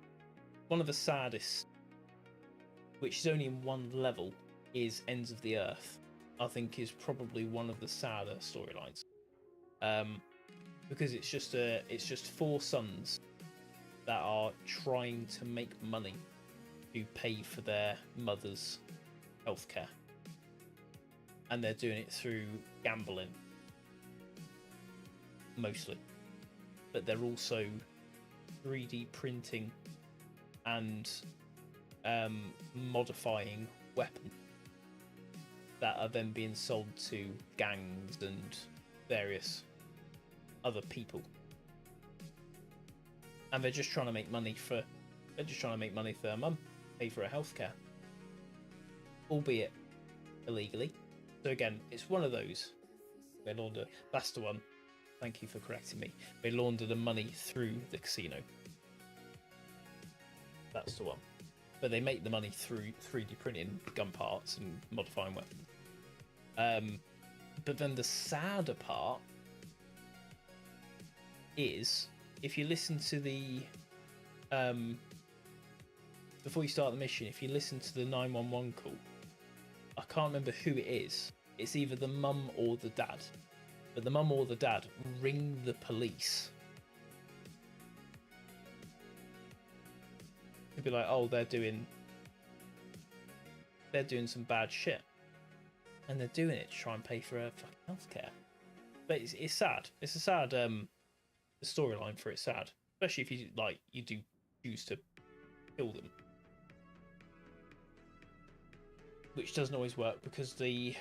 A: which is only in one level, is Ends of the Earth. I think is probably one of the sadder storylines, because it's just four sons that are trying to make money to pay for their mother's healthcare, and they're doing it through gambling mostly, but they're also 3D printing and modifying weapons that are then being sold to gangs and various other people, and they're just trying to make money for their mum, pay for her healthcare, albeit illegally. So again, it's one of those. They launder. That's the one. Thank you for correcting me. They launder the money through the casino. That's the one. But they make the money through 3D printing gun parts and modifying weapons. But then the sadder part is, if you listen to the before you start the mission, if you listen to the 911 call, I can't remember who it is. It's either the mum or the dad. But the mum or the dad ring the police to be like, oh, they're doing some bad shit, and they're doing it to try and pay for her fucking healthcare. But it's sad. It's a sad the storyline for it's sad, especially if you do choose to kill them, which doesn't always work because the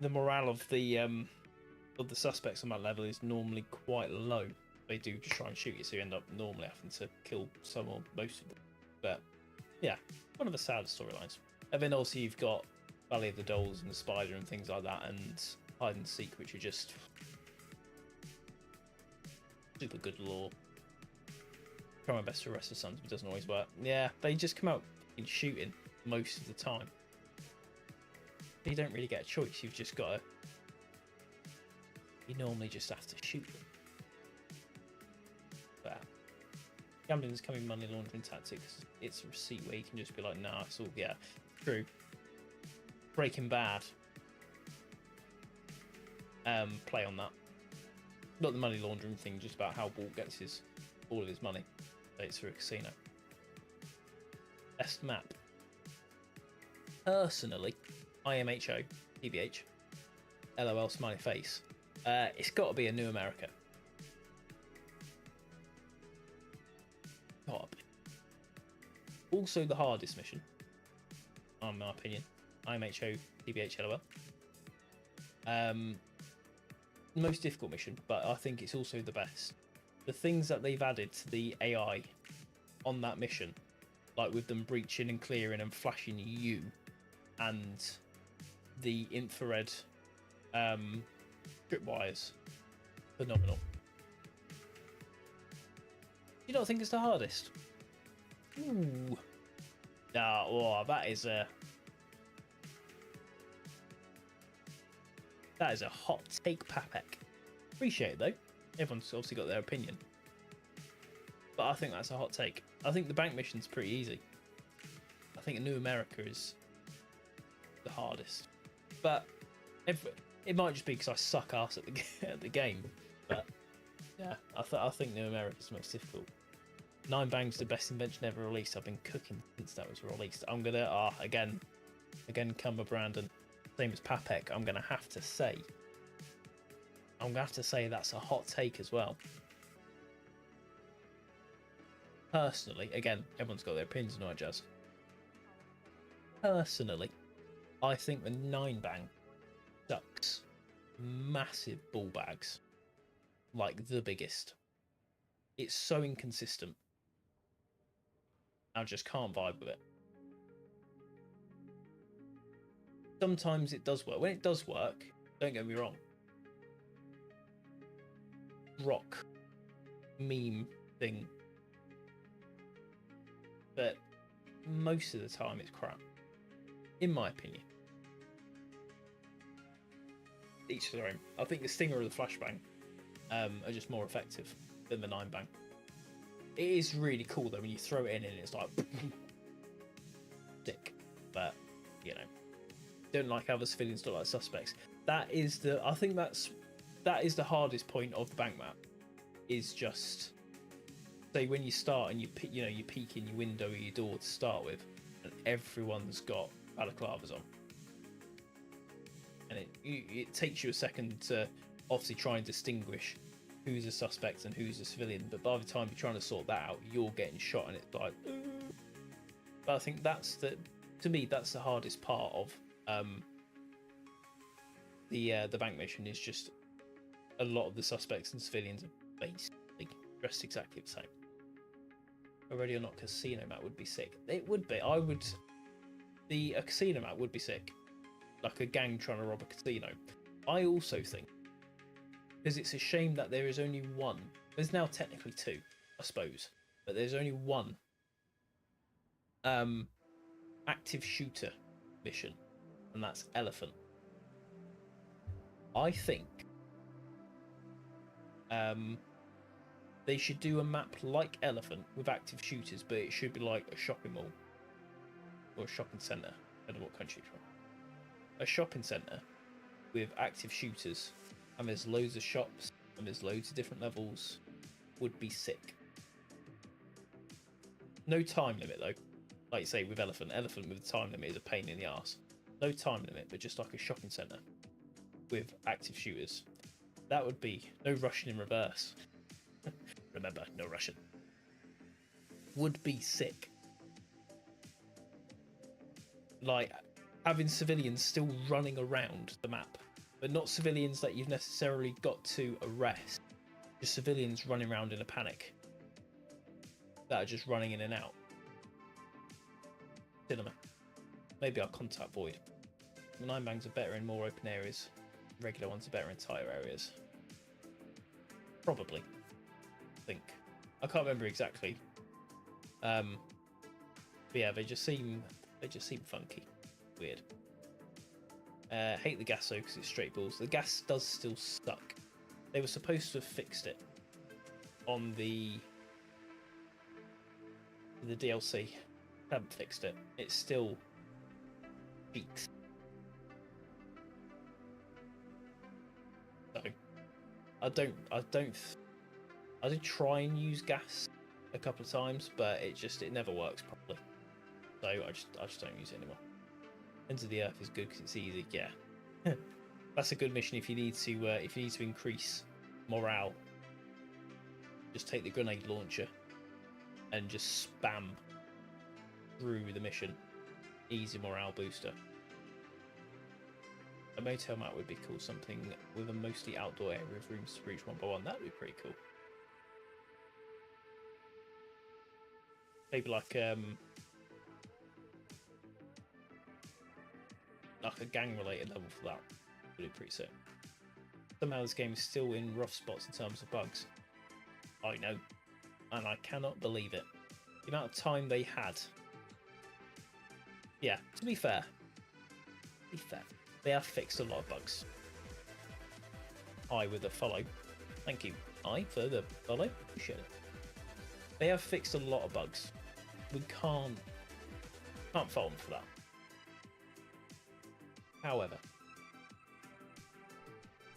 A: the morale of the suspects on that level is normally quite low. They do just try and shoot you, so you end up normally having to kill some or most of them. But yeah, one of the saddest storylines. And then also you've got Valley of the Dolls and the Spider and things like that, and Hide and Seek, which are just super good lore. Try my best to Rest of Sons, but it doesn't always work. Yeah, they just come out in shooting most of the time. You don't really get a choice. You've just got to. You normally just have to shoot them. But gambling is coming money laundering tactics. It's a receipt where you can just be like, nah, it's all true. Breaking Bad. Play on that. Not the money laundering thing, just about how Walt gets all of his money. It's through a casino. Best map. Personally, IMHO, TBH, LOL smiley face. It's got to be a New America. Gotta be. Also the hardest mission, in my opinion. IMHO, TBH, LOL. Most difficult mission, but I think it's also the best. The things that they've added to the AI on that mission, like with them breaching and clearing and flashing you, and the infrared tripwires, phenomenal. You don't think it's the hardest? Ooh, that is a hot take, Papek. Appreciate it though. Everyone's obviously got their opinion, but I think that's a hot take. I think the bank mission's pretty easy. I think New America is the hardest, but it might just be because I suck ass at the game. But yeah, I think New America's the most difficult. 9 Bang's the best invention ever released. I've been cooking since that was released. I'm gonna again, Cumber Brandon, same as Papek. I'm gonna have to say that's a hot take as well. Personally, again, everyone's got their opinions and all that jazz. Personally, I think the 9 Bang sucks massive ball bags, like the biggest. It's so inconsistent. I just can't vibe with it. Sometimes it does work. When it does work, don't get me wrong. Rock meme thing. But most of the time it's crap. In my opinion. Each their own. I think the Stinger or the Flashbang are just more effective than the 9 Bang. It is really cool though when you throw it in and it's like dick. But you know, don't like how the civilians look like suspects. I think that is the hardest point of the bank map. Is just say when you start and you peek in your window or your door to start with, and everyone's got balaclavas on, and it takes you a second to obviously try and distinguish who's a suspect and who's a civilian. But by the time you're trying to sort that out, you're getting shot, and it's like. But I think to me that's the hardest part of the bank mission is just a lot of the suspects and civilians are basically dressed exactly the same. A Ready or Not casino map would be sick. It would be. A casino map would be sick. Like a gang trying to rob a casino. I also think, because it's a shame that there is only one. There's now technically 2, I suppose, but there's only one active shooter mission, and that's Elephant. I think they should do a map like Elephant with active shooters, but it should be like a shopping mall or a shopping centre. I don't know what country it's from. A shopping centre with active shooters, and there's loads of shops and there's loads of different levels. Would be sick. No time limit though. Like you say with Elephant with a time limit is a pain in the arse. No time limit, but just like a shopping centre with active shooters. That would be no Russian in reverse. Remember, no Russian. Would be sick. Like having civilians still running around the map but not civilians that you've necessarily got to arrest. Just civilians running around in a panic that are just running in and out. Cinema. Maybe I'll contact Void. The 9-bangs are better in more open areas. Regular ones are better in tighter areas. Probably. I think. I can't remember exactly. But yeah, they just seem funky. Weird. Hate the gas though because it's straight balls. The gas does still suck. They were supposed to have fixed it on the DLC. Haven't fixed it. It still peaks. So I did try and use gas a couple of times, but it never works properly. So I just don't use it anymore. Ends of the Earth is good because it's easy. Yeah, that's a good mission if you need to increase morale. Just take the grenade launcher and just spam through the mission. Easy morale booster. A motel map would be cool. Something with a mostly outdoor area of rooms to reach one by one. That would be pretty cool. Maybe like a gang-related level for that. Would be pretty sick. Somehow this game is still in rough spots in terms of bugs. I know, and I cannot believe it. The amount of time they had. Yeah, to be fair, they have fixed a lot of bugs. I with a follow. Thank you. I for the follow. Appreciate it. They have fixed a lot of bugs. We can't fault them for that. However,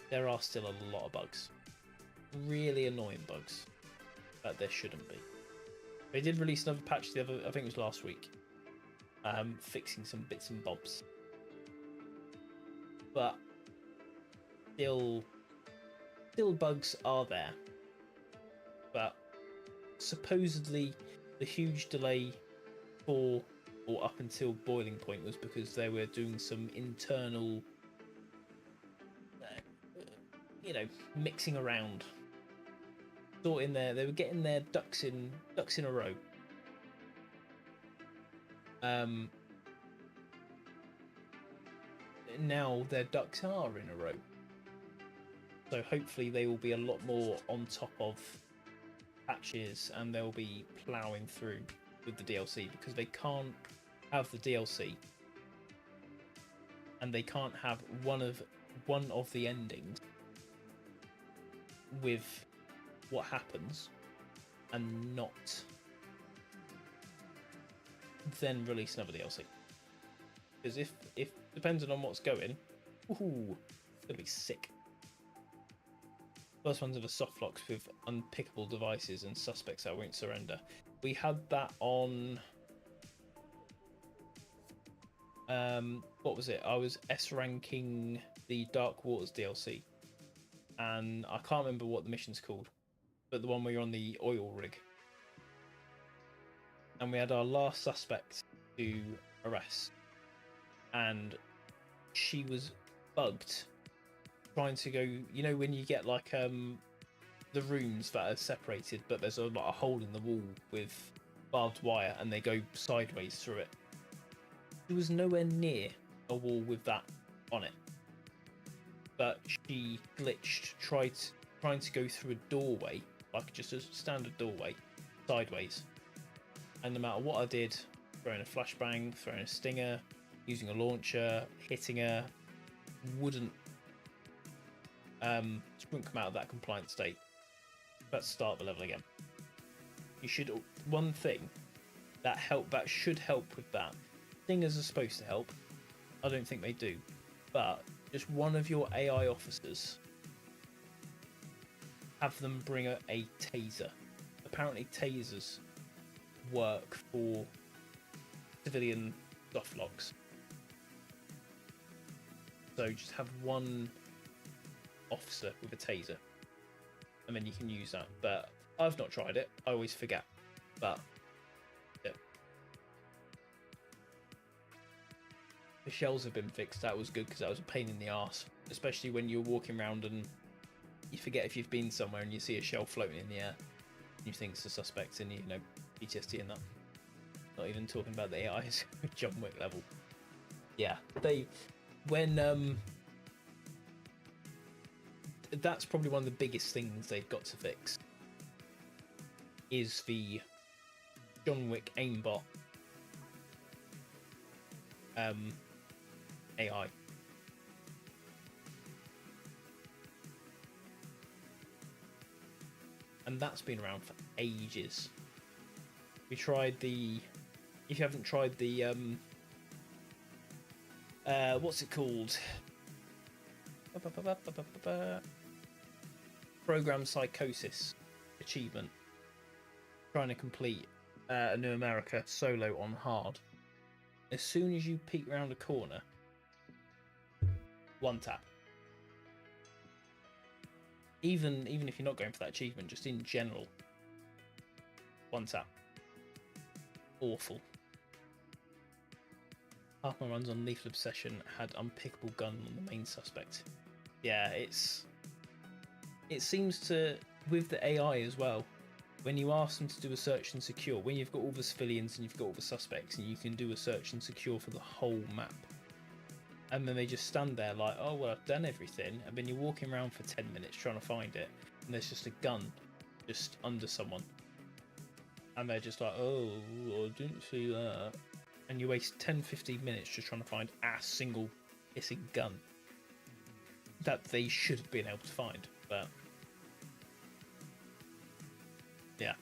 A: there are still a lot of bugs. Really annoying bugs that there shouldn't be. They did release another patch I think it was last week. Fixing some bits and bobs. But still bugs are there. But supposedly the huge delay for or up until boiling point was because they were doing some internal mixing around, sorting they were getting their ducks in a row. Now their ducks are in a row, so hopefully they will be a lot more on top of patches and they'll be ploughing through with the DLC, because they can't have the DLC and they can't have one of the endings with what happens and not then release another DLC. Because if depending on what's going, ooh, it's gonna be sick. First ones are the soft locks with unpickable devices and suspects that won't surrender. We had that on what was it? I was S ranking the Dark Waters DLC, and I can't remember what the mission's called, but the one where you're on the oil rig, and we had our last suspect to arrest, and she was bugged trying to go, you know, when you get like the rooms that are separated but there's a hole in the wall with barbed wire and they go sideways through it. She was nowhere near a wall with that on it, but she glitched trying to go through a doorway, like just a standard doorway, sideways, and no matter what I did, throwing a flashbang, throwing a stinger, using a launcher, hitting her, wouldn't come out of that compliant state. Let's start the level again. You should, one thing that should help with that. Stingers are supposed to help. I don't think they do, but just one of your AI officers, have them bring a taser. Apparently tasers work for civilian soft locks. So just have one officer with a taser, and then you can use that. But I've not tried it. I always forget. But yeah. the shells have been fixed. That was good because that was a pain in the arse, especially when you're walking around and you forget if you've been somewhere and you see a shell floating in the air. You think it's a suspect and you know PTSD and that. Not even talking about the AIs, John Wick level. Yeah, that's probably one of the biggest things they've got to fix. Is the John Wick aimbot AI. And that's been around for ages. We tried the... If you haven't tried the... what's it called? Program Psychosis achievement. Trying to complete a New America solo on hard. As soon as you peek around a corner, one tap. Even if you're not going for that achievement, just in general, one tap. Awful. Half my runs on Lethal Obsession had unpickable gun on the main suspect. Yeah, it seems to, with the AI as well, when you ask them to do a search and secure, when you've got all the civilians and you've got all the suspects and you can do a search and secure for the whole map, and then they just stand there like, oh well, I've done everything, and then you're walking around for 10 minutes trying to find it, and there's just a gun just under someone, and they're just like, oh, I didn't see that, and you waste 10-15 minutes just trying to find a single missing gun that they should have been able to find. But yeah,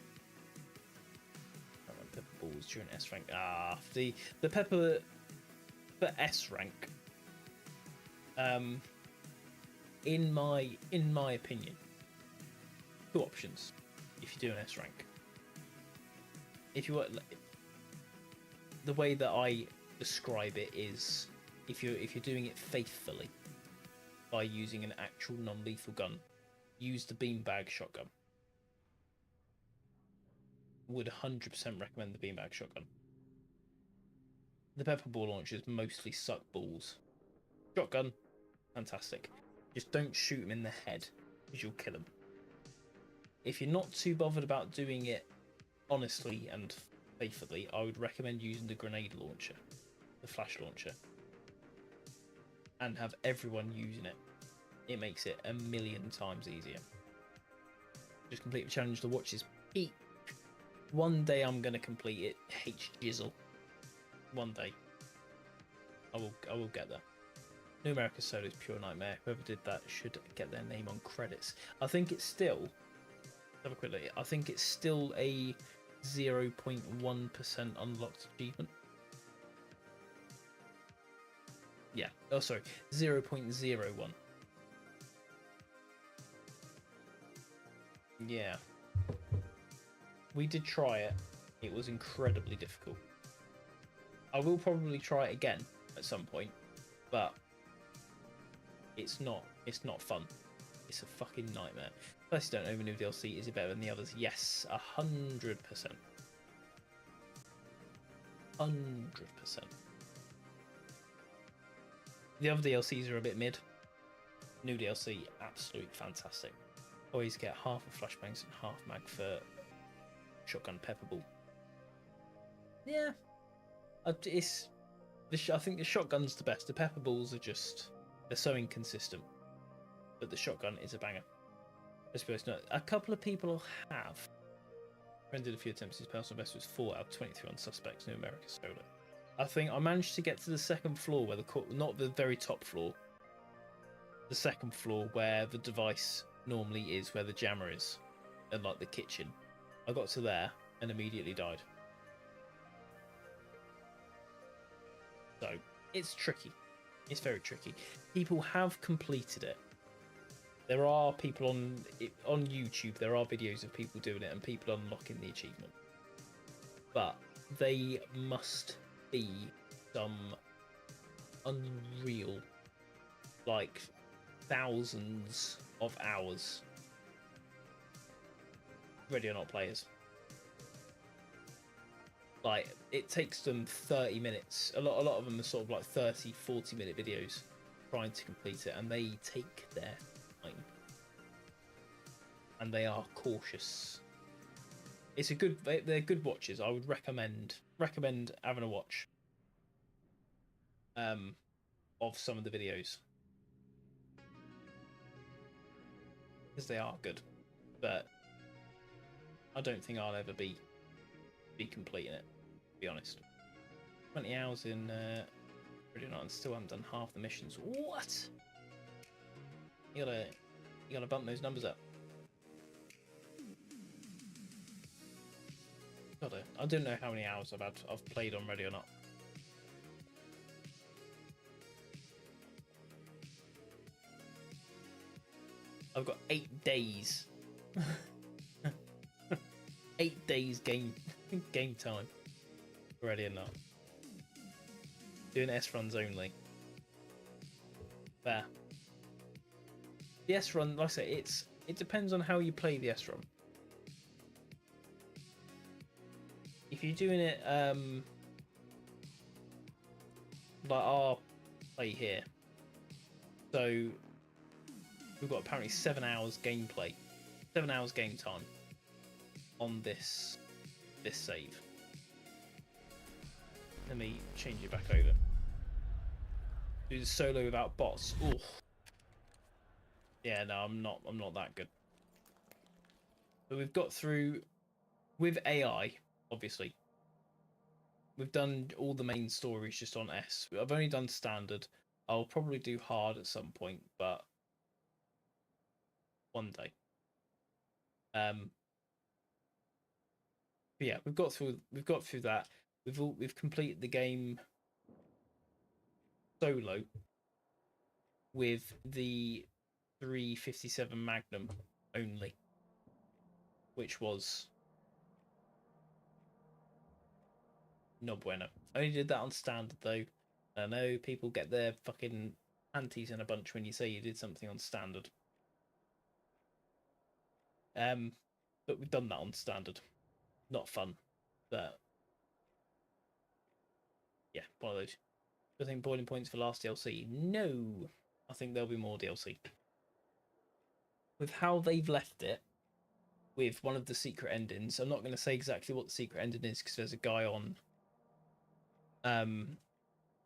A: pepper balls during S rank. The pepper for S rank. In my opinion, two options. If you do an S rank, if you want, the way that I describe it is, if you're doing it faithfully by using an actual non-lethal gun, use the beanbag shotgun. Would 100% recommend the beanbag shotgun. The pepper ball launchers mostly suck balls. Shotgun, fantastic. Just don't shoot them in the head, because you'll kill them. If you're not too bothered about doing it honestly and faithfully, I would recommend using the grenade launcher, the flash launcher, and have everyone using it. It makes it a million times easier. Just complete the challenge. The watch is peak. One day I'm gonna complete it. H jizzle. One day. I will get there. New America Solo is pure nightmare. Whoever did that should get their name on credits. I think it's still... Have a quick look. I think it's still a 0.1% unlocked achievement. Yeah. Oh, sorry. 0.01. Yeah. We did try it. It was incredibly difficult. I will probably try it again at some point, but it's not fun. It's a fucking nightmare. Plus, you don't know the new DLC. Is it better than the others? Yes, 100%. 100%. The other DLCs are a bit mid. New DLC, absolute fantastic. Always get half of flashbangs and half mag for shotgun pepper ball. Yeah, I think the shotgun's the best. The pepper balls are just, they're so inconsistent, but the shotgun is a banger. I suppose not. A couple of people have. Friend did a few attempts. His personal best was 4 out of 23 on suspects. New America Solo. I think I managed to get to the second floor where not the very top floor. The second floor where the device normally is, where the jammer is, and like the kitchen. I got to there and immediately died. So it's tricky. It's very tricky. People have completed it. There are people on YouTube. There are videos of people doing it and people unlocking the achievement. But they must be some unreal, like, thousands of hours. Ready or not players. Like, it takes them 30 minutes. A lot of them are sort of like 30, 40-minute videos trying to complete it, and they take their time. And they are cautious. It's a good. They're good watches. I would recommend having a watch. Of some of the videos, because they are good, but I don't think I'll ever be completing it, to be honest. 20 hours in pretty not, and still haven't done half the missions. What? You gotta bump those numbers up. I don't know how many hours I've played on Ready or Not. I've got 8 days. 8 days game time. Ready or Not. Doing S runs only. Fair. The S run, like I say, it depends on how you play the S run. If you're doing it like our play here, so we've got apparently 7 hours gameplay, 7 hours game time on this save. Let me change it back over. Do the solo without bots. Ooh. Yeah, no, I'm not that good. But we've got through with AI, obviously. We've done all the main stories just on S. I've only done standard. I'll probably do hard at some point, but one day. But yeah, we've got through that. We've completed the game solo with the 357 Magnum only, which was no bueno. I only did that on standard though. I know people get their fucking panties in a bunch when you say you did something on standard. But we've done that on standard. Not fun, but yeah, one of those. I think boiling points for last DLC. No, I think there'll be more DLC. With how they've left it, with one of the secret endings, I'm not going to say exactly what the secret ending is because there's a guy on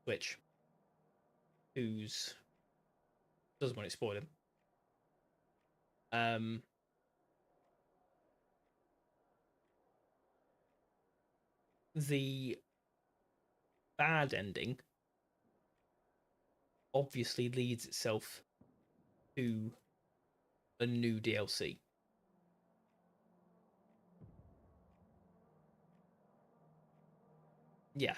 A: Twitch who's doesn't want it spoiling. The bad ending obviously leads itself to a new DLC. Yeah.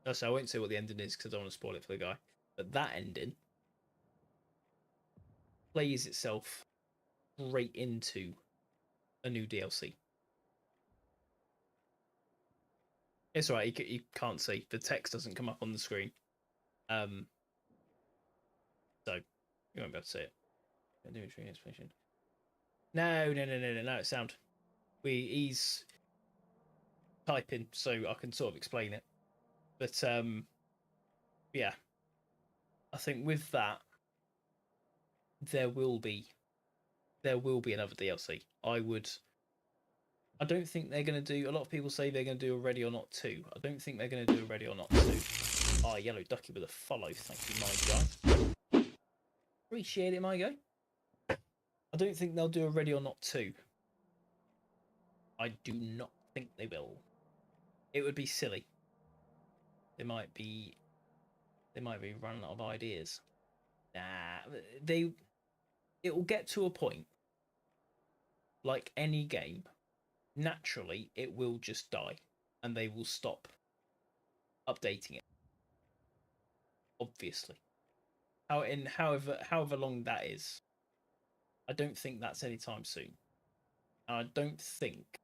A: No, so I won't say what the ending is because I don't want to spoil it for the guy. But that ending plays itself straight into a new DLC. It's alright, you can't see. The text doesn't come up on the screen. So you won't be able to see it. No, it's sound. He's typing, so I can sort of explain it. But yeah. I think with that there will be another DLC. I don't think they're going to do... A lot of people say they're going to do a Ready or Not 2. I don't think they're going to do a Ready or Not 2. Oh, Yellow Ducky with a follow. Thank you, my guy. Appreciate it, my guy. I don't think they'll do a Ready or Not 2. I do not think they will. It would be silly. They might be running out of ideas. Nah, it will get to a point, like any game, naturally it will just die and they will stop updating it, obviously. However long that is, I don't think that's anytime soon, and I don't think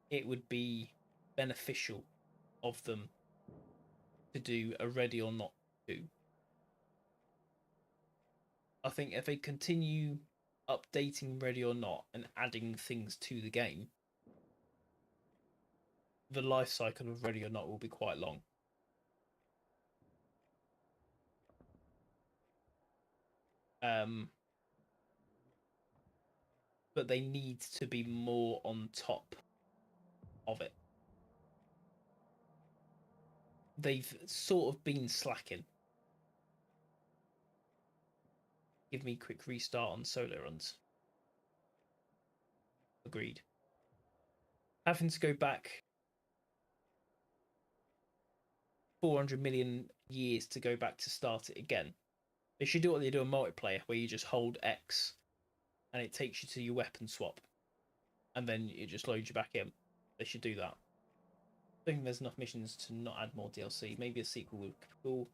A: it would be beneficial of them to do a Ready or Not 2. I think if they continue updating Ready or Not and adding things to the game, the life cycle of Ready or Not will be quite long. But they need to be more on top of it. They've sort of been slacking. Give me a quick restart on solo runs. Agreed. Having to go back 400 million years to go back to start it again. They should do what they do in multiplayer, where you just hold X and it takes you to your weapon swap, and then it just loads you back in. They should do that. I think there's enough missions to not add more DLC. Maybe a sequel would be cool,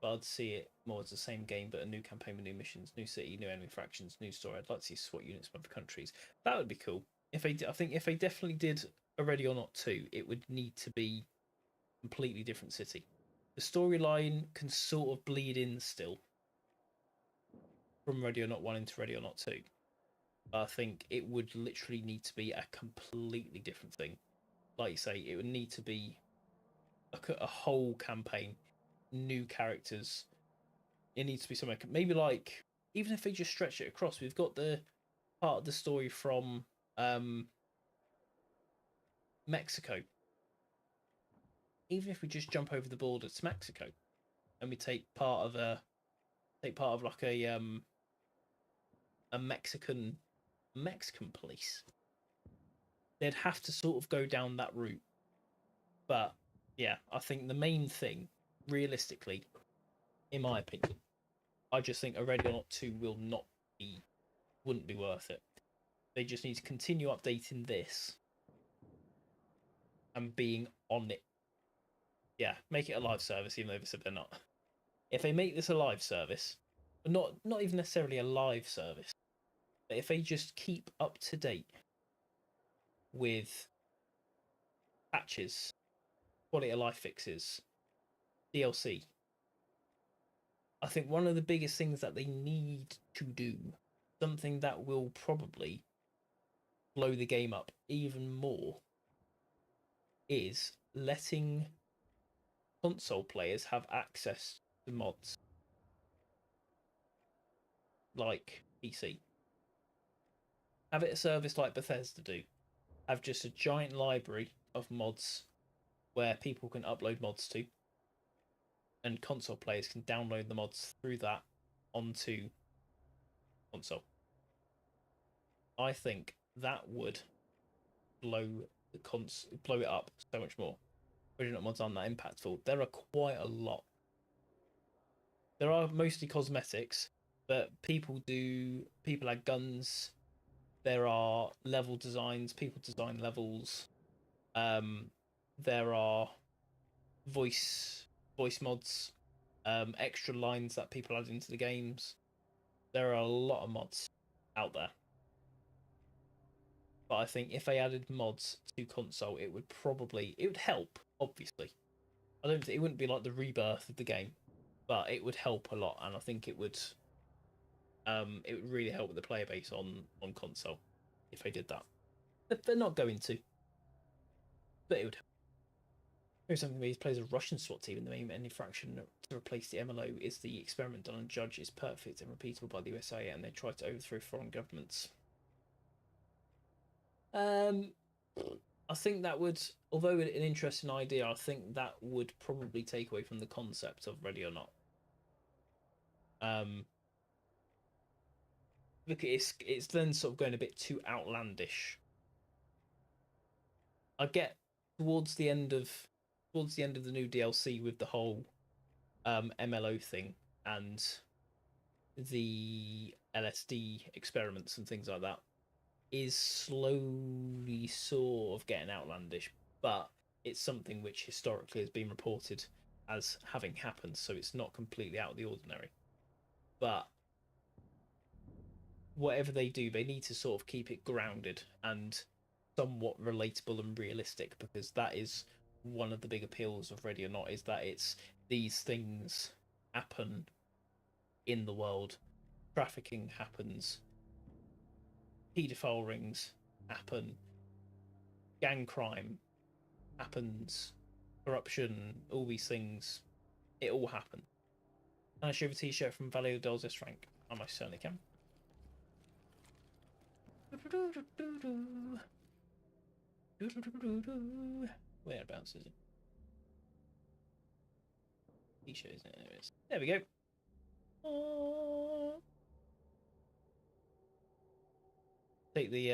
A: but I'd see it more as the same game, but a new campaign with new missions, new city, new enemy fractions, new story. I'd like to see SWAT units from other countries. That would be cool. I think if they definitely did a Ready or Not 2, it would need to be a completely different city. The storyline can sort of bleed in still from Ready or Not 1 into Ready or Not 2. I think it would literally need to be a completely different thing. Like you say, it would need to be a whole campaign, new characters. It needs to be something maybe like, even if they just stretch it across, we've got the part of the story from Mexico. Even if we just jump over the border to Mexico and we take part of like a Mexican police, they'd have to sort of go down that route. But yeah, I think the main thing, realistically, in my opinion, I just think a Ready or Not 2 wouldn't be worth it. They just need to continue updating this and being on it. Yeah, make it a live service, even though they said they're not. If they make this a live service, not even necessarily a live service, but if they just keep up to date with patches, quality of life fixes, DLC, I think one of the biggest things that they need to do, something that will probably blow the game up even more, is letting console players have access to mods like PC. Have it a service like Bethesda do. Have just a giant library of mods where people can upload mods to, and console players can download the mods through that onto console. I think that would blow it up so much more. Original mods aren't that impactful. There are quite a lot. There are mostly cosmetics, but people add guns. There are level designs. People design levels. There are voice mods, extra lines that people add into the games. There are a lot of mods out there. But I think if they added mods to console, it would help, obviously. I don't think it wouldn't be like the rebirth of the game, but it would help a lot, and I think it would really help with the player base on console if they did that. But they're not going to. But it would help. Here's something where he plays a Russian SWAT team in the main infraction to replace the MLO. Is the experiment done on Judge is perfect and repeatable by the USA, and they try to overthrow foreign governments. I think that would, although an interesting idea, I think that would probably take away from the concept of Ready or Not. Look, it's then sort of going a bit too outlandish. I get towards the end of the new DLC with the whole MLO thing and the LSD experiments and things like that is slowly sort of getting outlandish, but it's something which historically has been reported as having happened, so it's not completely out of the ordinary. But whatever they do, they need to sort of keep it grounded and somewhat relatable and realistic, because that is one of the big appeals of Ready or Not, is that it's these things happen in the world. Trafficking happens, paedophile rings happen, gang crime happens, corruption, all these things, it all happened. Can I show you a t-shirt from Valley of the Dolls S rank? I most certainly can. Whereabouts is it? T-shirt, isn't it? There it is. There we go. Oh. Take the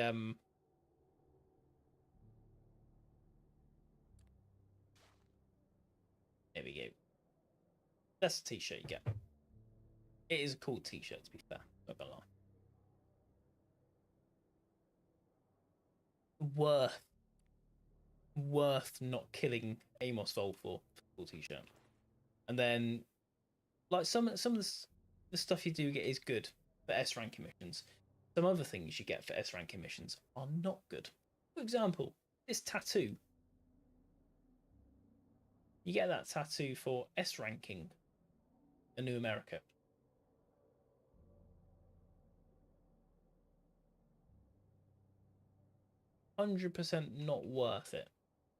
A: there we go. That's the t-shirt you get. It is a cool t-shirt, to be fair. Not gonna lie. Worth not killing Amos Vol for cool t-shirt. And then, like some of the stuff you do get is good for S rank missions. Some other things you get for S rank missions are not good. For example, this tattoo. You get that tattoo for S ranking a New America. %100% not worth it.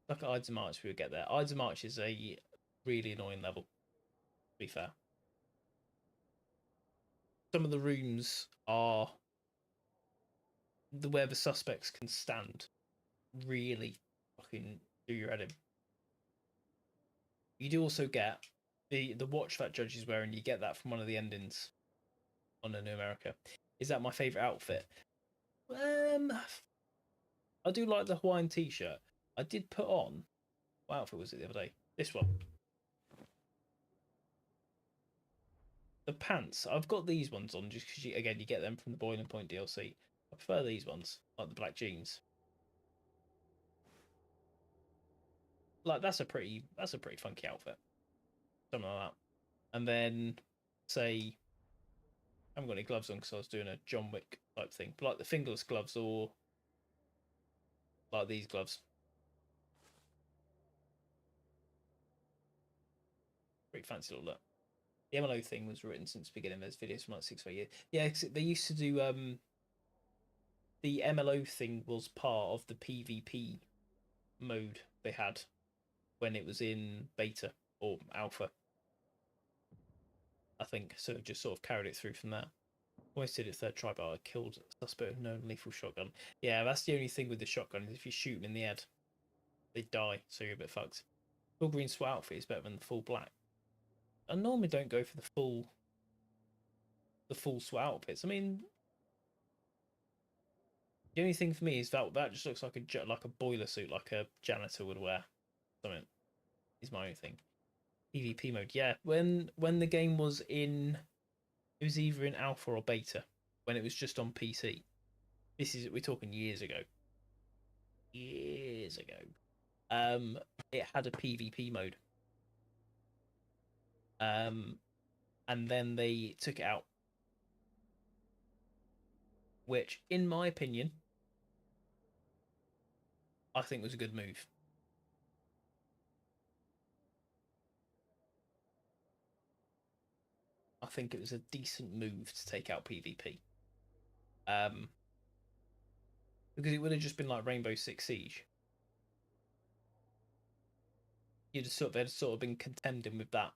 A: Like at Ides of March, we would get there. Ides of March is a really annoying level, to be fair. Some of the rooms are where the suspects can stand. Really fucking do your head in. You do also get the watch that Judge is wearing. You get that from one of the endings on a New America. Is that my favourite outfit? I do like the Hawaiian t-shirt. I did put on, what outfit was it the other day? This one. The pants, I've got these ones on just because, again, you get them from the Boiling Point DLC. I prefer these ones, like the black jeans. Like that's a pretty funky outfit. Something like that. And then, say, I haven't got any gloves on because I was doing a John Wick type thing. But like the fingerless gloves or like these gloves. Pretty fancy little look. The MLO thing was written since the beginning. There's videos from like 6 or 8 years. Yeah, they used to do the MLO thing was part of the PvP mode they had when it was in beta or alpha, I think. So it just sort of carried it through from there. Always did it third try, but I killed a suspect with no lethal shotgun. Yeah, that's the only thing with the shotgun is if you shoot them in the head, they die, so you're a bit fucked. Full green SWAT outfit is better than the full black. I normally don't go for the full SWAT outfits. I mean, the only thing for me is that just looks like a boiler suit, like a janitor would wear. Something is my only thing. PvP mode, yeah. When the game was in, it was either in alpha or beta. When it was just on PC. We're talking years ago. Years ago. It had a PvP mode. And then they took it out. Which, in my opinion, I think was a good move. I think it was a decent move to take out PvP. Because it would have just been like Rainbow Six Siege. They'd sort of been contending with that.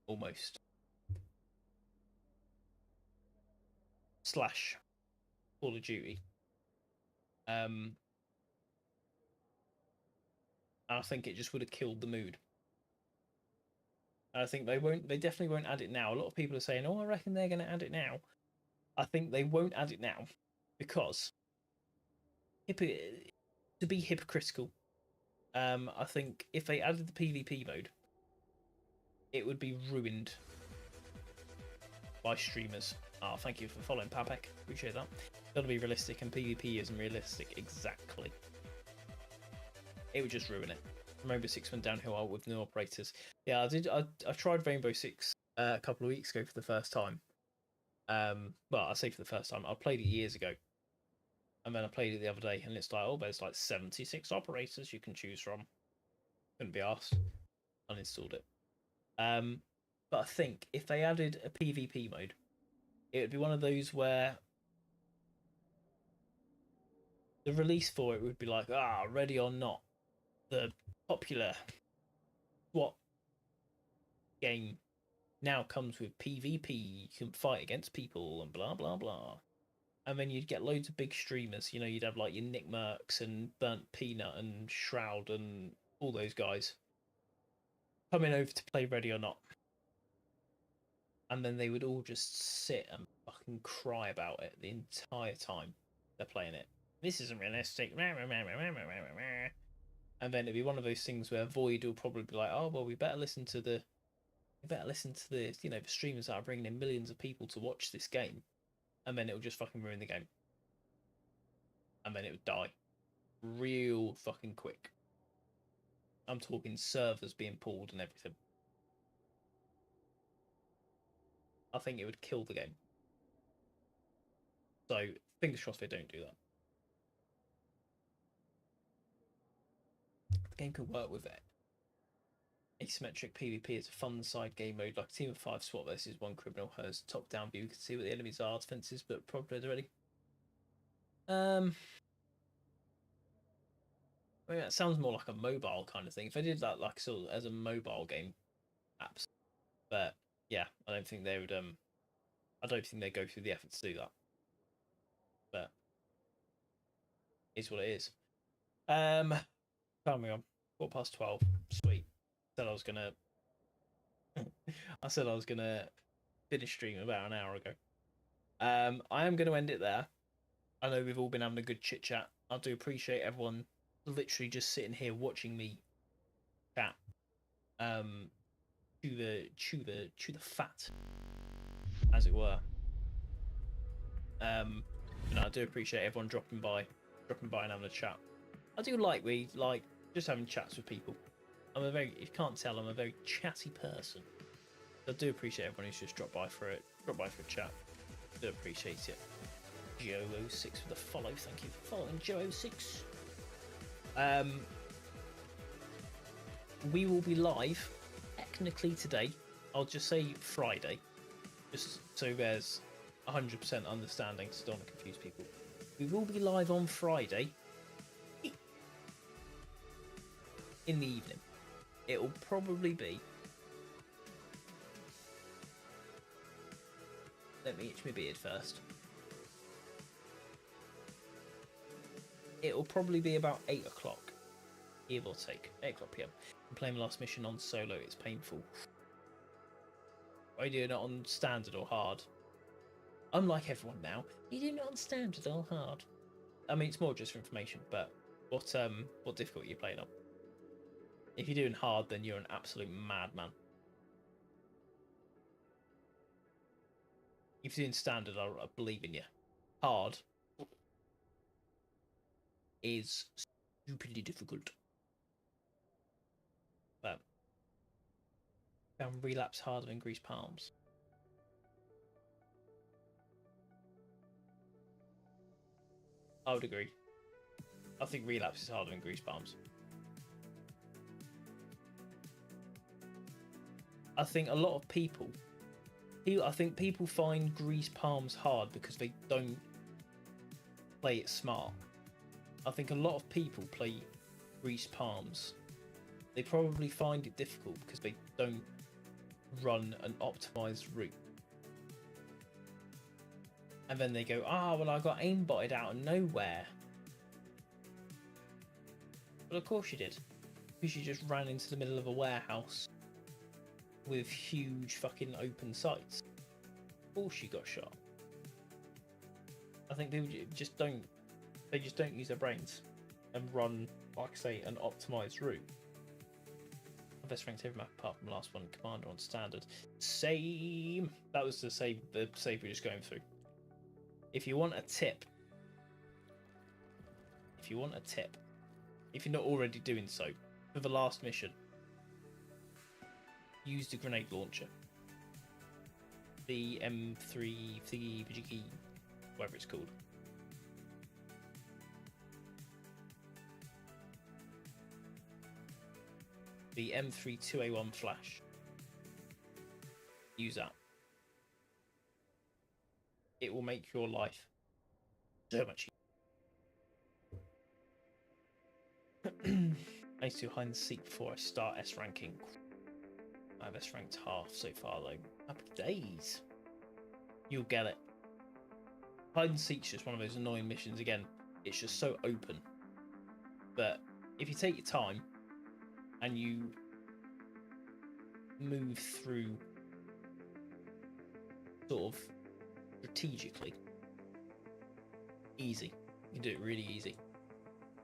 A: Almost. Slash Call of Duty. And I think it just would have killed the mood. And I think they definitely won't add it now. A lot of people are saying, oh, I reckon they're going to add it now. I think they won't add it now because to be hypocritical, I think if they added the PvP mode, it would be ruined by streamers. Oh, thank you for following, Papek. Appreciate that. Gotta be realistic, and PvP isn't realistic exactly. It would just ruin it. Rainbow Six went downhill with new operators. Yeah, I tried Rainbow Six a couple of weeks ago for the first time. Well, I say for the first time. I played it years ago, and then I played it the other day, and it's like, oh, there's like 76 operators you can choose from. Couldn't be arsed. Uninstalled it. But I think if they added a PvP mode, it would be one of those where the release for it would be like, ready or not. the popular SWAT game now comes with PvP. You can fight against people and blah blah blah. And then you'd get loads of big streamers. You know, you'd have like your Nick Mercs and Burnt Peanut and Shroud and all those guys coming over to play Ready or Not. And then they would all just sit and fucking cry about it the entire time they're playing it. This isn't realistic. And then it'd be one of those things where Void will probably be like, oh well, we better listen to the you know, the streamers that are bringing in millions of people to watch this game, and then it'll just fucking ruin the game, and then it would die real fucking quick. I'm talking servers being pulled and everything. I think it would kill the game. So fingers crossed they don't do that. The game could work with it. Asymmetric PvP is a fun side game mode, like a team of 5 SWAT versus 1 criminal. Has top-down view, you can see what the enemies are, defenses, but probably already. I mean, that sounds more like a mobile kind of thing. If I did that like sort of as a mobile game, apps, but yeah, I don't think they would. I don't think they go through the effort to do that. But it's what it is. Time we on 12:15. Sweet. Said I was gonna. I said I was gonna finish streaming about an hour ago. I am gonna end it there. I know we've all been having a good chit chat. I do appreciate everyone literally just sitting here watching me chat. Chew the fat, as it were. You know, I do appreciate everyone dropping by and having a chat. I do like just having chats with people. If you can't tell, I'm a very chatty person. I do appreciate everyone who's just dropped by for a chat. I do appreciate it. Joe06 for the follow. Thank you for following Joe06. We will be live technically today. I'll just say Friday, just so there's 100% understanding, so don't want to confuse people. We will be live on Friday in the evening. It will probably be. Let me itch my beard first. It will probably be about 8 o'clock, give or take. 8 o'clock PM. I'm playing my last mission on solo. It's painful. Are you doing it on standard or hard? Unlike everyone now, you do it on standard or hard. I mean, it's more just for information. But what difficulty are you playing on? If you're doing hard, then you're an absolute madman. If you're doing standard, I believe in you. Hard is stupidly difficult. But found relapse harder than grease palms. I would agree. I think relapse is harder than grease palms. I think a lot of people find grease palms hard because they don't play it smart. I think a lot of people play grease palms. They probably find it difficult because they don't run an optimized route. And then they go, well, I got aimbotted out of nowhere. But of course you did. Because you just ran into the middle of a warehouse with huge fucking open sights. Of course you got shot. I think people just don't use their brains and run, like I say, an optimized route. My best ranked every map apart from the last one, Commander on standard. Same. That was the save we're just going through. If you want a tip, if you're not already doing so, for the last mission, use the grenade launcher. The M3 thingy, whatever it's called. The M32A1 flash. Use that. It will make your life so much easier. I need to do hide and seek before I start S ranking. I have S ranked half so far though. Happy days. You'll get it. Hide and seek's just one of those annoying missions. Again, it's just so open. But if you take your time and you move through sort of strategically, easy. You can do it really easy.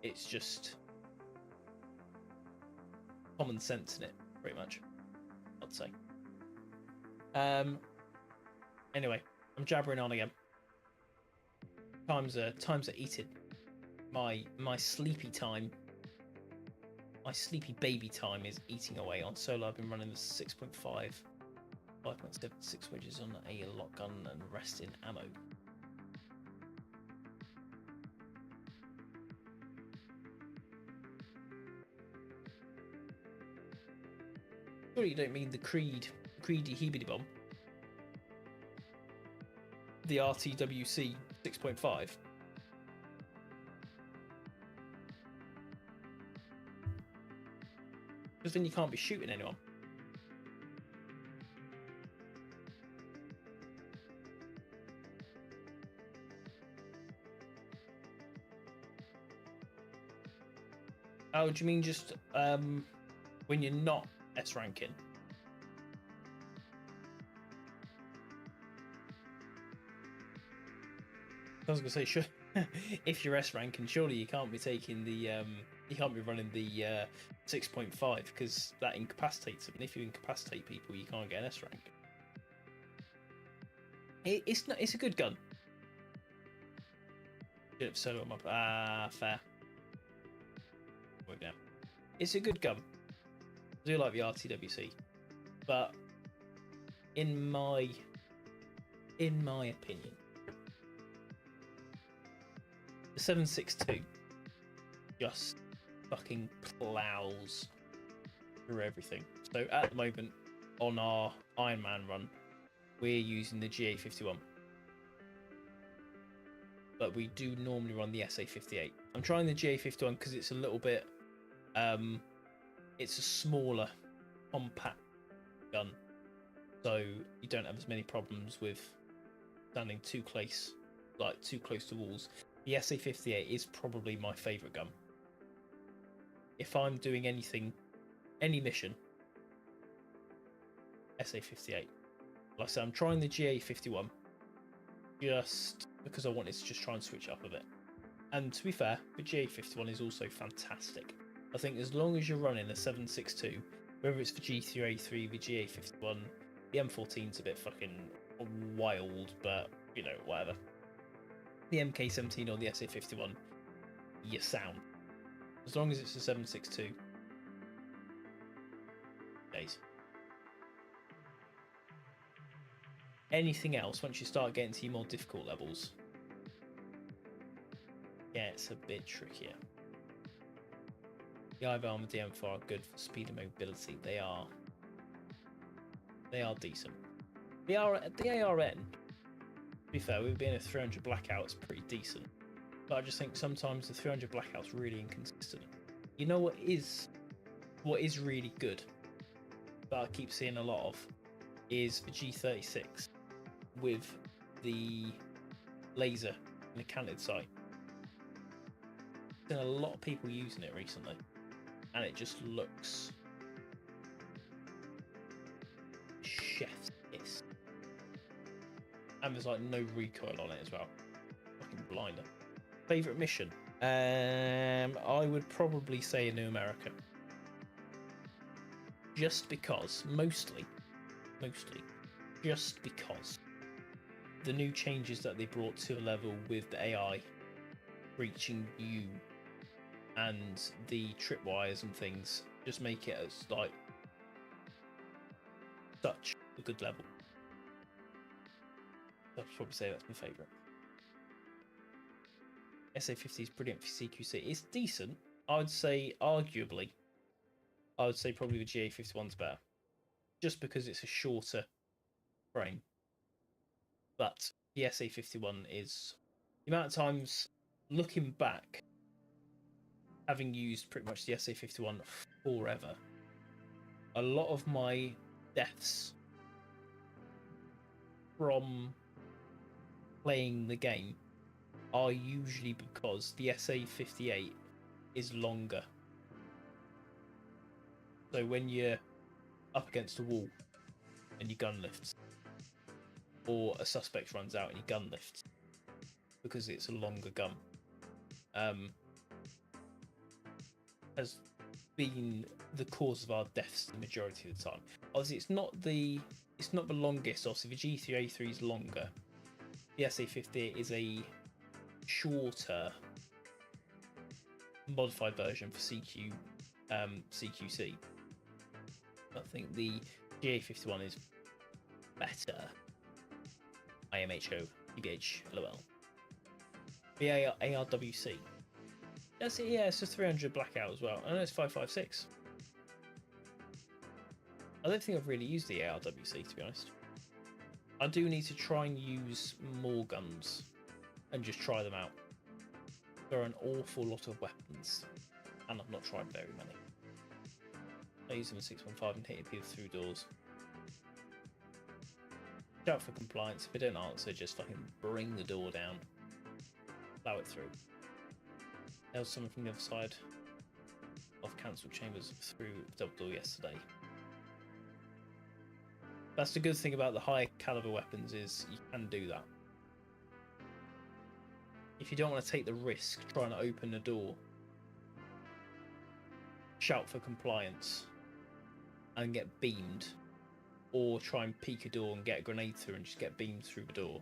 A: It's just common sense in it, pretty much, I'd say. Anyway, I'm jabbering on again. Times are eating. My sleepy time, my sleepy baby time is eating away. On solo, I've been running the 6.5, 5.76 wedges on a lock gun and rest in ammo. Surely you don't mean the Creedy Hebidi bomb? The RTWC 6.5? Because then you can't be shooting anyone. Oh, do you mean just when you're not S ranking? I was gonna say, sure. If you're S ranking, surely you can't be taking the you can't be running the 6.5 because that incapacitates them. And if you incapacitate people, you can't get an S rank. It's a good gun. Should have solo them up. Fair. Work down. It's a good gun. I do like the RTWC, but in my opinion, the 7.62 just fucking plows through everything. So at the moment on our Ironman run, we're using the GA51, but we do normally run the SA58. I'm trying the GA51 because it's a little bit it's a smaller compact gun, so you don't have as many problems with standing too close to walls. The SA58 is probably my favourite gun. If I'm doing any mission, SA58. Like I said, I'm trying the GA51 just because I wanted to just try and switch up a bit. And to be fair, the GA51 is also fantastic. I think as long as you're running a 7.62, whether it's the G3A3, the GA51, the M14's a bit fucking wild, but you know, whatever. The MK17 or the SA51, you're sound. As long as it's a 7.62, days. Anything else, once you start getting to your more difficult levels, yeah, it's a bit trickier. The IVAR and the DM4 are good for speed and mobility. They are decent. The ARN, to be fair, with being a 300 blackout, it's pretty decent. But I just think sometimes the 300 blackout's really inconsistent. You know what is really good that I keep seeing a lot of is the G36 with the laser and the canted sight. There's been a lot of people using it recently, and it just looks chef's kiss. And there's like no recoil on it as well. Fucking blinder. Favorite mission? I would probably say New America. Just because, mostly, just because the new changes that they brought to a level with the AI reaching you and the tripwires and things just make it as like such a good level. I'd probably say that's my favourite. SA50 is brilliant for CQC. It's decent. I would say, arguably, probably the GA51's better. Just because it's a shorter frame. But the SA51 is... The amount of times, looking back having used pretty much the SA51 forever, a lot of my deaths from playing the game are usually because the SA58 is longer. So when you're up against a wall and your gun lifts, or a suspect runs out and your gun lifts, because it's a longer gun, has been the cause of our deaths the majority of the time. Obviously, it's not the longest. Obviously, the G3A3 is longer. The SA58 is a shorter, modified version for CQC. I think the GA51 is better. IMHO, EBH, LOL. The ARWC. That's it, yeah, it's a 300 blackout as well. I know it's 556. I don't think I've really used the ARWC, to be honest. I do need to try and use more guns and just try them out. There are an awful lot of weapons, and I've not tried very many. I use them in 615 and hitting people through doors. Shout for compliance. If they don't answer, just fucking bring the door down. Plow it through. There was someone from the other side of council chambers through double door yesterday. That's the good thing about the high caliber weapons, is you can do that. If you don't want to take the risk trying to open a door, shout for compliance and get beamed, or try and peek a door and get a grenade through and just get beamed through the door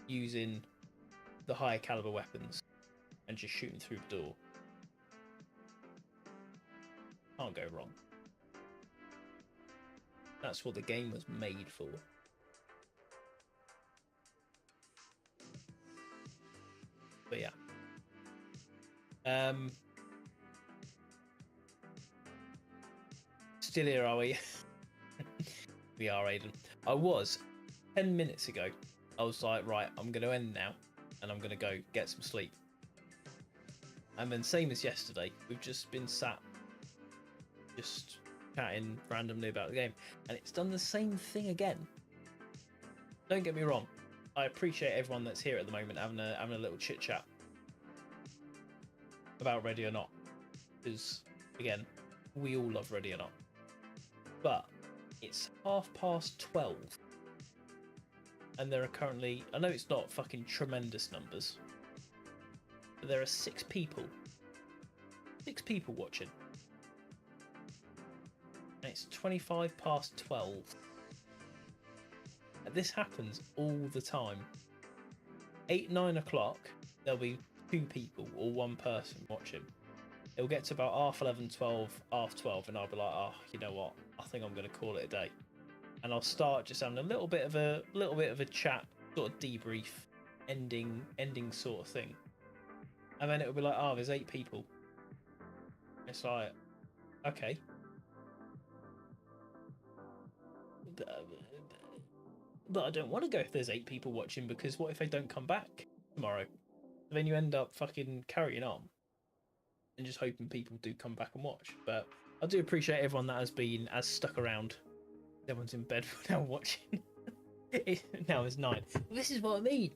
A: using the higher caliber weapons and just shooting through the door. Can't go wrong. That's what the game was made for. But yeah. Still here, are we? We are, Aiden. I was 10 minutes ago. I was like, right, I'm going to end now and I'm going to go get some sleep. And then same as yesterday, we've just been sat just chatting randomly about the game, and it's done the same thing again. Don't get me wrong, I appreciate everyone that's here at the moment having a little chit chat about Ready or Not, because again, we all love Ready or Not. But it's 12:30, and there are currently, I know it's not fucking tremendous numbers, but there are 6 people watching. And it's 12:25. And this happens all the time. 8-9 o'clock, there'll be 2 people or 1 person watching. It'll get to about 11:30, 12, 12, and I'll be like, oh, you know what? I think I'm going to call it a day. And I'll start just having a little bit of a chat, sort of debrief, ending sort of thing. And then it'll be like, oh, there's 8 people. It's like, okay. But I don't want to go if there's 8 people watching, because what if they don't come back tomorrow? Then you end up fucking carrying on and just hoping people do come back and watch. But I do appreciate everyone that has stuck around. Everyone's in bed now watching. Now it's 9. This is what I mean.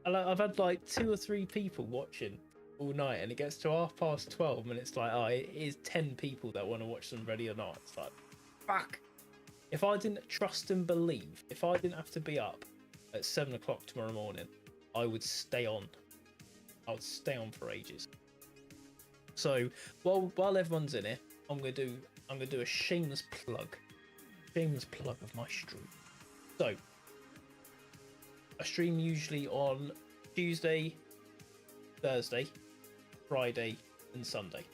A: I've had like 2 or 3 people watching all night, and it gets to 12:30, and it's like, oh, it is 10 people that want to watch them Ready or Not. It's like, fuck. If I didn't trust and believe, if I didn't have to be up at 7 o'clock tomorrow morning, I would stay on. I would stay on for ages. So while everyone's in here, I'm gonna do a shameless plug of my stream. So I stream usually on Tuesday, Thursday, Friday, and Sunday.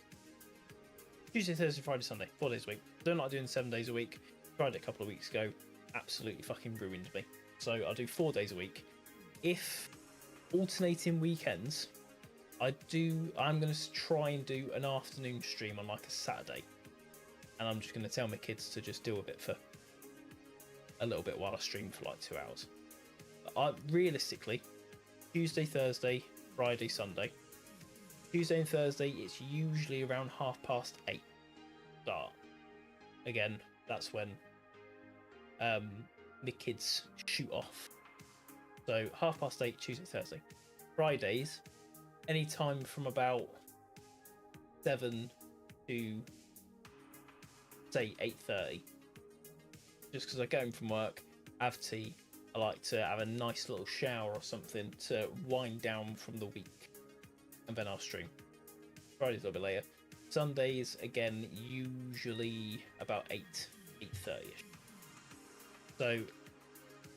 A: Tuesday, Thursday, Friday, Sunday, 4 days a week. Don't like doing 7 days a week. Tried it a couple of weeks ago, absolutely fucking ruined me. So I do 4 days a week. If alternating weekends, I'm going to try and do an afternoon stream on like a Saturday, and I'm just going to tell my kids to just deal with it for a little bit while I stream for like 2 hours. Realistically, Tuesday, Thursday, Friday, Sunday, Tuesday and Thursday, it's usually around 8:30 start. Again, that's when the kids shoot off. So 8:30 Tuesday, Thursday. Fridays, any time from about 7 to say 8:30. Just because I get home from work, have tea, I like to have a nice little shower or something to wind down from the week, and then I'll stream. Fridays a little bit later. Sundays, again, usually about 8:30ish. So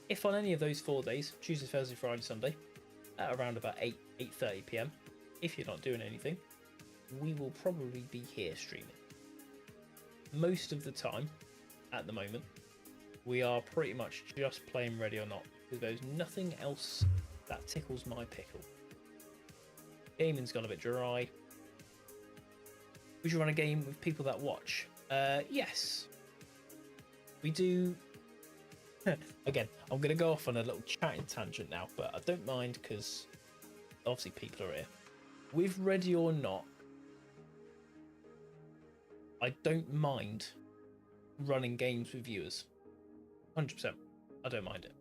A: if on any of those 4 days, Tuesday, Thursday, Friday, Sunday, at around about 8:30 p.m, if you're not doing anything, we will probably be here streaming. Most of the time, at the moment, we are pretty much just playing Ready or Not, because there's nothing else that tickles my pickle. Gaming's gone a bit dry. We should run a game with people that watch. Yes. We do. Again, I'm going to go off on a little chatting tangent now, but I don't mind because obviously people are here. With Ready or Not, I don't mind running games with viewers. 100%. I don't mind it.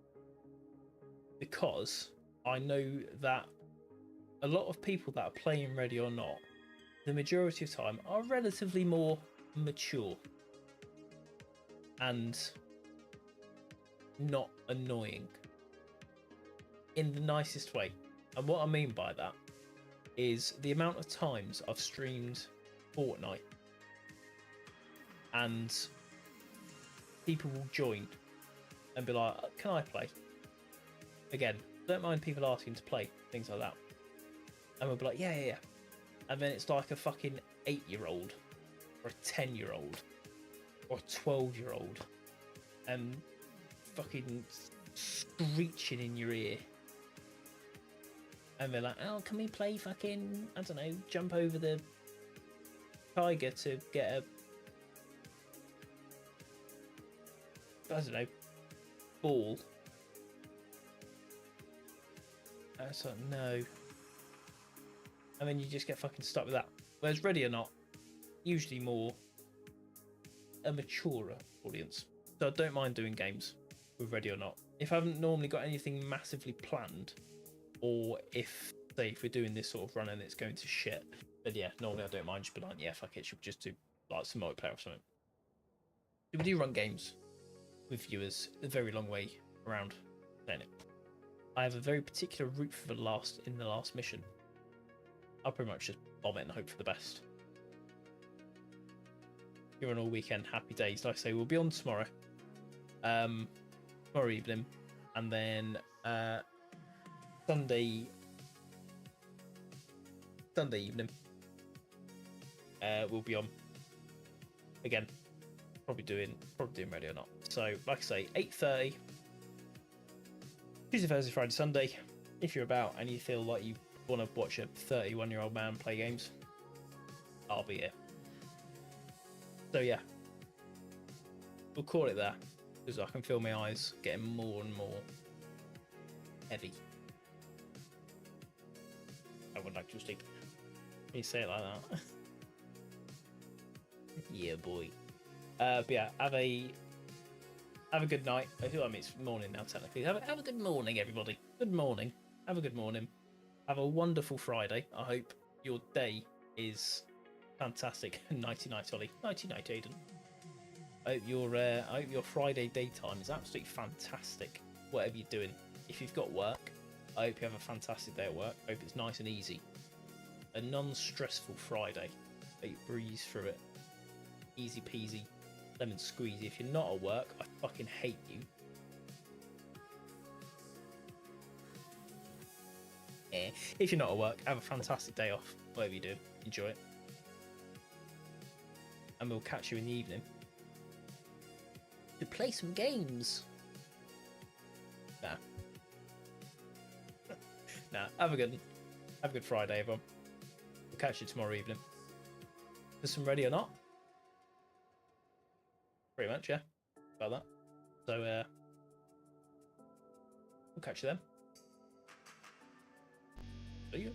A: Because I know that a lot of people that are playing Ready or Not, the majority of time, are relatively more mature and not annoying in the nicest way. And what I mean by that is the amount of times I've streamed Fortnite and people will join and be like, can I play? Again, don't mind people asking to play, things like that. And we'll be like, yeah. And then it's like a fucking 8-year-old or a 10-year-old or a 12-year-old and fucking screeching in your ear. And they're like, oh, can we play fucking, I don't know, jump over the tiger to get a, I don't know, ball? I was like, no. And then you just get fucking stuck with that. Whereas Ready or Not, usually more a maturer audience. So I don't mind doing games with Ready or Not. If I haven't normally got anything massively planned, or if, say, if we're doing this sort of run and it's going to shit, then yeah, normally I don't mind just be like, yeah, fuck it, should we just do like some multiplayer or something. We do run games with viewers a very long way around playing it. I have a very particular route for the last mission. I'll pretty much just bomb it and hope for the best. You're on all weekend, happy days. Like I say, we'll be on tomorrow. Tomorrow evening, and then Sunday evening we'll be on again. Probably doing Ready or Not. So like I say, 8:30 Tuesday, Thursday, Friday, Sunday. If you're about and you feel like you want to watch a 31-year-old man play games, I'll be here. So yeah, we'll call it there, because I can feel my eyes getting more and more heavy. I would like to sleep. Can you say it like that? Yeah, boy. But yeah, have a good night. I feel like it's morning now, technically. Have a good morning, everybody. Good morning. Have a good morning. Have a wonderful Friday. I hope your day is fantastic. Nighty night, Ollie. Nighty night, Aiden. I hope your Friday daytime is absolutely fantastic. Whatever you're doing. If you've got work, I hope you have a fantastic day at work. I hope it's nice and easy. A non-stressful Friday. That you breeze through it. Easy peasy. Lemon squeezy. If you're not at work, I fucking hate you. If you're not at work, have a fantastic day off. Whatever you do, enjoy it. And we'll catch you in the evening to play some games. Nah, have a good Friday, everyone. We'll catch you tomorrow evening for some Ready or Not. Pretty much, yeah. About that. So we'll catch you then. See you.